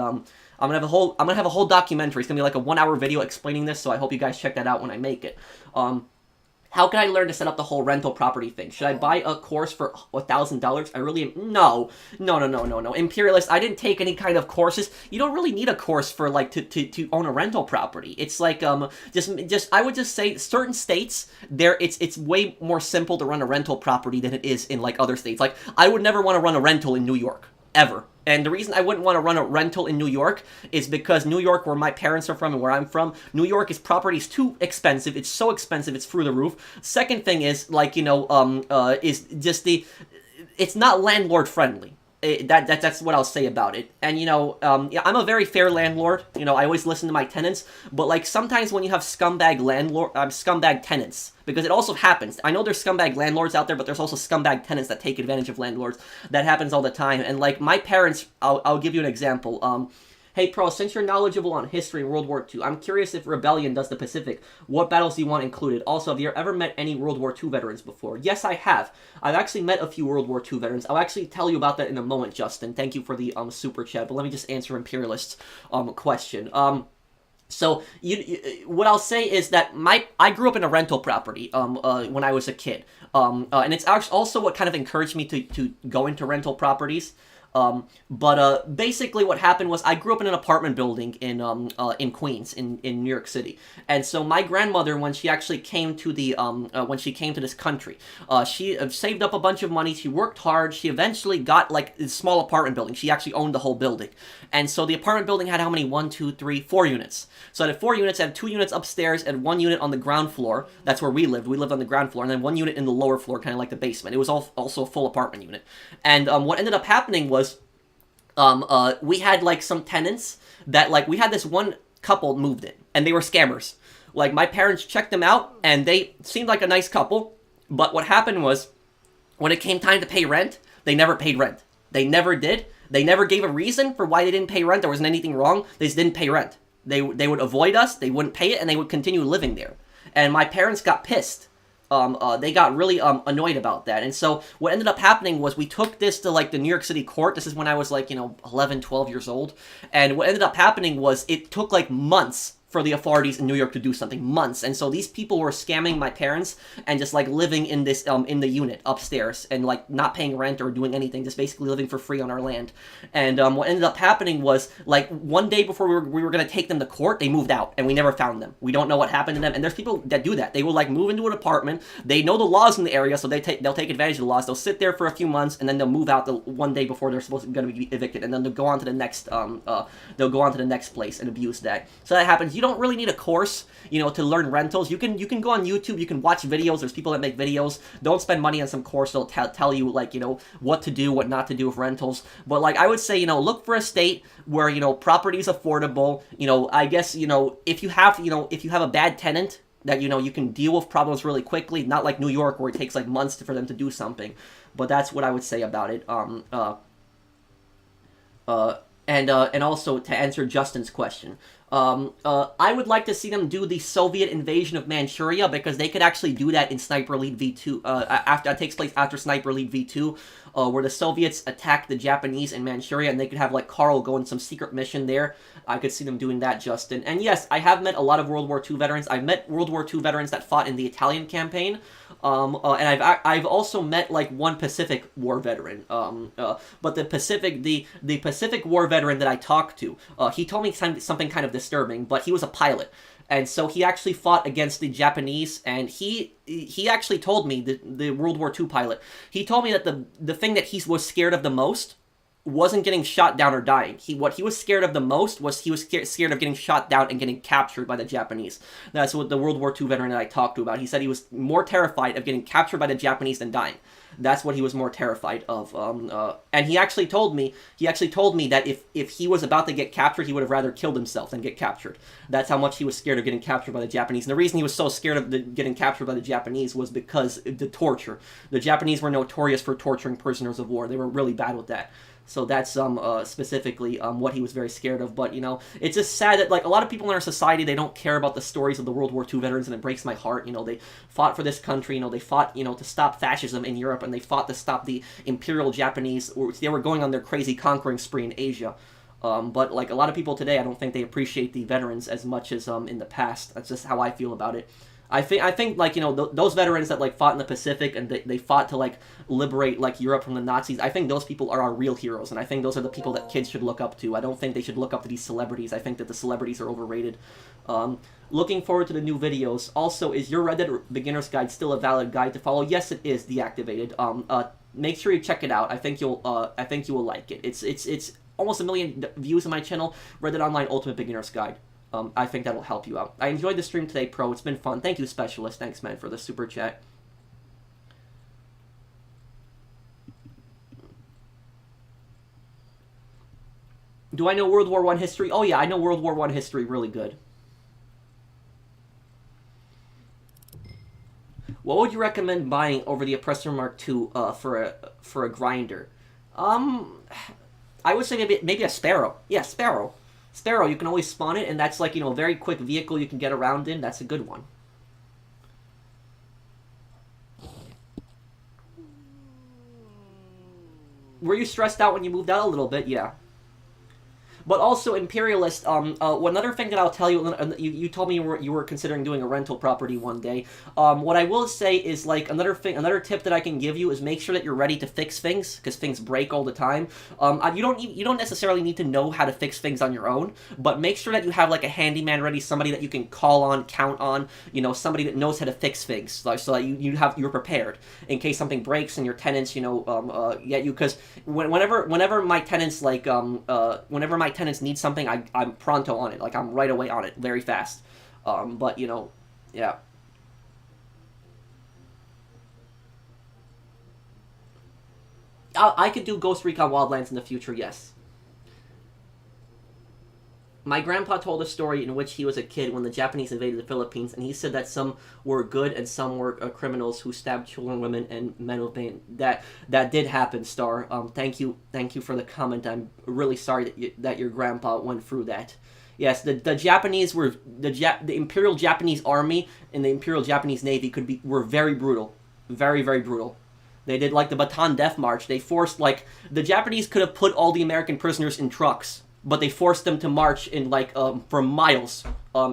I'm gonna have a whole documentary. It's gonna be like a 1-hour video explaining this, so I hope you guys check that out when I make it. How can I learn to set up the whole rental property thing? Should I buy a course for $1,000? I really No. Imperialist, I didn't take any kind of courses. You don't really need a course for, like, to own a rental property. It's like, just I would just say certain states, it's way more simple to run a rental property than it is in, like, other states. Like, I would never want to run a rental in New York. Ever. And the reason I wouldn't want to run a rental in New York is because New York, where my parents are from and where I'm from, New York property is too expensive. It's so expensive, it's through the roof. Second thing is, like, you know, is just it's not landlord friendly. That's what I'll say about it. And, you know, yeah, I'm a very fair landlord. You know, I always listen to my tenants. But, like, sometimes when you have scumbag tenants, because it also happens. I know there's scumbag landlords out there, but there's also scumbag tenants that take advantage of landlords. That happens all the time. And, like, my parents, I'll give you an example. Hey, Pro, since you're knowledgeable on history and World War II, I'm curious if Rebellion does the Pacific. What battles do you want included? Also, have you ever met any World War II veterans before? Yes, I have. I've actually met a few World War II veterans. I'll actually tell you about that in a moment, Justin. Thank you for the super chat, but let me just answer Imperialist's question. So, what I'll say is that I grew up in a rental property when I was a kid. And it's also what kind of encouraged me to go into rental properties. Basically what happened was I grew up in an apartment building in Queens, in New York City. And so my grandmother, when she actually came to this country, she saved up a bunch of money, she worked hard, she eventually got, like, a small apartment building. She actually owned the whole building. And so the apartment building had how many? 1, 2, 3, 4 units. So it had 4 units, it had 2 units upstairs and 1 unit on the ground floor. That's where we lived. We lived on the ground floor, and then 1 unit in the lower floor, kind of like the basement. It was also a full apartment unit. And what ended up happening was we had, like, some tenants that, like, we had this one couple moved in, and they were scammers. Like, my parents checked them out, and they seemed like a nice couple, but what happened was, when it came time to pay rent, they never paid rent. They never did. They never gave a reason for why they didn't pay rent. There wasn't anything wrong. They just didn't pay rent. They would avoid us, they wouldn't pay it, and they would continue living there. And my parents got pissed. They got really annoyed about that. And so what ended up happening was we took this to, like, the New York City court. This is when I was, like, you know, 11, 12 years old. And what ended up happening was it took, like, months for the authorities in New York to do something, months. And so these people were scamming my parents and just like living in this in the unit upstairs and like not paying rent or doing anything, just basically living for free on our land. And what ended up happening was like one day before we were gonna take them to court, they moved out and we never found them. We don't know what happened to them. And there's people that do that. They will like move into an apartment. They know the laws in the area, so they'll take advantage of the laws. They'll sit there for a few months and then they'll move out the one day before they're supposed to be evicted, and then they'll go on to the next place and abuse that. So that happens. You don't really need a course, you know, to learn rentals. You can go on YouTube, you can watch videos. There's people that make videos. Don't spend money on some course that'll tell you like, you know, what to do, what not to do with rentals. But like I would say, you know, look for a state where, you know, property is affordable. You know, I guess, you know, if you have a bad tenant that, you know, you can deal with problems really quickly, not like New York where it takes like months for them to do something. But that's what I would say about it. And also to answer Justin's question, I would like to see them do the Soviet invasion of Manchuria, because they could actually do that in Sniper Elite V2. After that takes place after Sniper Elite V2, where the Soviets attack the Japanese in Manchuria, and they could have like Carl go on some secret mission there. I could see them doing that, Justin. And yes, I have met a lot of World War II veterans. I've met World War II veterans that fought in the Italian campaign. And I've also met like one Pacific War veteran. But the Pacific War veteran that I talked to, he told me something kind of disturbing, but he was a pilot. And so he actually fought against the Japanese, and he actually told me, the World War II pilot, he told me that the thing that he was scared of the most wasn't getting shot down or dying. What he was scared of the most was he was scared of getting shot down and getting captured by the Japanese. That's what the World War II veteran that I talked to about. He said he was more terrified of getting captured by the Japanese than dying. That's what he was more terrified of. And he actually told me that if he was about to get captured, he would have rather killed himself than get captured. That's how much he was scared of getting captured by the Japanese. And the reason he was so scared of getting captured by the Japanese was because the torture. The Japanese were notorious for torturing prisoners of war. They were really bad with that. So that's specifically what he was very scared of. But, you know, it's just sad that, like, a lot of people in our society, they don't care about the stories of the World War II veterans, and it breaks my heart. You know, they fought for this country, you know, they fought, you know, to stop fascism in Europe, and they fought to stop the Imperial Japanese, or they were going on their crazy conquering spree in Asia. But, like, a lot of people today, I don't think they appreciate the veterans as much as in the past. That's just how I feel about it. I think like, you know, those veterans that like fought in the Pacific and they fought to like liberate like Europe from the Nazis, I think those people are our real heroes, and I think those are the people that kids should look up to. I don't think they should look up to these celebrities. I think that the celebrities are overrated. Looking forward to the new videos. Also, is your Red Dead Beginner's Guide still a valid guide to follow? Yes, it is deactivated. Make sure you check it out. I think you will like it. It's almost 1 million views on my channel, Red Dead Online Ultimate Beginner's Guide. I think that'll help you out. I enjoyed the stream today, Pro. It's been fun. Thank you, Specialist. Thanks, man, for the super chat. Do I know World War I history? Oh, yeah, I know World War I history really good. What would you recommend buying over the Oppressor Mark II for a grinder? I would say maybe a Sparrow. Yeah, Sparrow. Sparrow, you can always spawn it, and that's like, you know, a very quick vehicle you can get around in. That's a good one. Were you stressed out when you moved out? A little bit, yeah. But also, Imperialist, another thing that I'll tell you, you told me you were considering doing a rental property one day. What I will say is, like, another tip that I can give you is make sure that you're ready to fix things, because things break all the time. You don't necessarily need to know how to fix things on your own, but make sure that you have, like, a handyman ready, somebody that you can call on, count on, you know, somebody that knows how to fix things, like, so that you're prepared in case something breaks and your tenants, you know, get you, because whenever my tenants, like, whenever my tenants need something, I'm pronto on it. Like, I'm right away on it, very fast. But, you know, yeah. I could do Ghost Recon Wildlands in the future, yes. My grandpa told a story in which he was a kid when the Japanese invaded the Philippines, and he said that some were good and some were criminals who stabbed children, women, and men with pain. That did happen, Star. Thank you for the comment. I'm really sorry that your grandpa went through that. Yes, the Japanese were the Imperial Japanese Army and the Imperial Japanese Navy were very brutal, very, very brutal. They did like the Bataan Death March. They forced, like, the Japanese could have put all the American prisoners in trucks, but they forced them to march in like for miles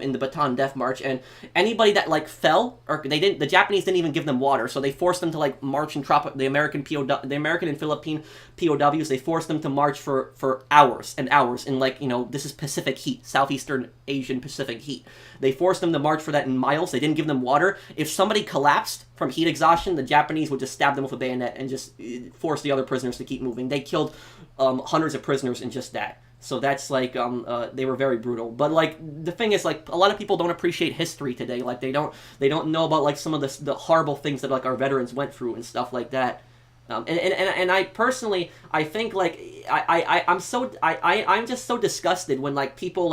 in the Bataan Death March, and anybody that like fell, or the Japanese didn't even give them water, so they forced them to like march and the American and Philippine POWs. They forced them to march for hours and hours in like, you know, this is Pacific heat, Southeastern Asian Pacific heat. They forced them to march for that in miles. They didn't give them water. If somebody collapsed from heat exhaustion, the Japanese would just stab them with a bayonet and just force the other prisoners to keep moving. They killed hundreds of prisoners in just that. So that's like, they were very brutal. But like, the thing is, like, a lot of people don't appreciate history today. Like, they don't know about like some of the horrible things that like our veterans went through and stuff like that. And I personally, I think like, I'm just so disgusted when like people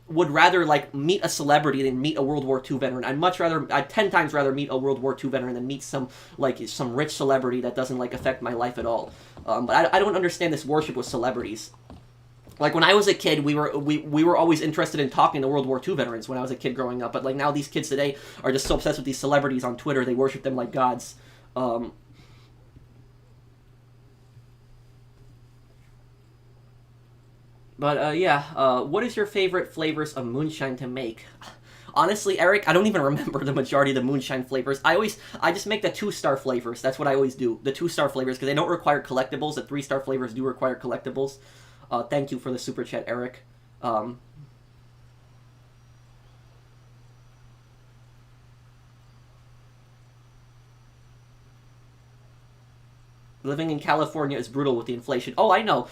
would rather like meet a celebrity than meet a World War II veteran. I'd 10 times rather meet a World War II veteran than meet some rich celebrity that doesn't like affect my life at all. But I don't understand this worship with celebrities. Like when I was a kid, we were always interested in talking to World War II veterans when I was a kid growing up. But like now these kids today are just so obsessed with these celebrities on Twitter, they worship them like gods. But yeah, what is your favorite flavors of moonshine to make? Honestly, Eric, I don't even remember the majority of the moonshine flavors. I just make the 2-star flavors. That's what I always do. The 2-star flavors, because they don't require collectibles. The 3-star flavors do require collectibles. Thank you for the super chat, Eric. Living in California is brutal with the inflation. Oh, I know.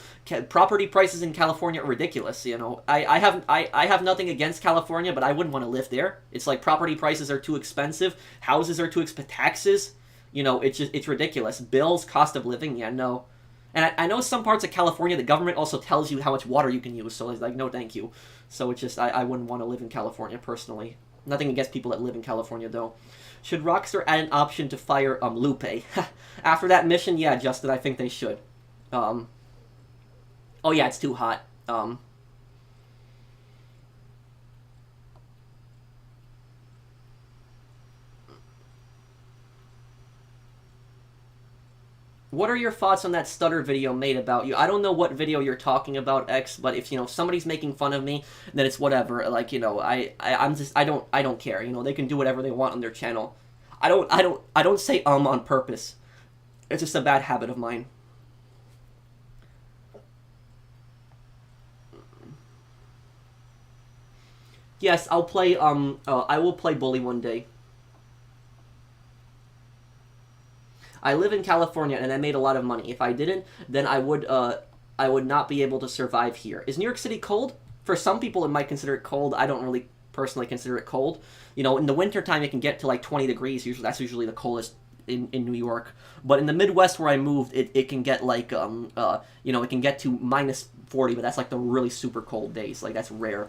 Property prices in California are ridiculous. You know, I have nothing against California, but I wouldn't want to live there. It's like property prices are too expensive, houses are too expensive, taxes. You know, it's ridiculous. Bills, cost of living. Yeah, no. And I know some parts of California, the government also tells you how much water you can use. So it's like, no, thank you. So it's just I wouldn't want to live in California personally. Nothing against people that live in California though. Should Rockstar add an option to fire Lupe? After that mission, yeah, Justin, I think they should. Oh yeah, it's too hot. What are your thoughts on that stutter video made about you? I don't know what video you're talking about, X, but if, you know, somebody's making fun of me, then it's whatever. Like, you know, I don't care. You know, they can do whatever they want on their channel. I don't say on purpose. It's just a bad habit of mine. Yes, I'll play, I will play Bully one day. I live in California and I made a lot of money. If I didn't, then I would not be able to survive here. Is New York City cold? For some people, it might consider it cold. I don't really personally consider it cold. You know, in the wintertime, it can get to like 20 degrees. Usually, that's usually the coldest in New York. But in the Midwest where I moved, it can get like, you know, it can get to minus 40, but that's like the really super cold days. Like, that's rare.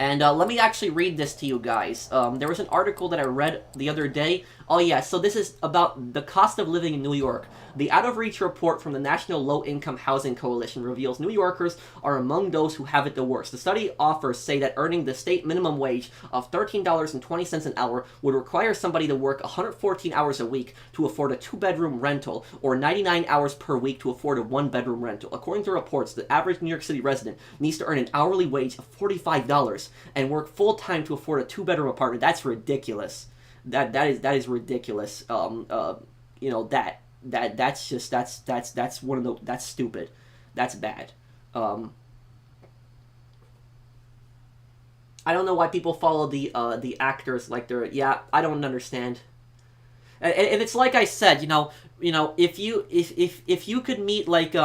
And let me actually read this to you guys. There was an article that I read the other day. Oh yeah, so this is about the cost of living in New York. The out-of-reach report from the National Low-Income Housing Coalition reveals New Yorkers are among those who have it the worst. The study authors say that earning the state minimum wage of $13.20 an hour would require somebody to work 114 hours a week to afford a 2-bedroom rental, or 99 hours per week to afford a 1-bedroom rental. According to reports, the average New York City resident needs to earn an hourly wage of $45 and work full-time to afford a 2-bedroom apartment. That's ridiculous. That is ridiculous. You know, that's stupid. That's bad. I don't know why people follow the actors like they're, yeah, I don't understand. And it's like I said, you know, if you could meet, like,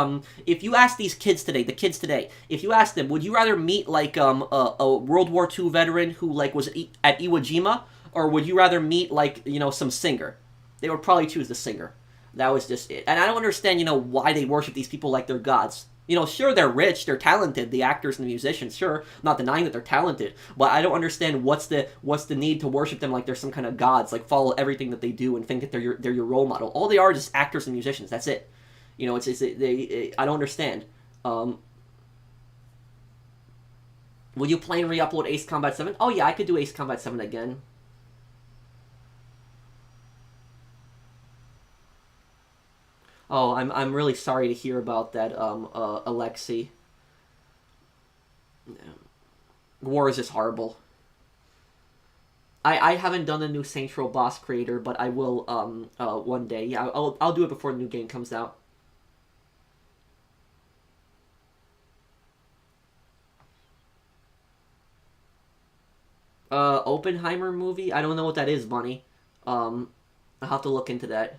if you ask these kids today, if you ask them, would you rather meet like a World War II veteran who like was at Iwo Jima, or would you rather meet, like, you know, some singer? They would probably choose the singer. That was just it. And I don't understand, you know, why they worship these people like they're gods. You know, sure, they're rich, they're talented, the actors and the musicians, sure, not denying that they're talented, but I don't understand what's the need to worship them like they're some kind of gods, like follow everything that they do and think that they're your role model. All they are is just actors and musicians, that's it. You know, I don't understand. Will you play and re-upload Ace Combat 7? Oh yeah, I could do Ace Combat 7 again. Oh, I'm really sorry to hear about that, Alexei. War is just horrible. I haven't done the new Saints Row Boss Creator, but I will one day. Yeah, I'll do it before the new game comes out. Oppenheimer movie? I don't know what that is, Bunny. I'll have to look into that.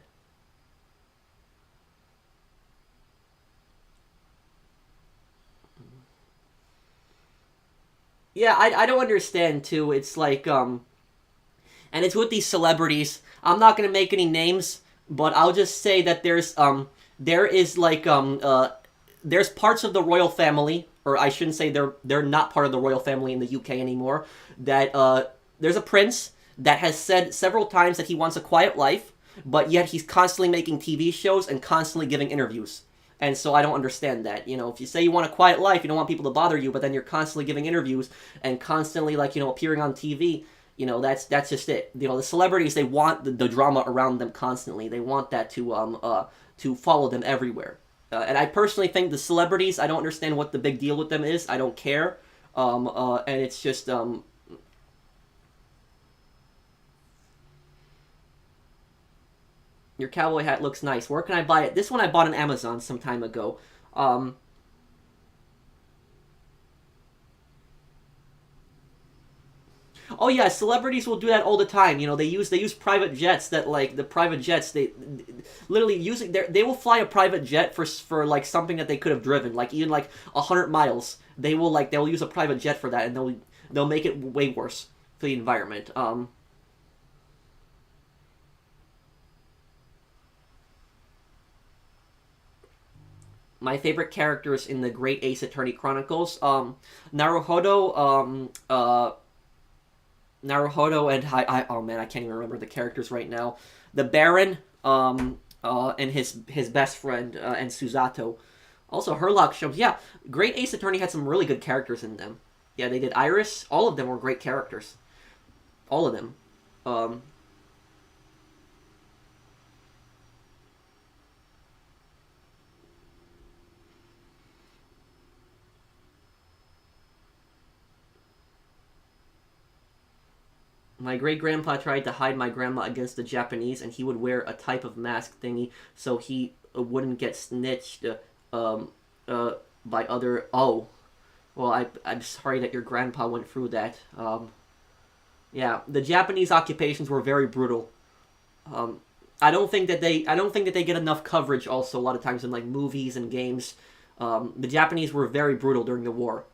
Yeah, I don't understand too. It's like and it's with these celebrities. I'm not gonna make any names, but I'll just say that there is like there's parts of the royal family, or I shouldn't say they're not part of the royal family in the UK anymore. That there's a prince that has said several times that he wants a quiet life, but yet he's constantly making TV shows and constantly giving interviews. And so I don't understand that. You know, if you say you want a quiet life, you don't want people to bother you, but then you're constantly giving interviews and constantly, like, you know, appearing on TV, you know, that's just it. You know, the celebrities, they want the drama around them constantly. They want that to follow them everywhere. And I personally think the celebrities, I don't understand what the big deal with them is. I don't care. And it's just your cowboy hat looks nice. Where can I buy it? This one I bought on Amazon some time ago. Oh yeah, celebrities will do that all the time. You know, they use private jets that, like, the private jets, they literally using they will fly a private jet for like something that they could have driven, like even like 100 miles. They'll use a private jet for that, and they'll make it way worse for the environment. My favorite characters in the Great Ace Attorney Chronicles, Naruhodo, Naruhodo and oh man, I can't even remember the characters right now. The Baron, and his best friend, and Susato. Also, Herlock Sholmes. Yeah, Great Ace Attorney had some really good characters in them. Yeah, they did. Iris, all of them were great characters. All of them. My great-grandpa tried to hide my grandma against the Japanese, and he would wear a type of mask thingy so he wouldn't get snitched by other... Oh. Well, I'm sorry that your grandpa went through that. Yeah, the Japanese occupations were very brutal. I don't think that they get enough coverage also a lot of times in, like, movies and games. The Japanese were very brutal during the war.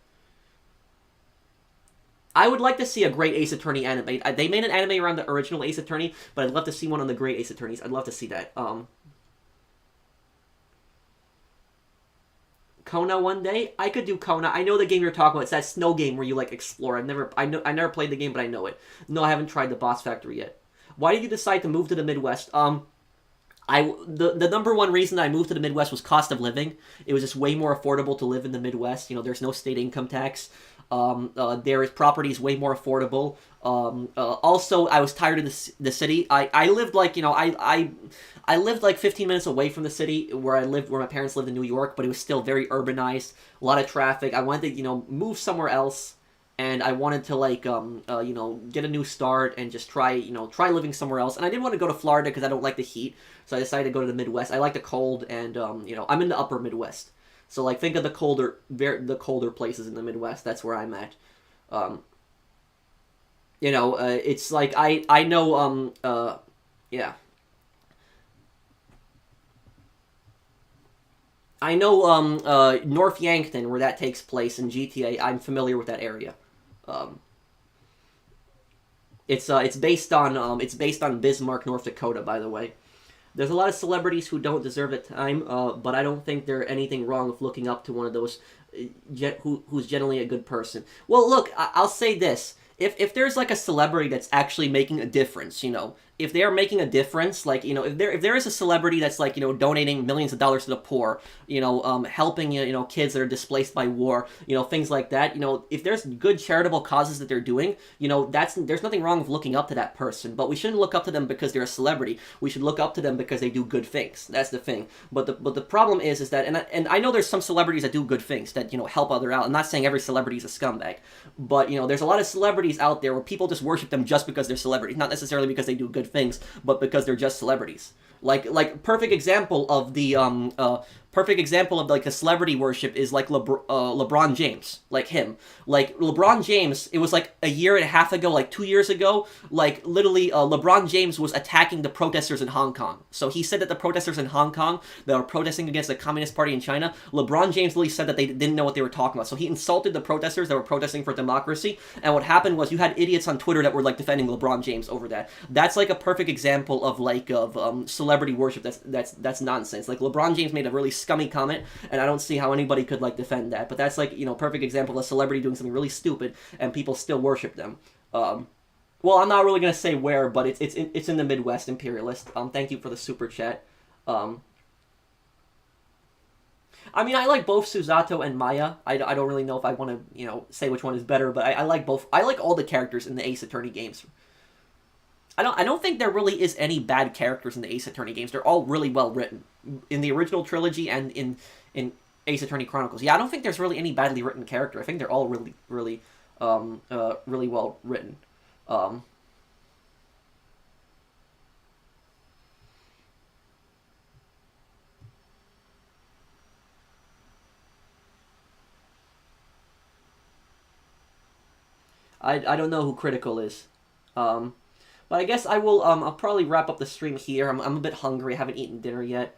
I would like to see a Great Ace Attorney anime. They made an anime around the original Ace Attorney, but I'd love to see one on the Great Ace Attorneys. I'd love to see that. Kona one day? I could do Kona. I know the game you're talking about. It's that snow game where you, like, explore. I never played the game, but I know it. No, I haven't tried the Boss Factory yet. Why did you decide to move to the Midwest? The number one reason I moved to the Midwest was cost of living. It was just way more affordable to live in the Midwest. You know, there's no state income tax. There is properties way more affordable. Also, I was tired of the city. I lived like, you know, I lived like 15 minutes away from the city where my parents lived in New York, but it was still very urbanized, a lot of traffic. I wanted to, you know, move somewhere else, and I wanted to, like, you know, get a new start and just try living somewhere else. And I didn't want to go to Florida because I don't like the heat, so I decided to go to the Midwest. I like the cold, and, you know, I'm in the upper Midwest. So, like, think of the colder places in the Midwest. That's where I'm at. You know, it's like, I know, yeah. I know, North Yankton, where that takes place in GTA. I'm familiar with that area. It's based on Bismarck, North Dakota, by the way. There's a lot of celebrities who don't deserve the time, but I don't think there's anything wrong with looking up to one of those who's generally a good person. Well, look, I'll say this. If there's, like, a celebrity that's actually making a difference, you know, if they are making a difference, like, you know, if there is a celebrity that's, like, you know, donating millions of dollars to the poor, you know, helping, you know, kids that are displaced by war, you know, things like that, you know, if there's good charitable causes that they're doing, you know, there's nothing wrong with looking up to that person, but we shouldn't look up to them because they're a celebrity. We should look up to them because they do good things. That's the thing. But the problem is that, and I know there's some celebrities that do good things, that, you know, help other out. I'm not saying every celebrity is a scumbag, but, you know, there's a lot of celebrities out there where people just worship them just because they're celebrities, not necessarily because they do good things, but because they're just celebrities. Like perfect example of the like the celebrity worship is like LeBron James, like him. Like LeBron James, it was like a year and a half ago, like 2 years ago, like literally LeBron James was attacking the protesters in Hong Kong. So he said that the protesters in Hong Kong that were protesting against the Communist Party in China, LeBron James literally said that they didn't know what they were talking about. So he insulted the protesters that were protesting for democracy, and what happened was you had idiots on Twitter that were like defending LeBron James over that. That's like a perfect example of celebrity worship. That's nonsense. Like LeBron James made a really scummy comment, and I don't see how anybody could like defend that. But that's like, you know, perfect example of a celebrity doing something really stupid and people still worship them. Well, I'm not really gonna say where, but it's in the Midwest, Imperialist. Thank you for the super chat. I mean, I like both Susato and Maya. I don't really know if I want to, you know, say which one is better, but I like both. I like all the characters in the Ace Attorney games. I don't think there really is any bad characters in the Ace Attorney games. They're all really well written. In the original trilogy and in Ace Attorney Chronicles. Yeah, I don't think there's really any badly written character. I think they're all really well written. I don't know who Critical is. But I guess I will, I'll probably wrap up the stream here. I'm a bit hungry. I haven't eaten dinner yet.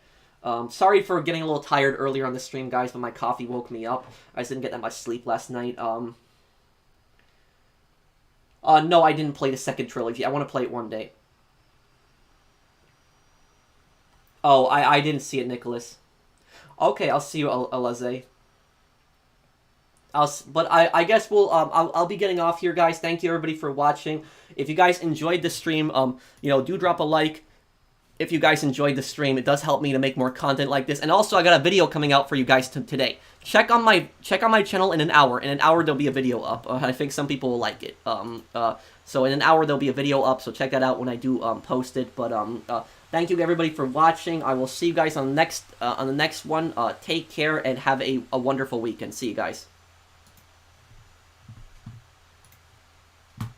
Sorry for getting a little tired earlier on the stream, guys, but my coffee woke me up. I just didn't get that much sleep last night. No, I didn't play the second trilogy. I want to play it one day. Oh, I didn't see it, Nicholas. Okay, I'll see you, Alaze. But I guess I'll be getting off here, guys. Thank you, everybody, for watching. If you guys enjoyed the stream, you know, do drop a like. If you guys enjoyed the stream, it does help me to make more content like this. And also, I got a video coming out for you guys today. Check on my channel in an hour. In an hour, there'll be a video up. I think some people will like it. So in an hour, there'll be a video up. So check that out when I do post it. But thank you, everybody, for watching. I will see you guys on the next one. Take care and have a wonderful weekend. See you guys.